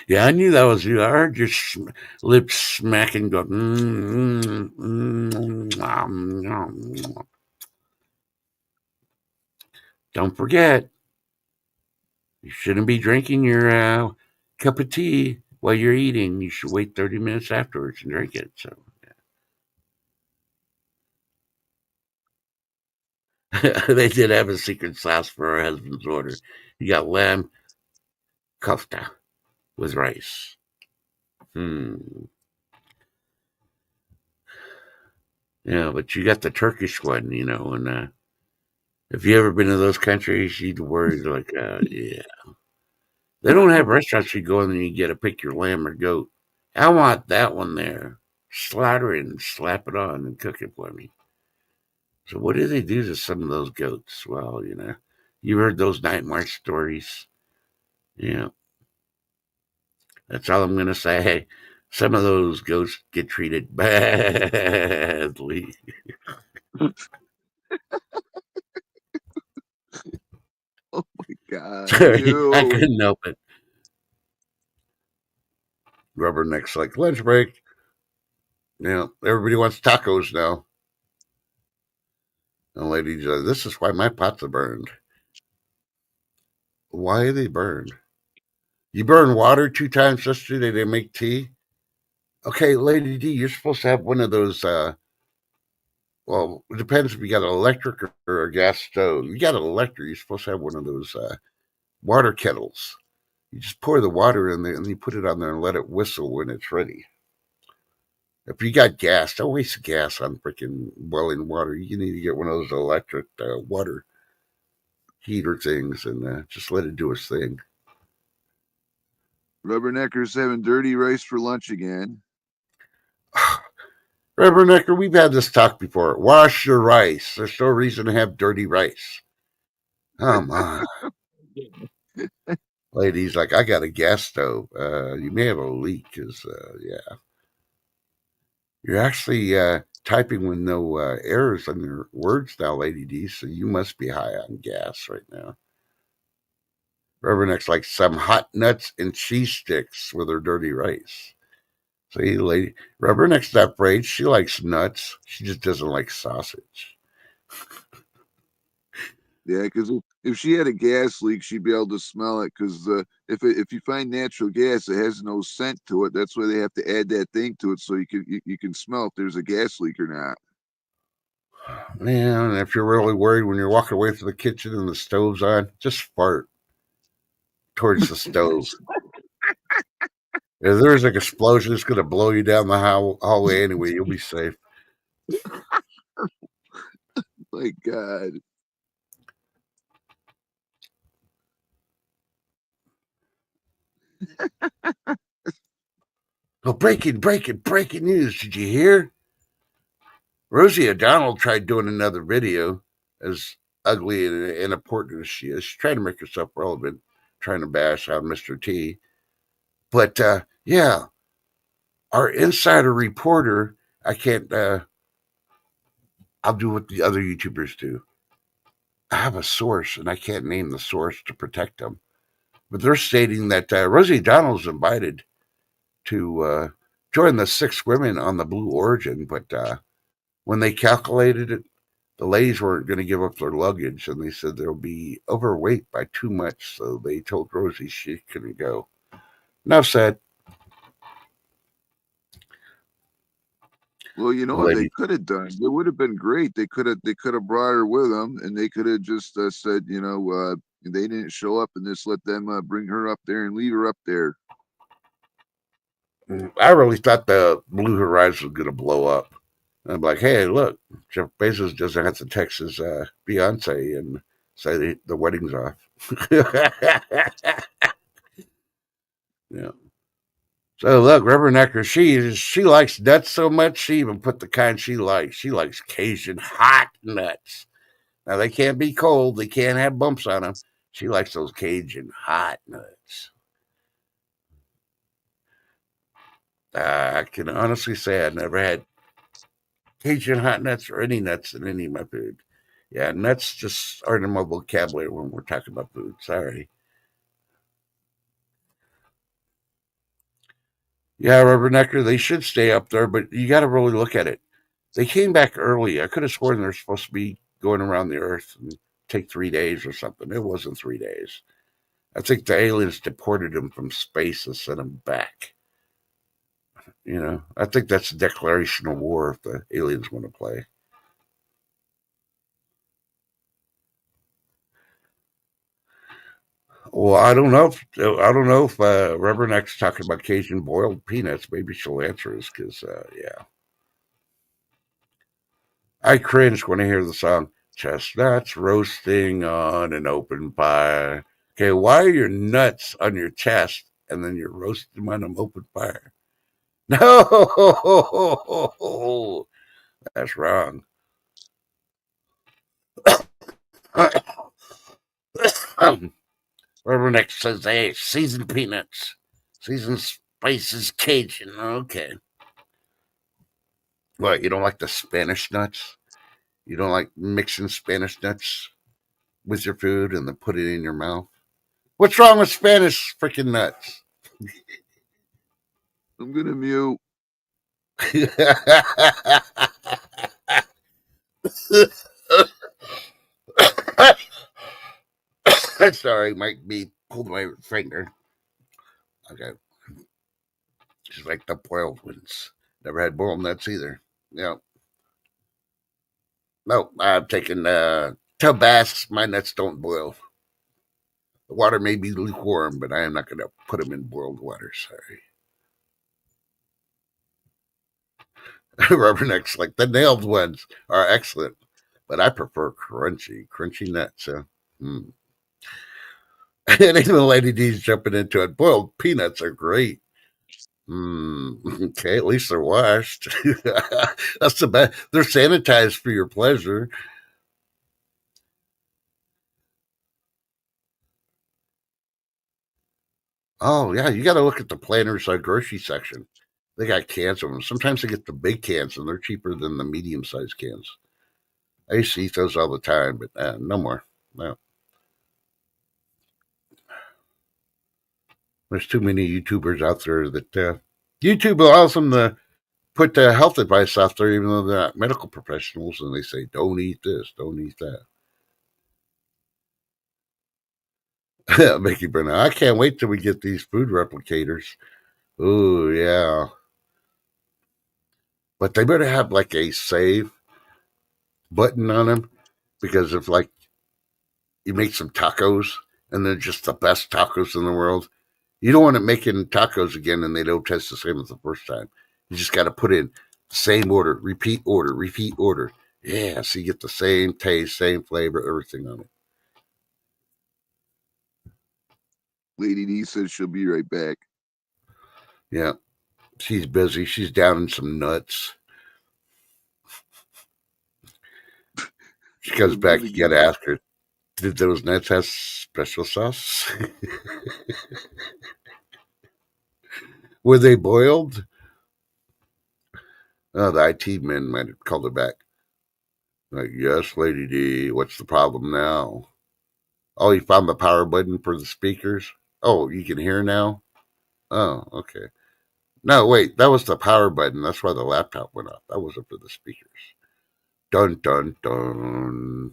Yeah, I knew that was you. I heard your lips smacking, go. Don't forget, you shouldn't be drinking your cup of tea while you're eating. You should wait 30 minutes afterwards and drink it. So they did have a secret sauce for her husband's order. You got lamb kofta with rice. Yeah, but you got the Turkish one, and if you ever been to those countries, you'd worry like, yeah. They don't have restaurants you go in and you get to pick your lamb or goat. I want that one there. slaughter it and slap it on and cook it for me. So what do they do to some of those goats? Well, you heard those night march stories. That's all I'm going to say. Some of those goats get treated badly. Oh my God. Sorry, I Ew. couldn't help it. Rubberneck's like, lunch break. Everybody wants tacos now. And ladies like, this is why my pots are burned. Why are they burned? You burn water 2 times yesterday to make tea? Okay, Lady D, you're supposed to have one of those, well, it depends if you got an electric or a gas stove. You got an electric, you're supposed to have one of those water kettles. You just pour the water in there and you put it on there and let it whistle when it's ready. If you got gas, don't waste gas on freaking boiling water. You need to get one of those electric water heater things and just let it do its thing. Rubbernecker's having dirty rice for lunch again. Rubbernecker, we've had this talk before. Wash your rice. There's no reason to have dirty rice. Come on. Lady's like, I got a gas stove. You may have a leak because, yeah. You're actually typing with no errors on your words now, Lady D, so you must be high on gas right now. Rubberneck's like some hot nuts and cheese sticks with her dirty rice. See, lady, Rubberneck's not afraid. She likes nuts. She just doesn't like sausage. Yeah, because if she had a gas leak, she'd be able to smell it. Because if you find natural gas, it has no scent to it. That's why they have to add that thing to it so you can smell if there's a gas leak or not. Man, if you're really worried when you're walking away from the kitchen and the stove's on, just fart towards the stove. If there's an explosion, it's going to blow you down the hallway anyway. You'll be safe. My God. Oh, breaking news. Did you hear? Rosie O'Donnell tried doing another video, as ugly and unimportant as she is. She's trying to make herself relevant, trying to bash on Mr. T. But, yeah, our insider reporter, I can't, I'll do what the other YouTubers do. I have a source, and I can't name the source to protect them. But they're stating that Rosie O'Donnell's invited to join the 6 women on the Blue Origin, but when they calculated it, the ladies weren't going to give up their luggage, and they said they'll be overweight by too much, so they told Rosie she couldn't go. Enough said. Well, you know what they could have done? It would have been great. They could have brought her with them, and they could have just said, they didn't show up, and just let them bring her up there and leave her up there. I really thought the Blue Horizon was going to blow up. I'm like, hey, look, Jeff Bezos doesn't have to text his Beyonce and say the wedding's off. Yeah. So look, Rubbernecker, she likes nuts so much she even put the kind she likes. She likes Cajun hot nuts. Now they can't be cold, they can't have bumps on them. She likes those Cajun hot nuts. I can honestly say I never had Cajun hot nuts or any nuts in any of my food. Yeah, nuts just aren't in my vocabulary when we're talking about food. Sorry. Yeah, Rubbernecker, they should stay up there, but you got to really look at it. They came back early. I could have sworn they're supposed to be going around the Earth and take 3 days or something. It wasn't 3 days. I think the aliens deported them from space and sent them back. I think that's a declaration of war if the aliens want to play. Well, I don't know if Rubberneck's talking about Cajun boiled peanuts. Maybe she'll answer us because, yeah. I cringe when I hear the song "Chestnuts Roasting on an Open Fire." Okay, why are your nuts on your chest and then you're roasting them on an open fire? No, that's wrong. Rubberneck says, hey, seasoned peanuts. Seasoned spices Cajun. Okay. What, you don't like the Spanish nuts? You don't like mixing Spanish nuts with your food and then put it in your mouth? What's wrong with Spanish freaking nuts? I'm gonna mute. Sorry, Mike B pulled my finger. Okay. Just like the boiled ones. Never had boiled nuts either. Yeah. No, I'm taking Tabasco. My nuts don't boil. The water may be lukewarm, but I am not going to put them in boiled water. Sorry. Rubbernecks, like the nailed ones, are excellent, but I prefer crunchy nuts. Hmm. And even Lady D's jumping into it. Boiled peanuts are great. Okay, at least they're washed. That's the best. They're sanitized for your pleasure. Oh yeah, you got to look at the Planters grocery section. They got cans of them. Sometimes they get the big cans, and they're cheaper than the medium-sized cans. I used to eat those all the time, but no more. No, there's too many YouTubers out there that YouTube allows them to put health advice out there, even though they're not medical professionals, and they say, "Don't eat this, don't eat that." Mickey Brennan, I can't wait till we get these food replicators. Oh yeah, but they better have like a save button on them, because if like you make some tacos and they're just the best tacos in the world, you don't want to making tacos again and they don't taste the same as the first time. You just got to put in the same order, repeat order, repeat order. Yeah, so you get the same taste, same flavor, everything on it. Lady D says she'll be right back. Yeah, she's busy. She's down in some nuts. She comes back. You got to ask her, did those nuts have special sauce? Were they boiled? Oh, the IT men might have called her back. Like, yes, Lady D, what's the problem now? Oh, you found the power button for the speakers? Oh, you can hear now? Oh, okay. No, wait, that was the power button. That's why the laptop went off. That wasn't for the speakers. Dun, dun, dun.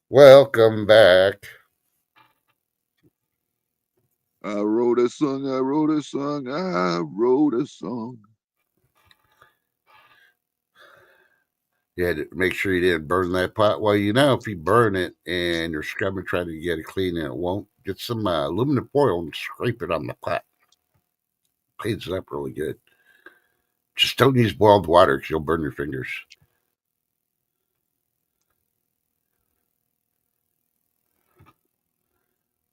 Welcome back. I wrote a song, I wrote a song, I wrote a song. You had to make sure you didn't burn that pot. Well, you know, if you burn it and you're scrubbing trying to get it clean and it won't, get some aluminum foil and scrape it on the pot. Cleans it up really good. Just don't use boiled water because you'll burn your fingers.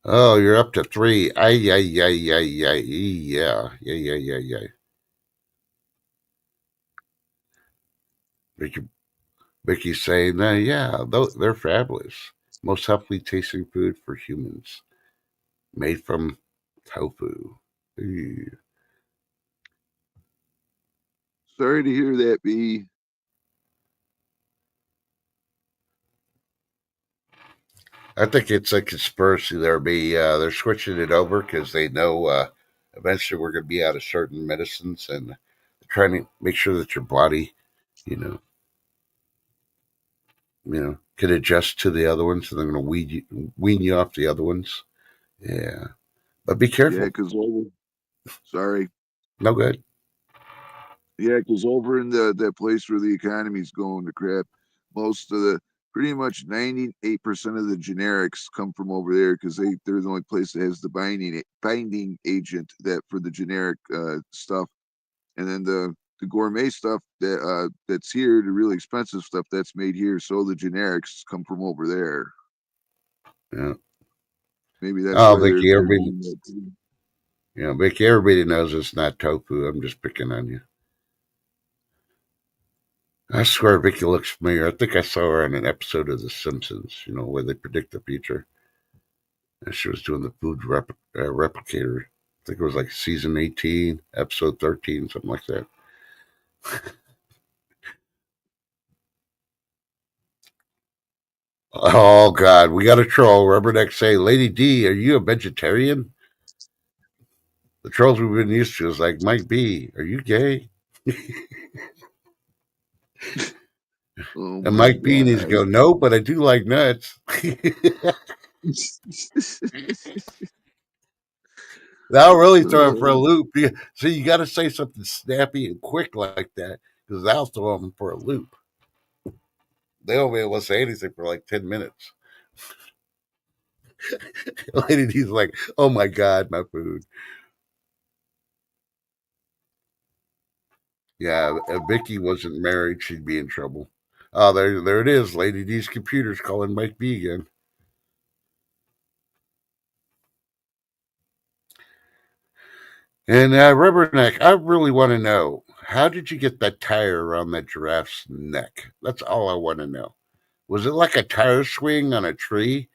Oh, you're up to 3. Ay, ay, ay, ay, ay, yeah. Yeah. Vicky, Vicky's saying, yeah, they're fabulous. Most healthy tasting food for humans. Made from tofu. Ew. Sorry to hear that, B. I think it's a conspiracy. They're switching it over because they know eventually we're going to be out of certain medicines, and they're trying to make sure that your body, you know, can adjust to the other ones, and they're going to wean you off the other ones. Yeah, but be Yeah, careful. because sorry. No good. Yeah, because over in that place where the economy's going to crap, most of the pretty much 98% of the generics come from over there because they're the only place that has the binding agent that for the generic stuff, and then the gourmet stuff that's here, the really expensive stuff that's made here. So the generics come from over there. Yeah. Maybe that's Oh, why Vicky, they're everybody, doing that too. Vicky, everybody knows it's not tofu. I'm just picking on you. I swear Vicky looks familiar. I think I saw her on an episode of The Simpsons, where they predict the future. And she was doing the replicator. I think it was like season 18, episode 13, something like that. Oh, God. We got a troll. Rubberneck say, Lady D, are you a vegetarian? The trolls we've been used to is like, Mike B, are you gay? Oh And my Mike B needs to god. go, no, but I do like nuts. That'll really throw him for a loop. So you got to say something snappy and quick like that because that'll throw him for a loop. They won't be able to say anything for like 10 minutes. Lady D's like, oh my God, my food. Yeah, if Vicky wasn't married, she'd be in trouble. Oh, there it is. Lady D's computer's calling Mike B again. And Rubberneck, I really want to know, how did you get that tire around that giraffe's neck? That's all I want to know. Was it like a tire swing on a tree?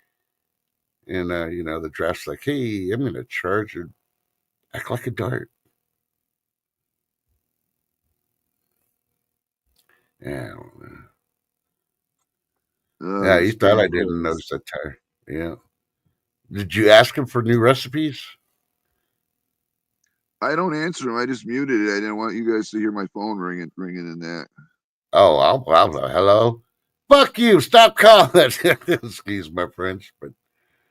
And the giraffe's like, hey, I'm gonna charge and act like a dart. Yeah, yeah, This he thought I damn didn't thing. notice that tire. Yeah. Did you ask him for new recipes? I don't answer them. I just muted it. I didn't want you guys to hear my phone ringing in that. Oh, hello. Fuck you! Stop calling. Excuse my French, but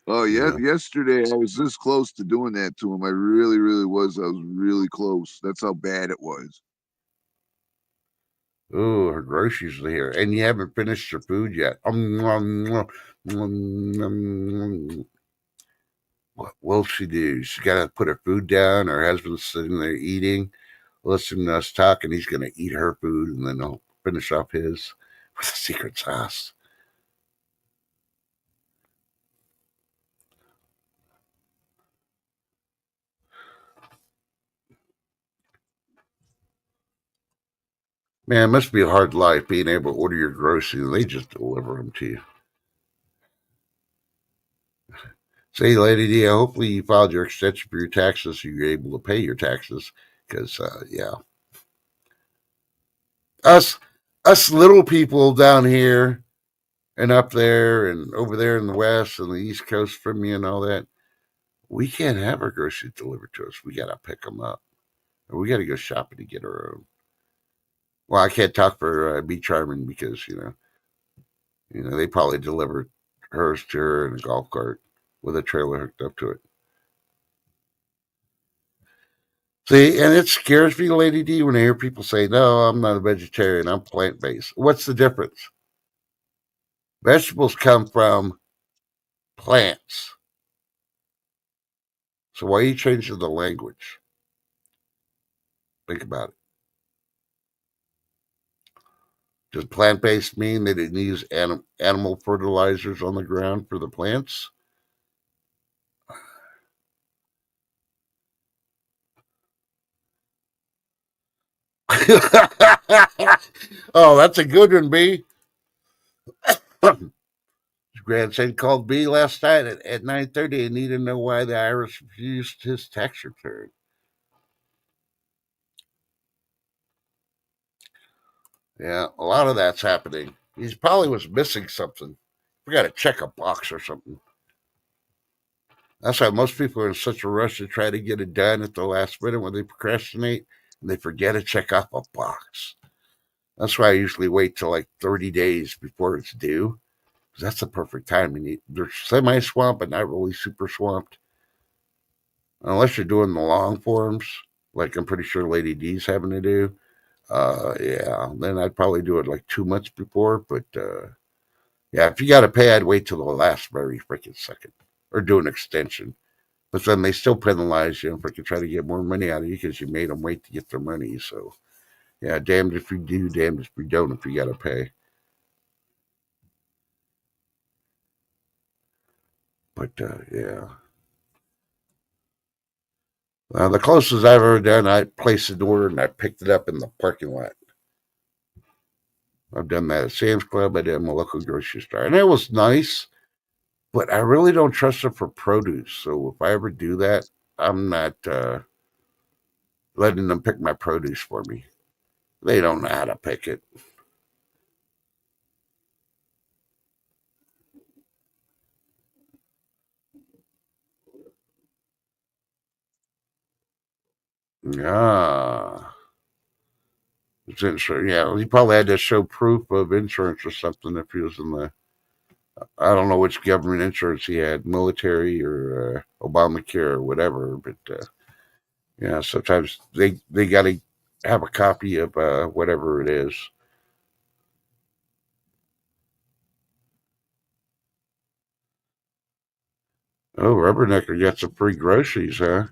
Oh you yeah, know. yesterday I was this close to doing that to him. I really, really was. I was really close. That's how bad it was. Ooh, her groceries are here, and you haven't finished your food yet. What will she do? She got to put her food down. Her husband's sitting there eating, listening to us talk, and he's going to eat her food, and then he'll finish off his with a secret sauce. Man, it must be a hard life being able to order your groceries and they just deliver them to you. Say, Lady D, hopefully you filed your extension for your taxes so you're able to pay your taxes. Because, yeah, us us little people down here and up there and over there in the west and the east coast from you and all that, we can't have our groceries delivered to us. We got to pick them up, or we got to go shopping to get our own. Well, I can't talk for B Charming because they probably delivered hers to her in a golf cart with a trailer hooked up to it. See, and it scares me, Lady D, when I hear people say, "No, I'm not a vegetarian. I'm plant based." What's the difference? Vegetables come from plants. So why are you changing the language? Think about it. Does plant based mean they didn't use animal fertilizers on the ground for the plants? Oh, that's a good one, B. Grandson called B last night at 9:30 and needed to know why the Irish refused his tax return. Yeah, a lot of that's happening. He probably was missing something. We got to check a box or something. That's why most people are in such a rush to try to get it done at the last minute when they procrastinate and they forget to check off a box. That's why I usually wait till like 30 days before it's due. Because that's the perfect time. They're semi swamped, but not really super swamped. Unless you're doing the long forms, like I'm pretty sure Lady D's having to do. Yeah, then I'd probably do it like 2 months before. But yeah, if you got to pay, I'd wait till the last very freaking second or do an extension. But then they still penalize you if they can try to get more money out of you because you made them wait to get their money. So yeah, damned if you do, damned if you don't. If you got to pay, but yeah. The closest I've ever done, I placed an order and I picked it up in the parking lot. I've done that at Sam's Club. I did it at my local grocery store, and it was nice. But I really don't trust them for produce. So if I ever do that, I'm not letting them pick my produce for me. They don't know how to pick it. Ah, it's insurance. Yeah, he probably had to show proof of insurance or something if he was in the. I don't know which government insurance he had, military or Obamacare or whatever. But yeah, sometimes they got to have a copy of whatever it is. Oh, Rubbernecker got some free groceries, huh?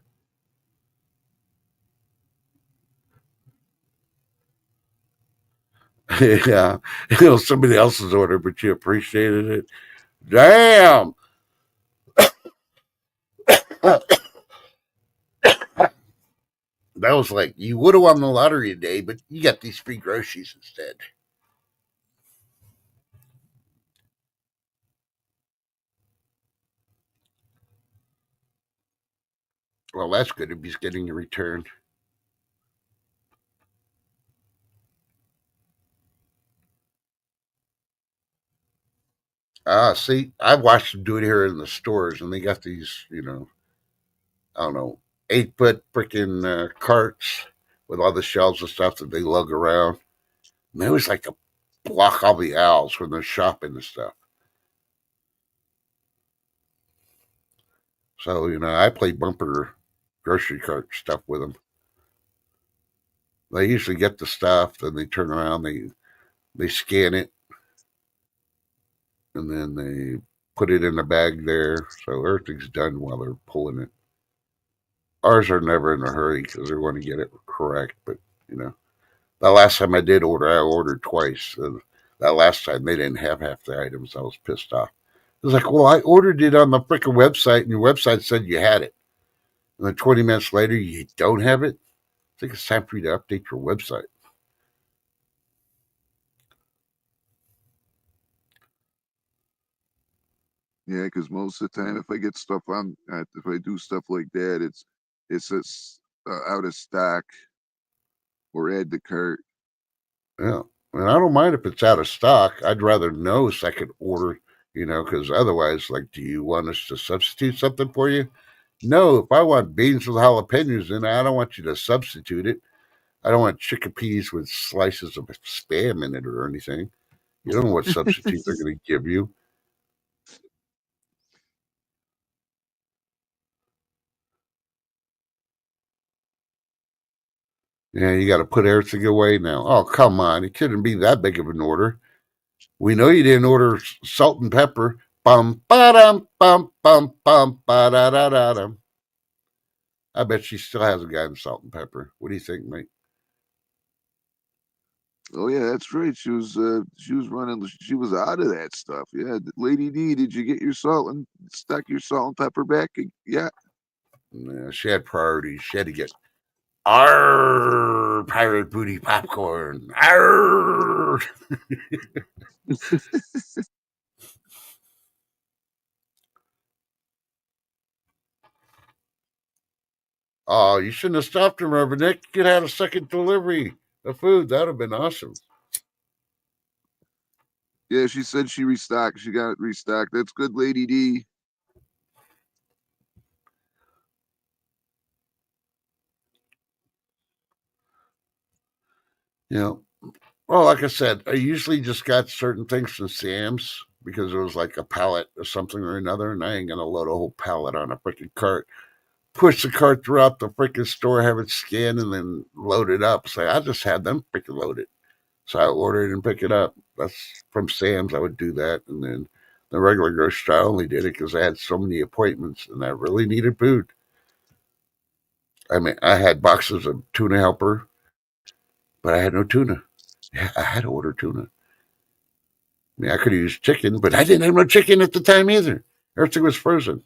Yeah, it was somebody else's order, but you appreciated it. Damn. That was like you would have won the lottery today, but you got these free groceries instead. Well, that's good if he's getting a return. See, I've watched them do it here in the stores, and they got these, I don't know, 8 foot freaking carts with all the shelves and stuff that they lug around. And they always like to block all the aisles when they're shopping and stuff. So, I play bumper grocery cart stuff with them. They usually get the stuff, then they turn around, they scan it, and then they put it in a bag there. So everything's done while they're pulling it. Ours are never in a hurry because they want to get it correct. But you know, the last time I did order, I ordered twice. That last time they didn't have half the items. I was pissed off. It was like, well, I ordered it on the freaking website, and your website said you had it. And then 20 minutes later, you don't have it. I think it's time for you to update your website. Yeah, because most of the time, if I get stuff on, if I do stuff like that, it's just out of stock or add to cart. Yeah. And I don't mind if it's out of stock. I'd rather know so I could order, because otherwise, like, do you want us to substitute something for you? No, if I want beans with jalapenos in it, I don't want you to substitute it. I don't want chickpeas with slices of spam in it or anything. You don't know what substitute they're going to give you. Yeah, you got to put everything away now. Oh, come on. It couldn't be that big of an order. We know you didn't order salt and pepper. Bum, ba dum, bum, bum, bum, ba da da da dum. I bet she still hasn't gotten salt and pepper. What do you think, mate? Oh yeah, that's right. She was running. She was out of that stuff. Yeah, Lady D, did you get your salt and stuck your salt and pepper back? Yeah. Yeah, she had priorities. She had to get our pirate booty popcorn. Arr! Oh, you shouldn't have stopped her, Reverend Nick. You could have had a second delivery of food. That would have been awesome. Yeah, she said she restocked. She got it restocked. That's good, Lady D. Yeah. Well, like I said, I usually just got certain things from Sam's because it was like a pallet or something or another, and I ain't gonna load a whole pallet on a freaking cart. Push the cart throughout the freaking store, have it scanned, and then load it up. So I just had them freaking load it. So I ordered and pick it up. That's from Sam's. I would do that, and then the regular grocery store I only did it because I had so many appointments and I really needed food. I mean, I had boxes of tuna helper, but I had no tuna. Yeah, I had to order tuna. I mean, I could have used chicken, but I didn't have no chicken at the time either. Everything was frozen.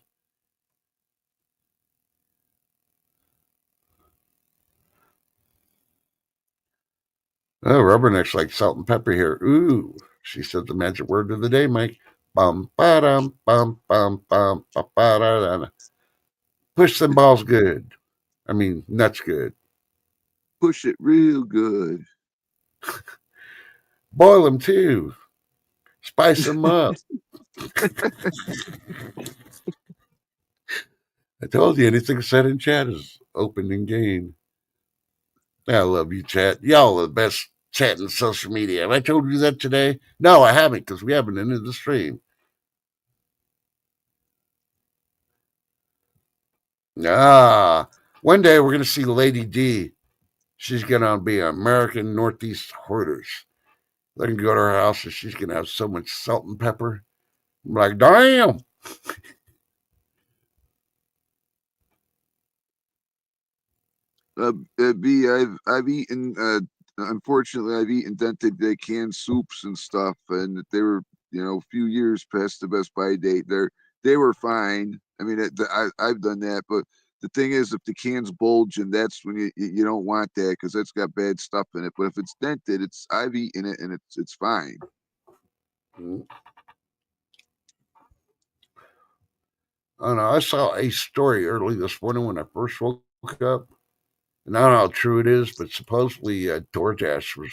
Oh, Rubbernecks like salt and pepper here. Ooh, she said the magic word of the day, Mike. Bum ba dum bum bum bum ba ba da da. Push them balls good. I mean, nuts good. Push it real good. Boil them too. Spice them up. I told you anything said in chat is open in game. I love you, chat. Y'all are the best chat in social media. Have I told you that today? No, I haven't because we haven't ended the stream. One day we're going to see Lady D. She's going to be American Northeast Hoarders. They can go to her house and she's going to have so much salt and pepper. I'm like, damn. I've eaten unfortunately I've eaten dented canned soups and stuff, and they were a few years past the best by date. They were fine. I mean, I've done that, but the thing is, if the cans bulge, and that's when you don't want that because that's got bad stuff in it. But if it's dented, I've eaten it and it's fine. Oh no, I saw a story early this morning when I first woke up. And I don't know how true it is, but supposedly DoorDash was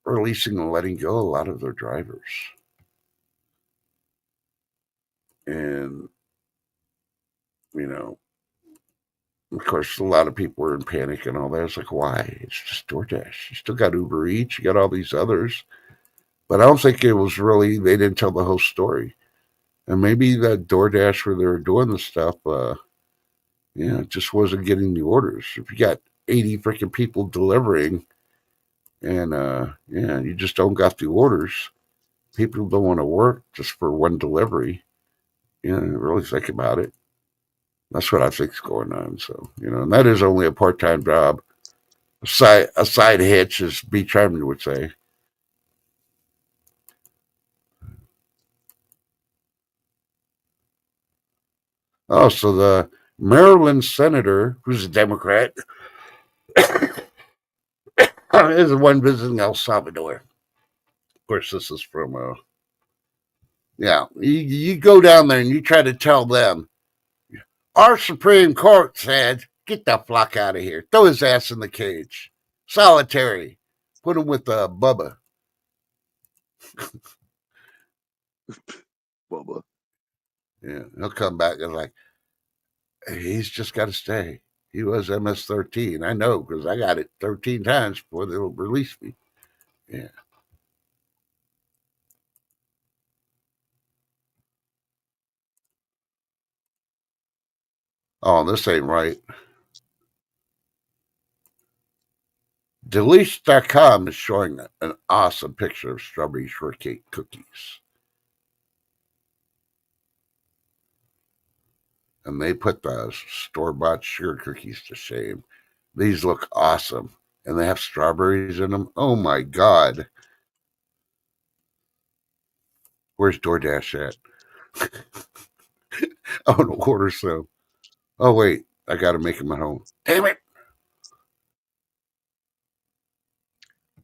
releasing and letting go a lot of their drivers. And, you know, of course, a lot of people were in panic and all that. It's like, why? It's just DoorDash. You still got Uber Eats, you got all these others. But I don't think it was really, they didn't tell the whole story. And maybe that DoorDash where they were doing the stuff, just wasn't getting the orders. If you got 80 freaking people delivering and, you just don't got the orders, people don't want to work just for one delivery. Really think about it. That's what I think is going on. So, and that is only a part-time job. A side hitch, as B. Charming would say. Oh, so the Maryland senator, who's a Democrat, is the one visiting El Salvador. Of course, this is from, you go down there and you try to tell them, our Supreme Court said, get the fuck out of here. Throw his ass in the cage. Solitary. Put him with Bubba. Bubba. Yeah, he'll come back and like, he's just got to stay. He was MS-13. I know because I got it 13 times before they'll release me. Yeah. Oh, this ain't right. Delish.com is showing an awesome picture of strawberry shortcake cookies. And they put the store-bought sugar cookies to shame. These look awesome. And they have strawberries in them. Oh, my God. Where's DoorDash at? I want to order some. Oh, wait. I got to make them at home. Damn it.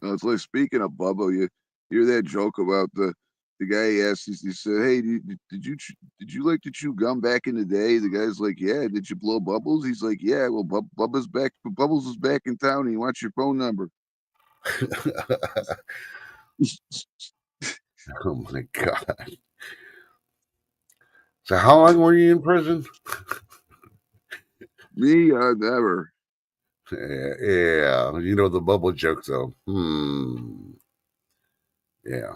It's like, speaking of Bubba, you hear that joke about the guy asked, he said, "Hey, did you like to chew gum back in the day?" The guy's like, "Yeah." "Did you blow bubbles?" He's like, "Yeah." "Well, Bubbles is back in town. And he wants your phone number." Oh, my God. So how long were you in prison? Me, never. Yeah. The bubble joke, though. Yeah.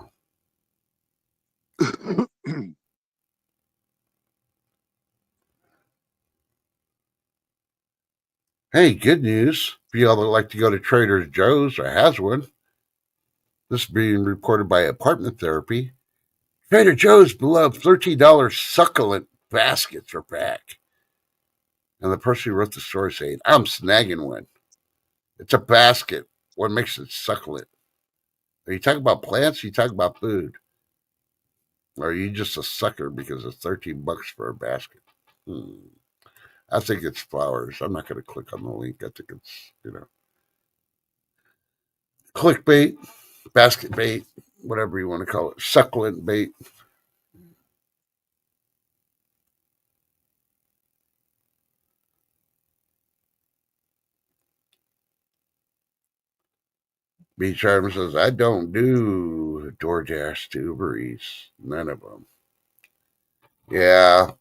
Hey, good news. If y'all would like to go to Trader Joe's or has one, this is being reported by Apartment Therapy. Trader Joe's beloved $13 succulent baskets are back. And the person who wrote the story saying, I'm snagging one. It's a basket. What makes it succulent? Are you talking about plants? Or you talking about food? Or are you just a sucker because it's $13 for a basket? I think it's flowers. I'm not going to click on the link. I think it's, clickbait, basket bait, whatever you want to call it, succulent bait. Beach Arm says, I don't do DoorDash to Uber Eats. None of them. Yeah,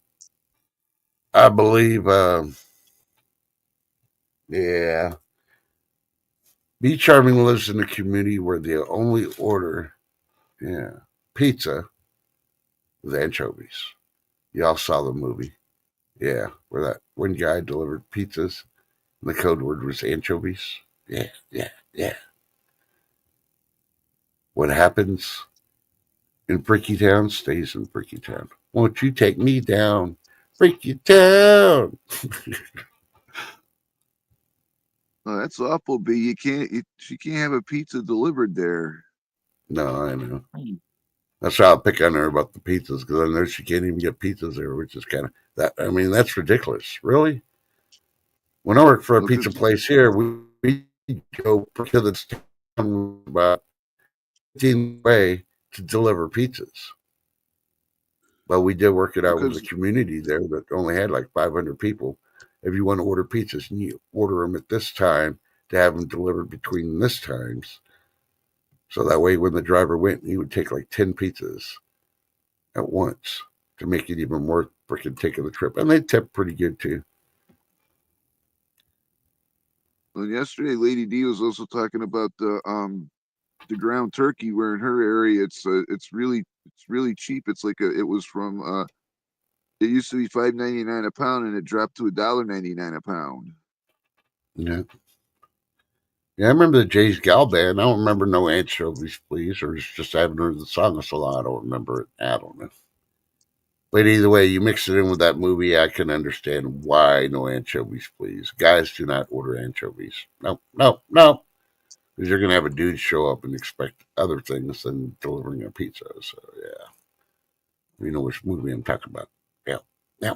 I believe, yeah. Be Charming lives in a community where they only order, pizza with anchovies. Y'all saw the movie. Yeah, where that one guy delivered pizzas and the code word was anchovies. Yeah, yeah, yeah. What happens in Bricky Town stays in Bricky Town. Won't you take me down, Bricky Town? Oh, that's awful, B. She can't have a pizza delivered there. No, I know. That's why I'll pick on her about the pizzas because I know she can't even get pizzas there, which is kind of that. I mean, that's ridiculous. Really? When I worked for a pizza place here, we go to the town about 15 way to deliver pizzas. But we did work it out with the community there that only had like 500 people. If you want to order pizzas, and you order them at this time to have them delivered between this times. So that way, when the driver went, he would take like 10 pizzas at once to make it even more freaking taking the trip. And they tip pretty good too. Well, yesterday, Lady D was also talking about the ground turkey, where in her area it's really cheap. It's like it was from it used to be $5.99 a pound, and it dropped to $1.99 a pound. Yeah. Yeah, I remember the Jay's Gal Band. I don't remember No Anchovies, Please, or it's just I haven't heard the song so long. I don't remember it. I don't know. But either way, you mix it in with that movie, I can understand why No Anchovies, Please. Guys do not order anchovies. No, no, no. Because you're going to have a dude show up and expect other things than delivering a pizza. So, yeah. You know which movie I'm talking about. Yeah. Yeah.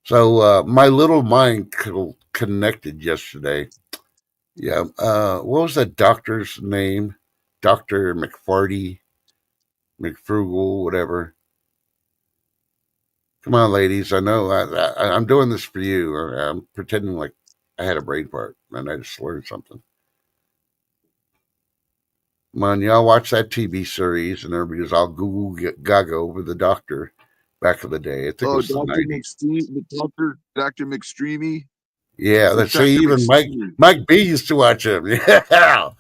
So, my little mind connected yesterday. Yeah. What was that doctor's name? Dr. McFarty, McFrugal, whatever. Come on, ladies. I know I'm doing this for you. I'm pretending like I had a brain fart and I just learned something. Come on, y'all watch that TV series and everybody's all Google Gaga over the doctor back in the day. I think it was the 90s. Dr. McStreamy. Yeah, let's say even Mike B used to watch him. Yeah.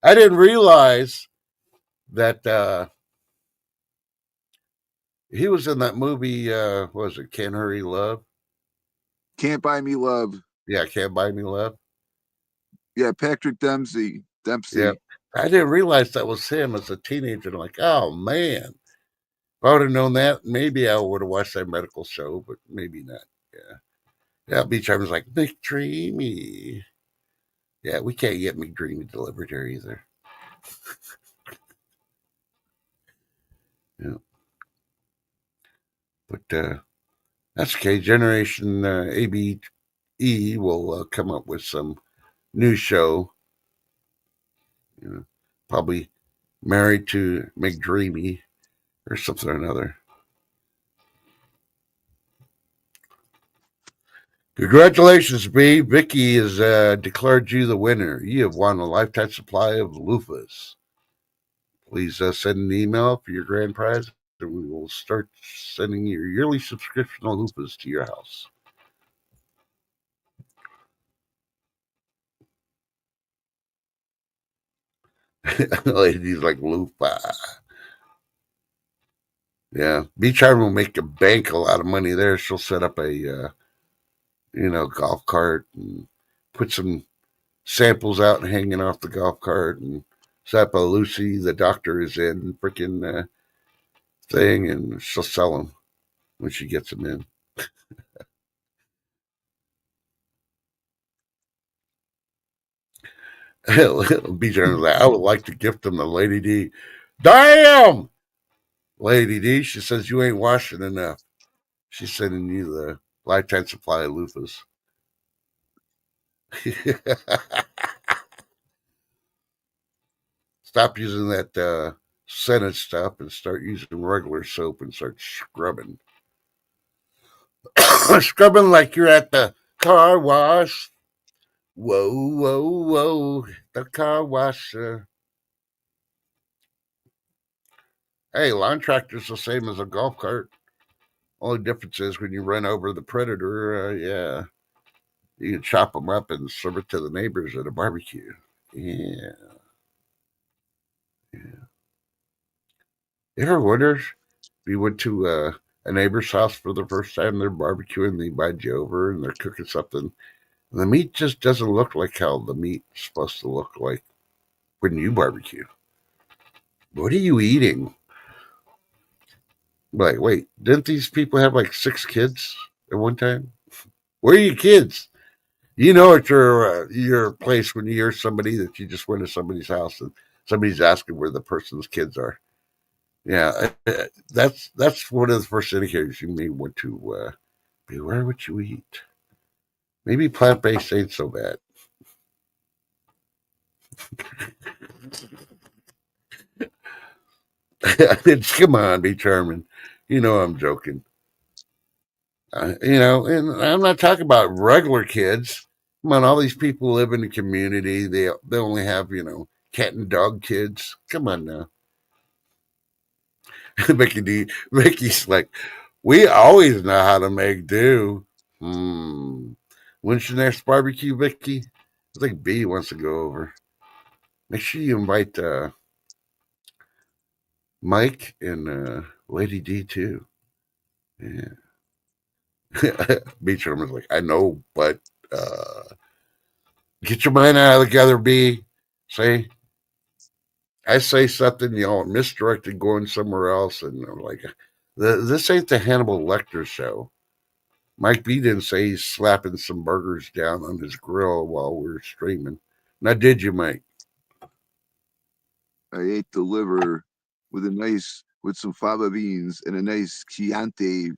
I didn't realize that he was in that movie, what was it, Can't Hurry Love? Can't Buy Me Love. Yeah, Can't Buy Me Love. Yeah, Patrick Dempsey. Yeah. I didn't realize that was him as a teenager. I'm like, oh, man. If I would have known that, maybe I would have watched that medical show, but maybe not. Yeah. Yeah, Beach Arm was like, McDreamy. Yeah, we can't get McDreamy delivered here either. Yeah. But that's okay. Generation ABE will come up with some new show. You know, probably Married to McDreamy or something or another. Congratulations, B. Vicky has declared you the winner. You have won a lifetime supply of loofahs. Please send an email for your grand prize, and we will start sending your yearly subscription of loofahs to your house. Lady's like loofah. Yeah, Beach Arm will make a bank a lot of money there. She'll set up a golf cart and put some samples out and hanging off the golf cart and Zappa Lucy, the doctor, is in freaking thing, and she'll sell them when she gets them in. BJ, like, I would like to gift them to Lady D. Damn! Lady D, she says you ain't washing enough. She's sending you the lifetime supply of loofahs. Stop using that scented stuff and start using regular soap and start scrubbing. Scrubbing like you're at the car wash. Whoa, whoa, whoa. The car wash. Hey, lawn tractor's the same as a golf cart. Only difference is when you run over the predator, yeah, you can chop them up and serve it to the neighbors at a barbecue. Yeah. Yeah. You ever wonder if you went to a neighbor's house for the first time, they're barbecuing, they invite you over and they're cooking something. And the meat just doesn't look like how the meat's supposed to look like when you barbecue. What are you eating? Like, wait, didn't these people have like 6 kids at one time? Where are your kids? You know at your place when you hear somebody that you just went to somebody's house and somebody's asking where the person's kids are. Yeah, that's one of the first indicators you may want to beware what you eat. Maybe plant based ain't so bad. Come on, be charming. You know I'm joking. And I'm not talking about regular kids. Come on, all these people live in the community. They only have cat and dog kids. Come on now. Mickey's like, we always know how to make do. When's your next barbecue, Vicky? I think B wants to go over. Make sure you invite Mike and Lady D too. Yeah. B Sherman's like, I know, but get your mind out of the gutter, B. Say, I say something, misdirected going somewhere else, and I'm like, this ain't the Hannibal Lecter show. Mike B didn't say he's slapping some burgers down on his grill while we're streaming. Now, did you, Mike? I ate the liver with some fava beans and a nice Chianti.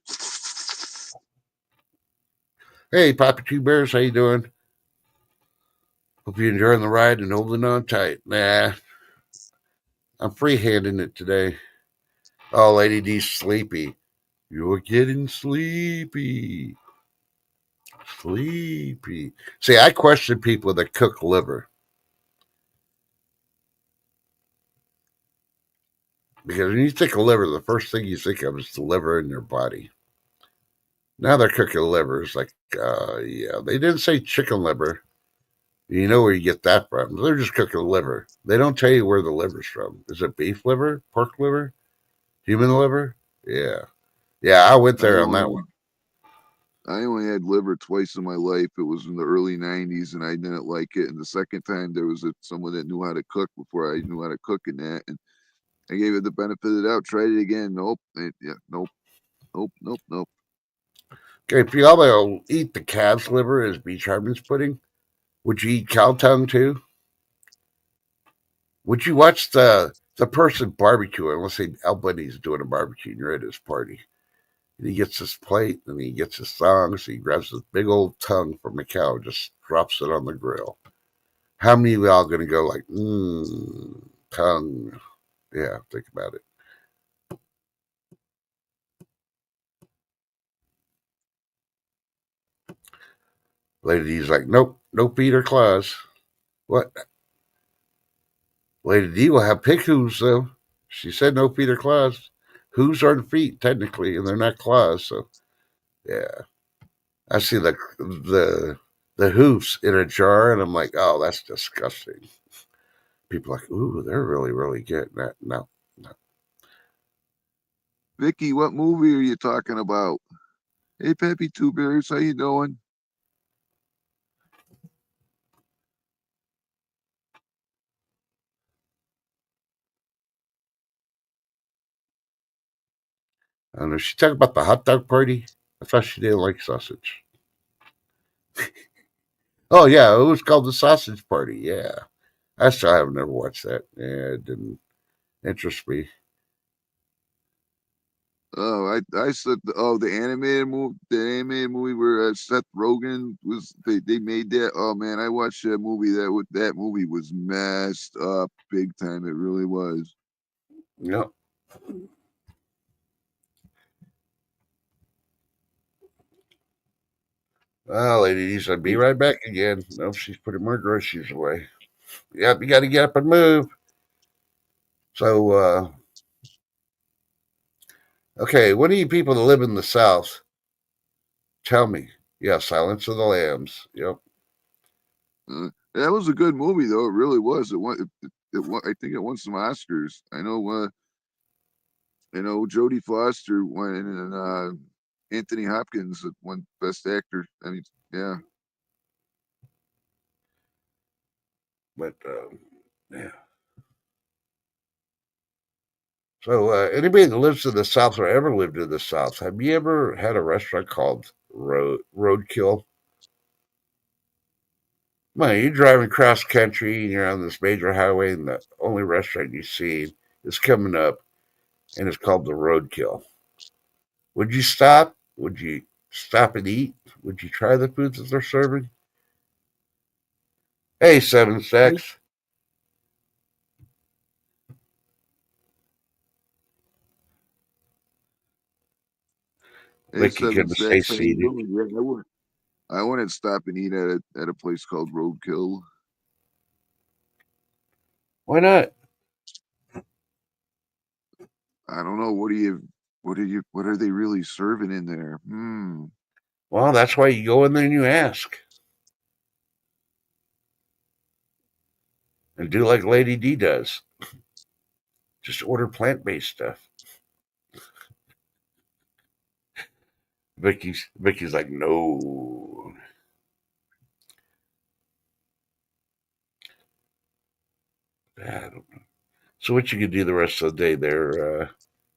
Hey, Papa Two Bears, how you doing? Hope you're enjoying the ride and holding on tight. Nah, I'm free-handing it today. Oh, Lady D's sleepy. You're getting sleepy. Sleepy. See, I question people that cook liver. Because when you think of liver, the first thing you think of is the liver in your body. Now they're cooking livers. Like, yeah, they didn't say chicken liver. You know where you get that from. They're just cooking liver. They don't tell you where the liver's from. Is it beef liver, pork liver, human liver? Yeah. Yeah, I went I there on that only one. I only had liver twice in my life. It was in the early '90s, and I didn't like it. And the second time, there was someone that knew how to cook before I knew how to cook in that, and I gave it the benefit of the doubt. Tried it again. Nope. Yeah. Nope. Nope. Nope. Nope. Okay, if y'all will eat the calf's liver as beach harmon's pudding, would you eat cow tongue too? Would you watch the person barbecuing? Let's say Al Bundy's doing a barbecue and you're at his party. And he gets his plate and he gets his thongs. So he grabs this big old tongue from a cow, just drops it on the grill. How many of y'all going to go like, tongue? Yeah, think about it. Lady D's like, nope, no feet or claws. What? Lady D will have pig hooves, though. She said no feet or claws. Hooves aren't feet, technically, and they're not claws, so yeah. I see the hoofs in a jar, and I'm like, oh, that's disgusting. People are like, ooh, they're really, really good. No, no. Vicky, what movie are you talking about? Hey, Peppy Two Bears, how you doing? I don't know. She talked about the hot dog party. I thought she didn't like sausage. Oh yeah, it was called the sausage party. Yeah, I still have never watched that. Yeah, it didn't interest me. Oh, I said the animated movie where Seth Rogen was they made that. Oh man, I watched that movie. That movie was messed up big time. It really was. Yep. Well, ladies, I'll be right back again. Nope, she's putting more groceries away. Yep, you got to get up and move. So, okay, what do you people that live in the South tell me? Yeah, Silence of the Lambs. Yep. That was a good movie though. It really was. It won. I think it won some Oscars. I know. Jodie Foster won, and Anthony Hopkins won Best Actor. I mean, yeah. But, yeah. So, anybody that lives in the South or ever lived in the South, have you ever had a restaurant called Roadkill? Well, you're driving cross country and you're on this major highway, and the only restaurant you see is coming up, and it's called the Roadkill. Would you stop? Would you stop and eat? Would you try the foods that they're serving? Hey, Seven I, Sex. hey, Vicky Seven couldn't stay Sacks. How you seated. doing? Yeah, I wouldn't stop and eat at a place called Roadkill. Why not? I don't know. What are they really serving in there? Hmm. Well, that's why you go in there and you ask. And do like Lady D does. Just order plant based stuff. Vicky's like, no. I don't know. So what you could do the rest of the day there,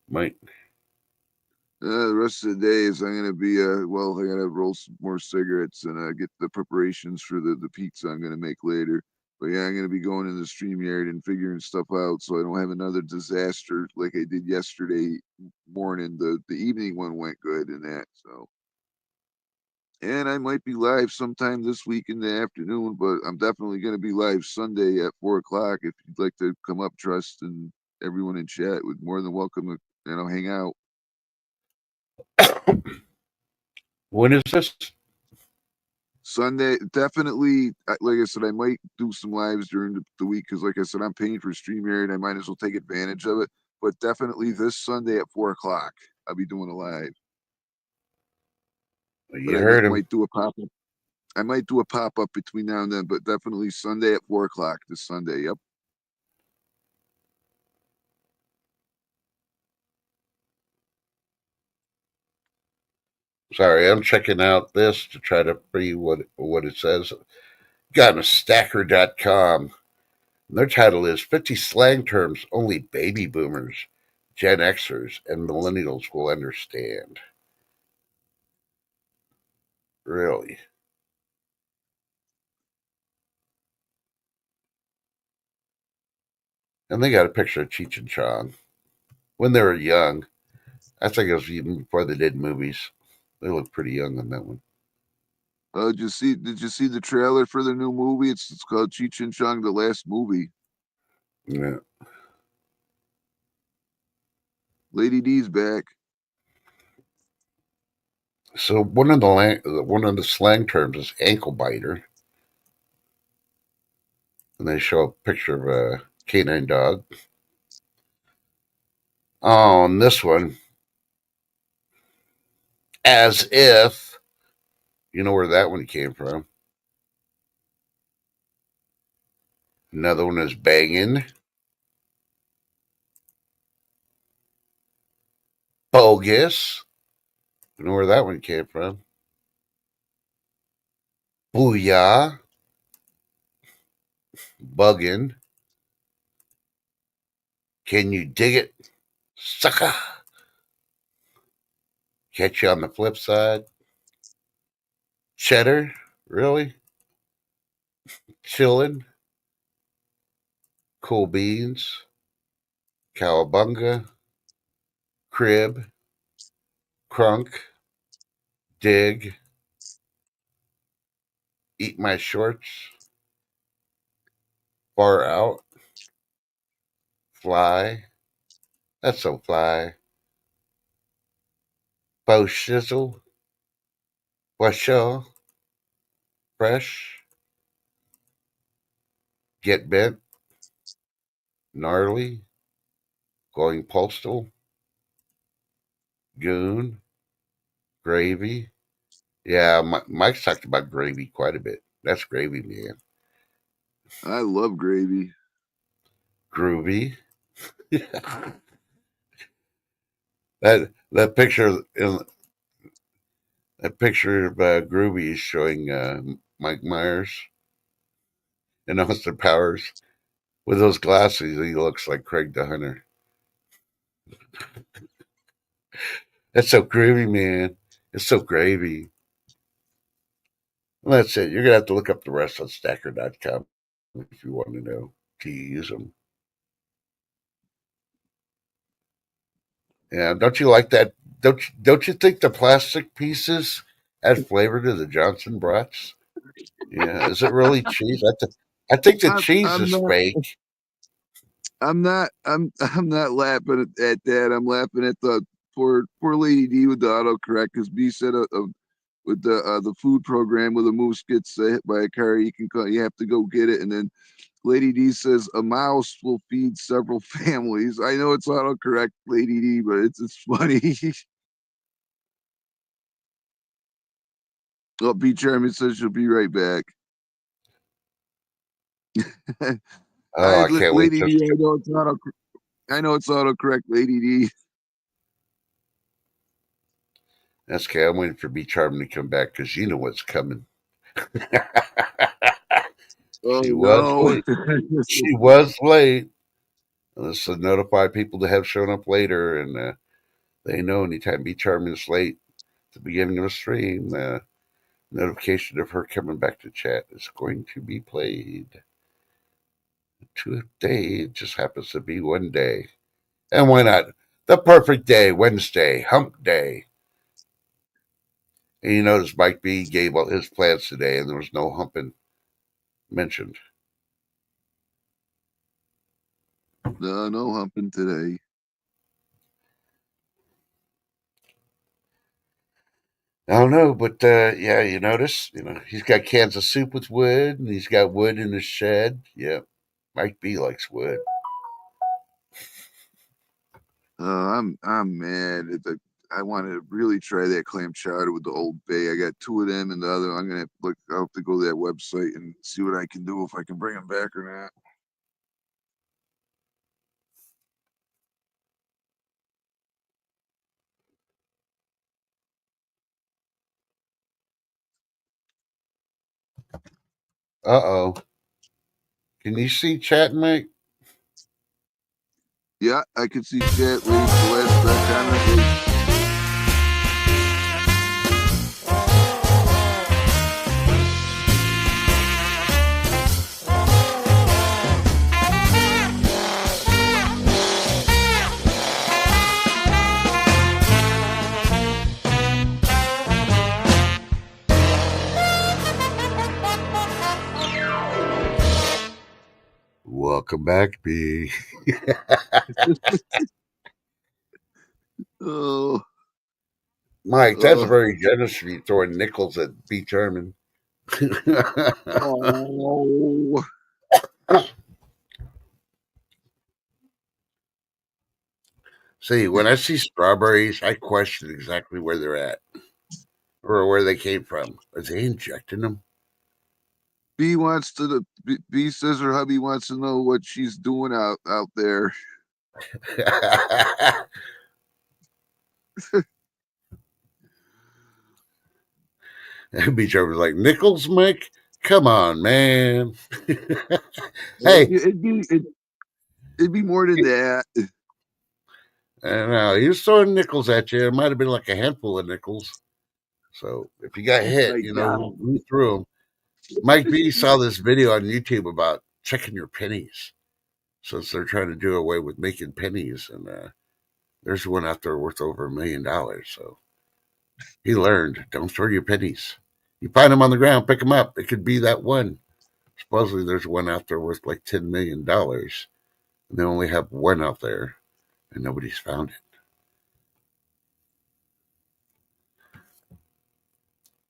Mike? The rest of the day is I'm gonna be I gotta roll some more cigarettes and get the preparations for the pizza I'm gonna make later. But yeah, I'm gonna be going in the stream yard and figuring stuff out so I don't have another disaster like I did yesterday morning. The evening one went good and that so. And I might be live sometime this week in the afternoon, but I'm definitely gonna be live Sunday at 4 o'clock. If you'd like to come up, Trust, and everyone in chat would more than welcome to hang out. When is this? Sunday, definitely. Like I said, I might do some lives during the week because, like I said, I'm paying for StreamYard. I might as well take advantage of it. But definitely this Sunday at 4 o'clock, I'll be doing a live. But You I heard him. might do a pop up. I might do a pop up between now and then. But definitely Sunday at 4 o'clock this Sunday. Yep. Sorry, I'm checking out this to try to read what it says. Got a stacker.com. Their title is 50 slang terms only baby boomers, Gen Xers, and millennials will understand. Really? And they got a picture of Cheech and Chong when they were young. I think it was even before they did movies. They look pretty young on that one. Did you see the trailer for the new movie? It's called Cheech and Chong: The Last Movie. Yeah. Lady D's back. So one of the slang terms is ankle biter, and they show a picture of a canine dog. On this one, as if you know where that one came from. Another one is banging, bogus. You know where that one came from. Booyah, bugging. Can you dig it, sucker? Catch you on the flip side. Cheddar, really? Chillin', cool beans, cowabunga, crib. Crunk, Dig, Eat My Shorts, Far Out, Fly, That's So Fly, Bo Shizzle, Washoe, Fresh, Get Bent, Gnarly, Going Postal, Goon, Gravy. Yeah, Mike's talked about Gravy quite a bit. That's Gravy, man. I love gravy. Groovy. that picture in that picture of Groovy is showing Mike Myers and Austin Powers with those glasses. He looks like Craig the Hunter. That's so groovy, man. It's so gravy. Well, that's it. You're gonna have to look up the rest on Stacker.com if you want to know to use them. Yeah, don't you like that? Don't you think the plastic pieces add flavor to the Johnson brats? Yeah, is it really cheese? I think the cheese I'm is not. fake. I'm not. I'm not laughing at that. I'm laughing at the poor Lady D with the autocorrect because B said with the food program with a moose gets hit by a car, you have to go get it, and then Lady D says a mouse will feed several families. I know it's autocorrect, Lady D, but it's funny. Oh, B Chairman says she'll be right back. Oh, I can't wait Lady to. D, I know it's autocorrect, Lady D. That's okay. I'm waiting for B Charming to come back because you know what's coming. Oh She was no. late. She was late. This will notify people that have shown up later, and they know anytime B Charming is late at the beginning of a stream, the notification of her coming back to chat is going to be played. Today it just happens to be one day. And why not? The perfect day, Wednesday, hump day. And you notice Mike B gave all his plans today, and there was no humping mentioned. No humping today. I don't know, but yeah, you notice, he's got cans of soup with wood, and he's got wood in his shed. Yeah, Mike B likes wood. I'm mad at the. I want to really try that clam chowder with the Old Bay. I got two of them, and the other I'm gonna have to look. I'll have to go to that website and see what I can do if I can bring them back or not. Uh-oh. Can you see chat, Mike? Yeah, I can see chat. The last comment was Welcome back, B. oh Mike, that's oh very generous of you throwing nickels at B. German. oh. See, when I see strawberries, I question exactly where they're at or where they came from. Are they injecting them? B wants to B says her hubby wants to know what she's doing out there. B. German's like, nickels, Mike? Come on, man. Hey, It'd be more than that. I don't know. He was throwing nickels at you. It might have been like a handful of nickels. So if you got hit, My God. who threw them? Mike B saw this video on YouTube about checking your pennies. Since they're trying to do away with making pennies, and there's one out there worth over $1 million. So He learned, don't throw your pennies. You find them on the ground, pick them up. It could be that one. Supposedly there's one out there worth like $10 million. And they only have one out there, and nobody's found it.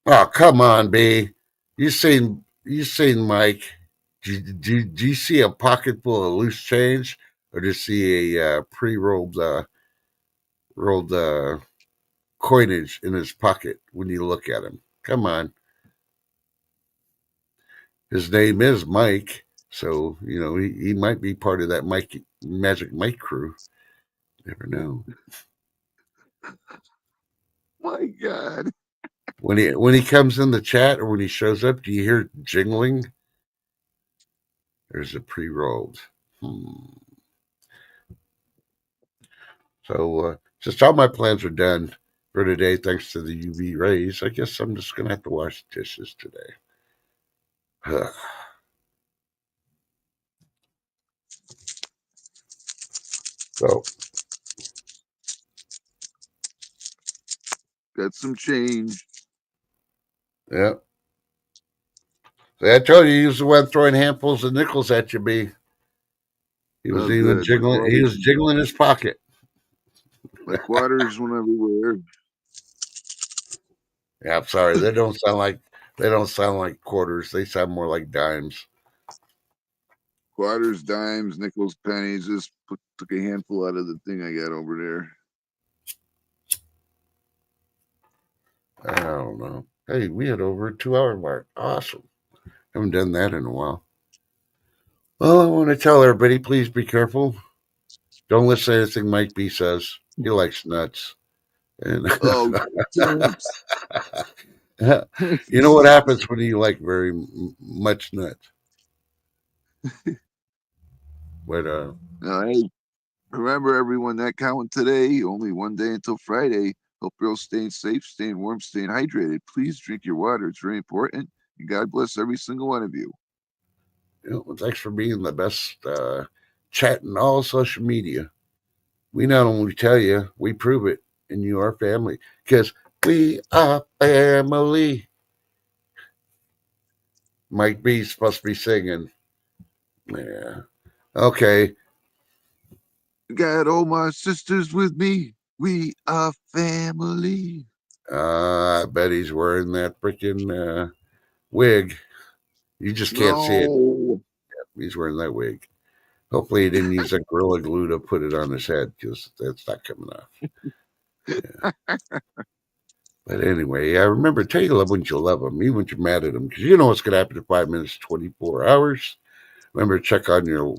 Oh, come on, B. You seen Mike. Do you see a pocket full of loose change, or do you see a pre-rolled rolled coinage in his pocket when you look at him? Come on. His name is Mike, so he might be part of that Magic Mike crew. Never know. My God. When he comes in the chat or when he shows up, do you hear jingling? There's a pre-rolled. So since all my plans are done for today, thanks to the UV rays, I guess I'm just gonna have to wash dishes today. So Got some change. yeah. See, I told you he was the one throwing handfuls of nickels at you, B. He was Oh, even good. jiggling. He was jiggling his pocket. My quarters went everywhere. Yeah, I'm sorry. They don't sound like quarters. They sound more like dimes. Quarters, dimes, nickels, pennies. Just took a handful out of the thing I got over there. I don't know. Hey, we had over a 2 hour mark. Awesome. Haven't done that in a while. Well, I want to tell everybody, please be careful. Don't listen to anything Mike B says. He likes nuts. And Oh, don't. you know what happens when you like very much nuts? But Hey, remember everyone that counting today. Only one day until Friday. Hope you're all staying safe, staying warm, staying hydrated. Please drink your water. It's very important. And God bless every single one of you. thanks for being the best chat in all social media. We not only tell you, we prove it, and you are family because we are family. Mike B's supposed to be singing. Yeah. Okay. Got all my sisters with me. We are family. I bet he's wearing that freaking wig. You just can't see it. No. He's wearing that wig. Hopefully, he didn't use that Gorilla Glue to put it on his head because that's not coming off. Yeah. But anyway, I remember tell you love when you love them, even when you're mad at them, because you know what's going to happen in 5 minutes, 24 hours. Remember, check on your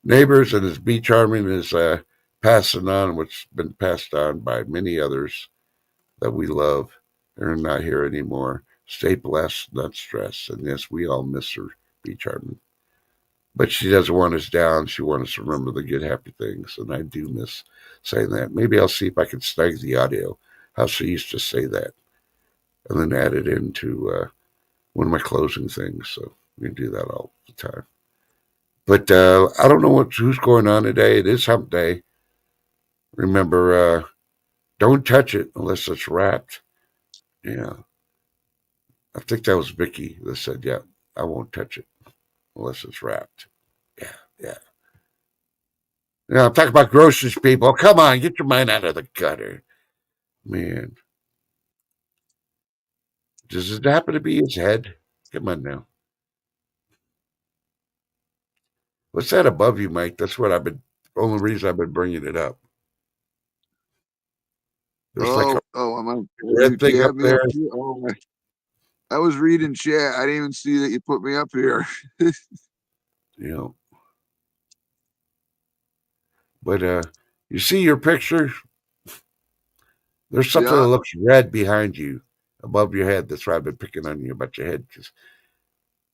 neighbors, and his Be Charming is passing on what's been passed on by many others that we love. They're not here anymore. Stay blessed, not stressed. And yes, we all miss her, Be Charming. But she doesn't want us down. She wants us to remember the good, happy things. And I do miss saying that. Maybe I'll see if I can snag the audio, how she used to say that, and then add it into one of my closing things. So we do that all the time. But I don't know who's going on today. It is hump day. Remember, don't touch it unless it's wrapped. Yeah. I think that was Vicky that said, yeah, I won't touch it unless it's wrapped. Yeah, yeah. Yeah, I'm talking about groceries, people. Come on, get your mind out of the gutter. Man. Does it happen to be his head? Come on now. What's that above you, Mike? That's what only reason I've been bringing it up. There's like a I'm on. red thing You up have me there. up here. Oh, I was reading chat. I didn't even see that you put me up here. You know, but you see your picture? There's something that Yeah. looks red behind you, above your head. That's why I've been picking on you about your head because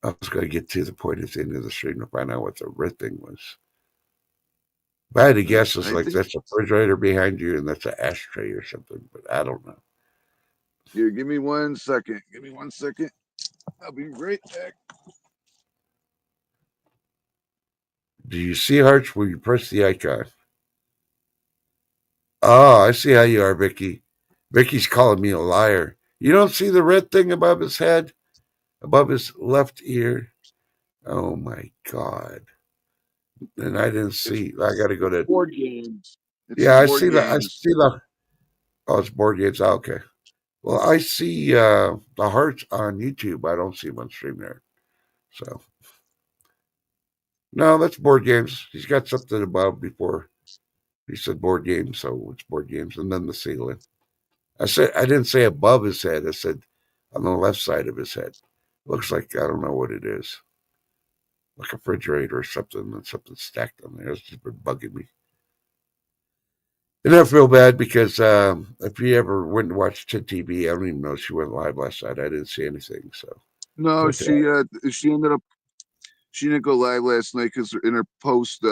I was going to get to the point at the end of the stream to find out what the red thing was. If I had to guess, it's I like think that's a refrigerator behind you and that's an ashtray or something, but I don't know. here. Give me 1 second. Give me 1 second. I'll be right back. Do you see hearts where you press the icon? Oh, I see how you are, Vicky. Vicky's calling me a liar. You don't see the red thing above his head, above his left ear? Oh my God. And I didn't It's see. I got to go to. board games. It's the Yeah, board I games. see the. Oh, it's board games. Oh, okay. Well, I see the hearts on YouTube. I don't see them on stream there. So no, that's board games. He's got something above before he said board games, so it's board games, and then the ceiling. I didn't say above his head. I said on the left side of his head. Looks like I don't know what it is, like a refrigerator or something, and something stacked on there. It's just been bugging me. And I feel bad because if you ever went and watched Ted TV, I don't even know if she went live last night. I didn't see anything. So, No, but she ended up she didn't go live last night because in her post,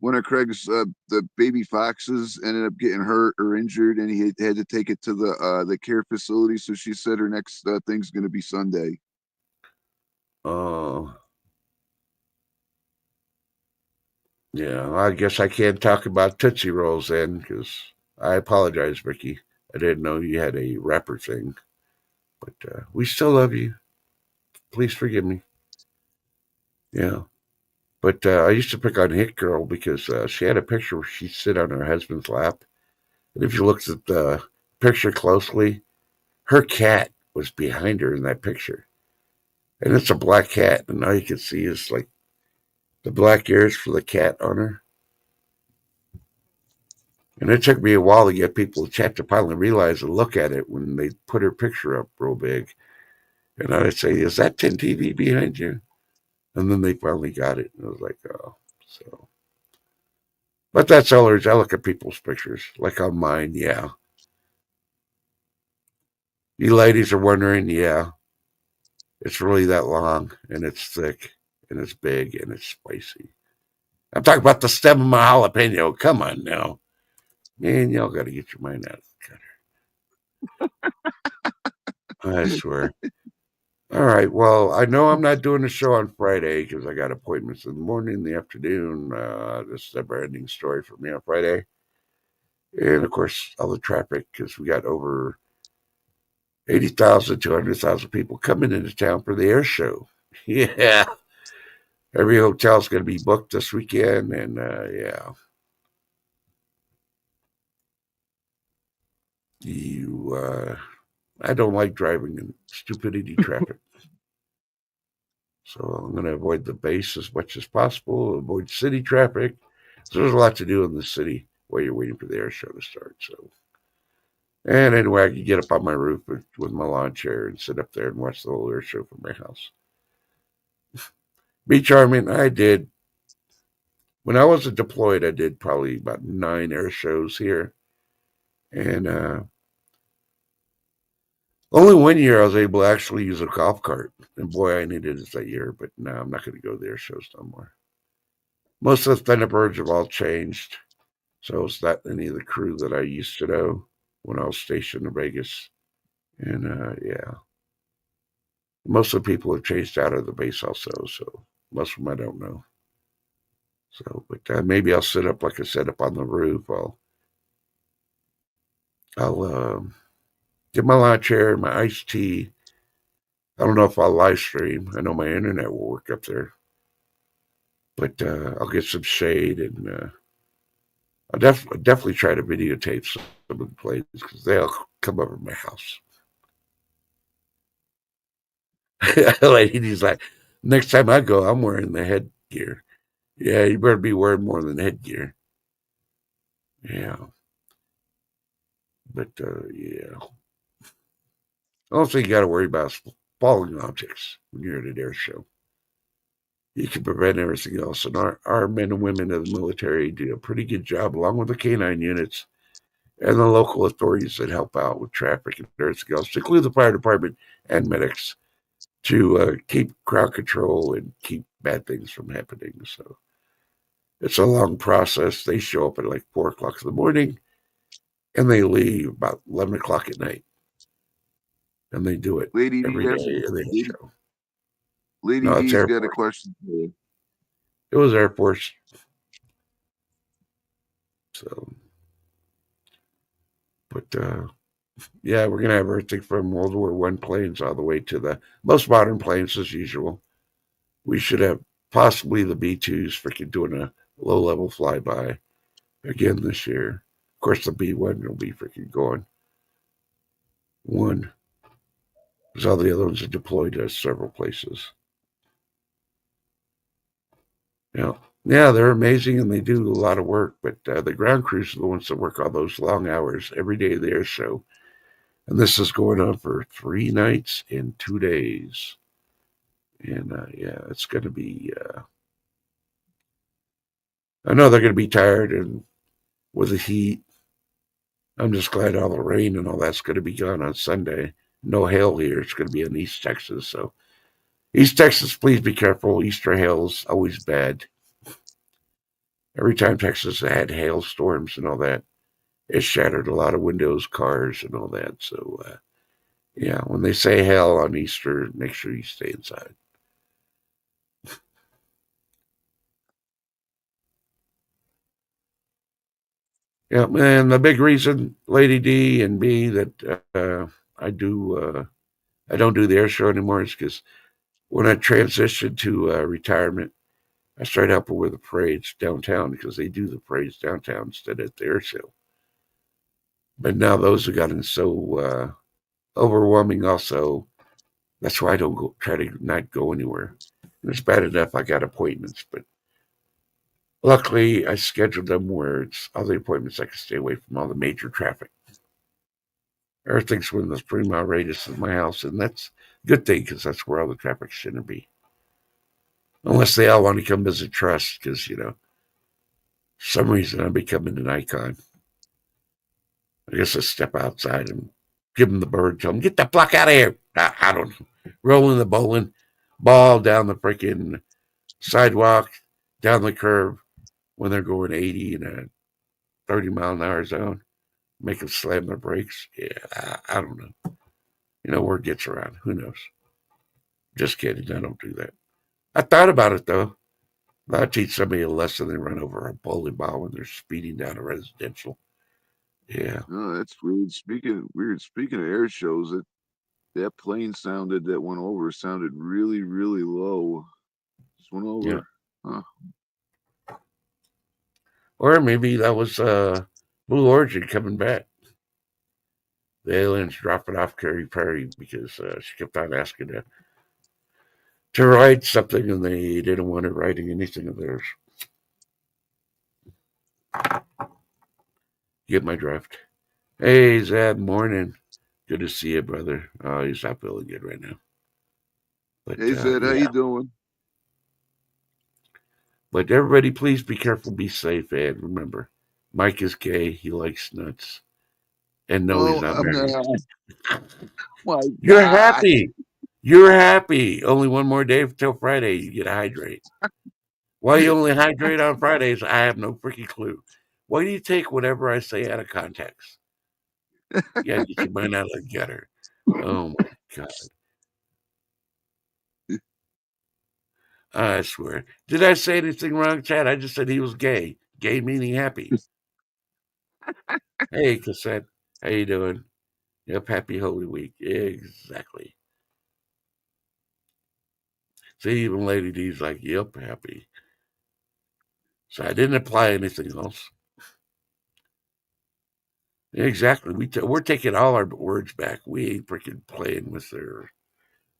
one of Craig's the baby foxes ended up getting hurt or injured, and he had to take it to the care facility. So she said her next thing's going to be Sunday. uh, yeah, I guess I can't talk about Tootsie Rolls then because I apologize, Ricky. I didn't know you had a rapper thing, but we still love you. Please forgive me. Yeah. But I used to pick on Hit Girl because she had a picture where she'd sit on her husband's lap. And if you looked at the picture closely, her cat was behind her in that picture. And it's a black cat. And all you can see is like the black ears for the cat on her. And it took me a while to get people to chat to finally realize and look at it when they put her picture up real big. And I'd say, "Is that 10 TV behind you?" And then they finally got it. And I was like, "Oh." So, but that's all there is. I look at people's pictures, like on mine, yeah. You ladies are wondering, yeah, it's really that long and it's thick and it's big and it's spicy. I'm talking about the stem of my jalapeno. Come on now. Man, y'all got to get your mind out of the gutter. I swear. All right. Well, I know I'm not doing the show on Friday because I got appointments in the morning, in the afternoon. This is a never ending story for me on Friday. And of course, all the traffic because we got over 80,000, 200,000 people coming into town for the air show. Yeah. Every hotel's going to be booked this weekend. And yeah, I don't like driving in stupidity traffic. So I'm going to avoid the base as much as possible, avoid city traffic. So there's a lot to do in the city while you're waiting for the air show to start. So, and anyway, I can get up on my roof with my lawn chair and sit up there and watch the whole air show from my house. Beach Army, I did. When I wasn't deployed, I did probably about 9 air shows here. And only one year I was able to actually use a golf cart. And boy, I needed it that year. But now I'm not going to go to the air shows no more. Most of the Thunderbirds have all changed. So it's not any of the crew that I used to know when I was stationed in Vegas. And yeah, most of the people have changed out of the base also. So most of them I don't know. So, but maybe I'll sit up, like I said, up on the roof. I'll get my lawn chair, my iced tea. I don't know if I'll live stream. I know my internet will work up there, but I'll get some shade and I'll definitely try to videotape some of the plays because they'll come over my house. Lady's like, next time I go, I'm wearing the headgear. Yeah, you better be wearing more than headgear. Yeah, but yeah. Also, you got to worry about falling objects when you're at an air show. You can prevent everything else. And our men and women of the military do a pretty good job, along with the canine units and the local authorities that help out with traffic and everything else, including the fire department and medics, to keep crowd control and keep bad things from happening. So it's a long process. They show up at like 4 o'clock in the morning and they leave about 11 o'clock at night. And they do it Lady every D, day of the show. Lady No, it's D's Air got a Force. question for you. It was Air Force. So, but Yeah, we're gonna have everything from World War One planes all the way to the most modern planes as usual. We should have possibly the B-2s freaking doing a low level flyby again this year. Of course, the B-1 will be freaking going one because all the other ones are deployed to several places. Yeah, yeah, they're amazing and they do a lot of work. But the ground crews are the ones that work all those long hours every day of the air show. And this is going on for 3 nights and 2 days. And yeah, it's going to be. I know they're going to be tired and with the heat. I'm just glad all the rain and all that's going to be gone on Sunday. No hail here. It's going to be in East Texas. So, East Texas, please be careful. Easter hail's always bad. Every time Texas had hailstorms and all that, it shattered a lot of windows, cars, and all that. So, yeah, when they say hail on Easter, make sure you stay inside. Yeah, and the big reason, Lady D and me, that I do I don't do the air show anymore is because when I transitioned to retirement, I started helping with the parades downtown because they do the parades downtown instead of at the air show. But now those have gotten so overwhelming. Also, that's why I don't go try to not go anywhere. And it's bad enough I got appointments, but luckily I scheduled them where it's all the appointments I can stay away from all the major traffic. Everything's within the 3 mile radius of my house, and that's a good thing because that's where all the traffic shouldn't be. Unless they all want to come visit Trust, because some reason I'm becoming an icon. I guess I step outside and give them the bird, tell them, get the fuck out of here. I don't know. Rolling the bowling ball down the freaking sidewalk, down the curb when they're going 80 in a 30-mile-an-hour zone. Make them slam their brakes. Yeah, I don't know. Word gets around. Who knows? Just kidding. I don't do that. I thought about it, though. I'd teach somebody a lesson than run over a bowling ball when they're speeding down a residential. Yeah. Oh, that's weird. Speaking of air shows, that plane that went over sounded really, really low. Just went Yeah. over. Huh. Or maybe that was Blue Origin coming back. The aliens dropping off Carrie Perry because she kept on asking to write something and they didn't want her writing anything of theirs. Get my draft. Hey, Zab, morning. Good to see you, brother. Oh, he's not feeling good right now. But Hey, Zed, how yeah. you doing? But everybody, please be careful, be safe, and remember, Mike is gay. He likes nuts. And no, he's Oh, not I'm married. not. My You're God. happy. You're happy. Only one more day till Friday. You get to hydrate. Why you only hydrate on Fridays, I have no freaking clue. Why do you take whatever I say out of context? Yeah, get your mind out of the gutter. Oh my God. I swear. Did I say anything wrong, Chad? I just said he was gay. Gay meaning happy. Hey, Cassette. How you doing? Yep, happy Holy Week. Exactly. See, even Lady D's like, yep, happy. So I didn't apply anything else. Exactly. We're taking all our words back. We ain't freaking playing with their.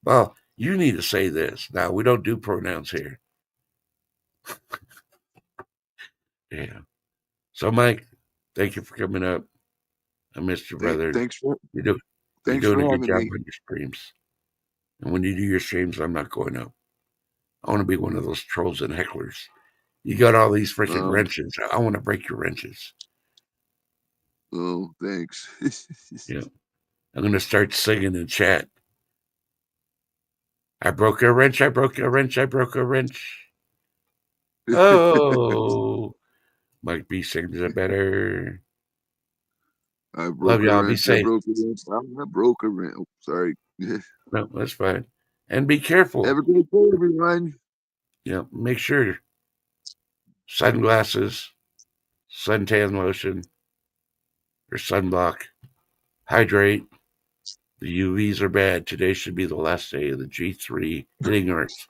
Well, you need to say this. Now, we don't do pronouns here. Yeah. So, Mike, thank you for coming up. I missed you, brother. Thanks for You're, do, you're thanks doing for a good having job me. on your streams. And when you do your streams, I'm not going up. I want to be one of those trolls and hecklers. You got all these freaking Um, wrenches. I want to break your wrenches. oh, thanks. Yeah. I'm going to start singing in chat. I broke a wrench. I broke a wrench. I broke a wrench. Oh, Mike B sings it better. I Love broke a y'all. Be wrench. I safe. broke a wrench. I broke a wrench. Oh, sorry. No, that's fine. And be careful. Have a great day, everyone. Make sure sunglasses, suntan lotion, or sunblock. Hydrate. The UVs are bad. Today should be the last day of the G3 hitting Earth.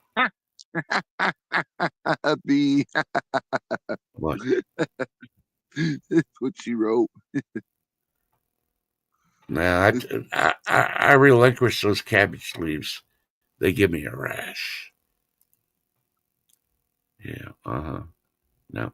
B. What? That's what she wrote. Now, I relinquish those cabbage leaves. They give me a rash. Yeah, no.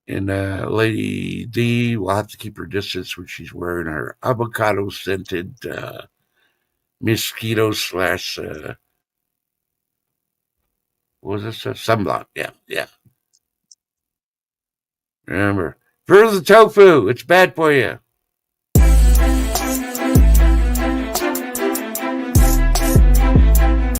And Lady D will have to keep her distance when she's wearing her avocado scented mosquito slash what was this? Sunblock. Yeah. Remember, further the tofu. It's bad for you.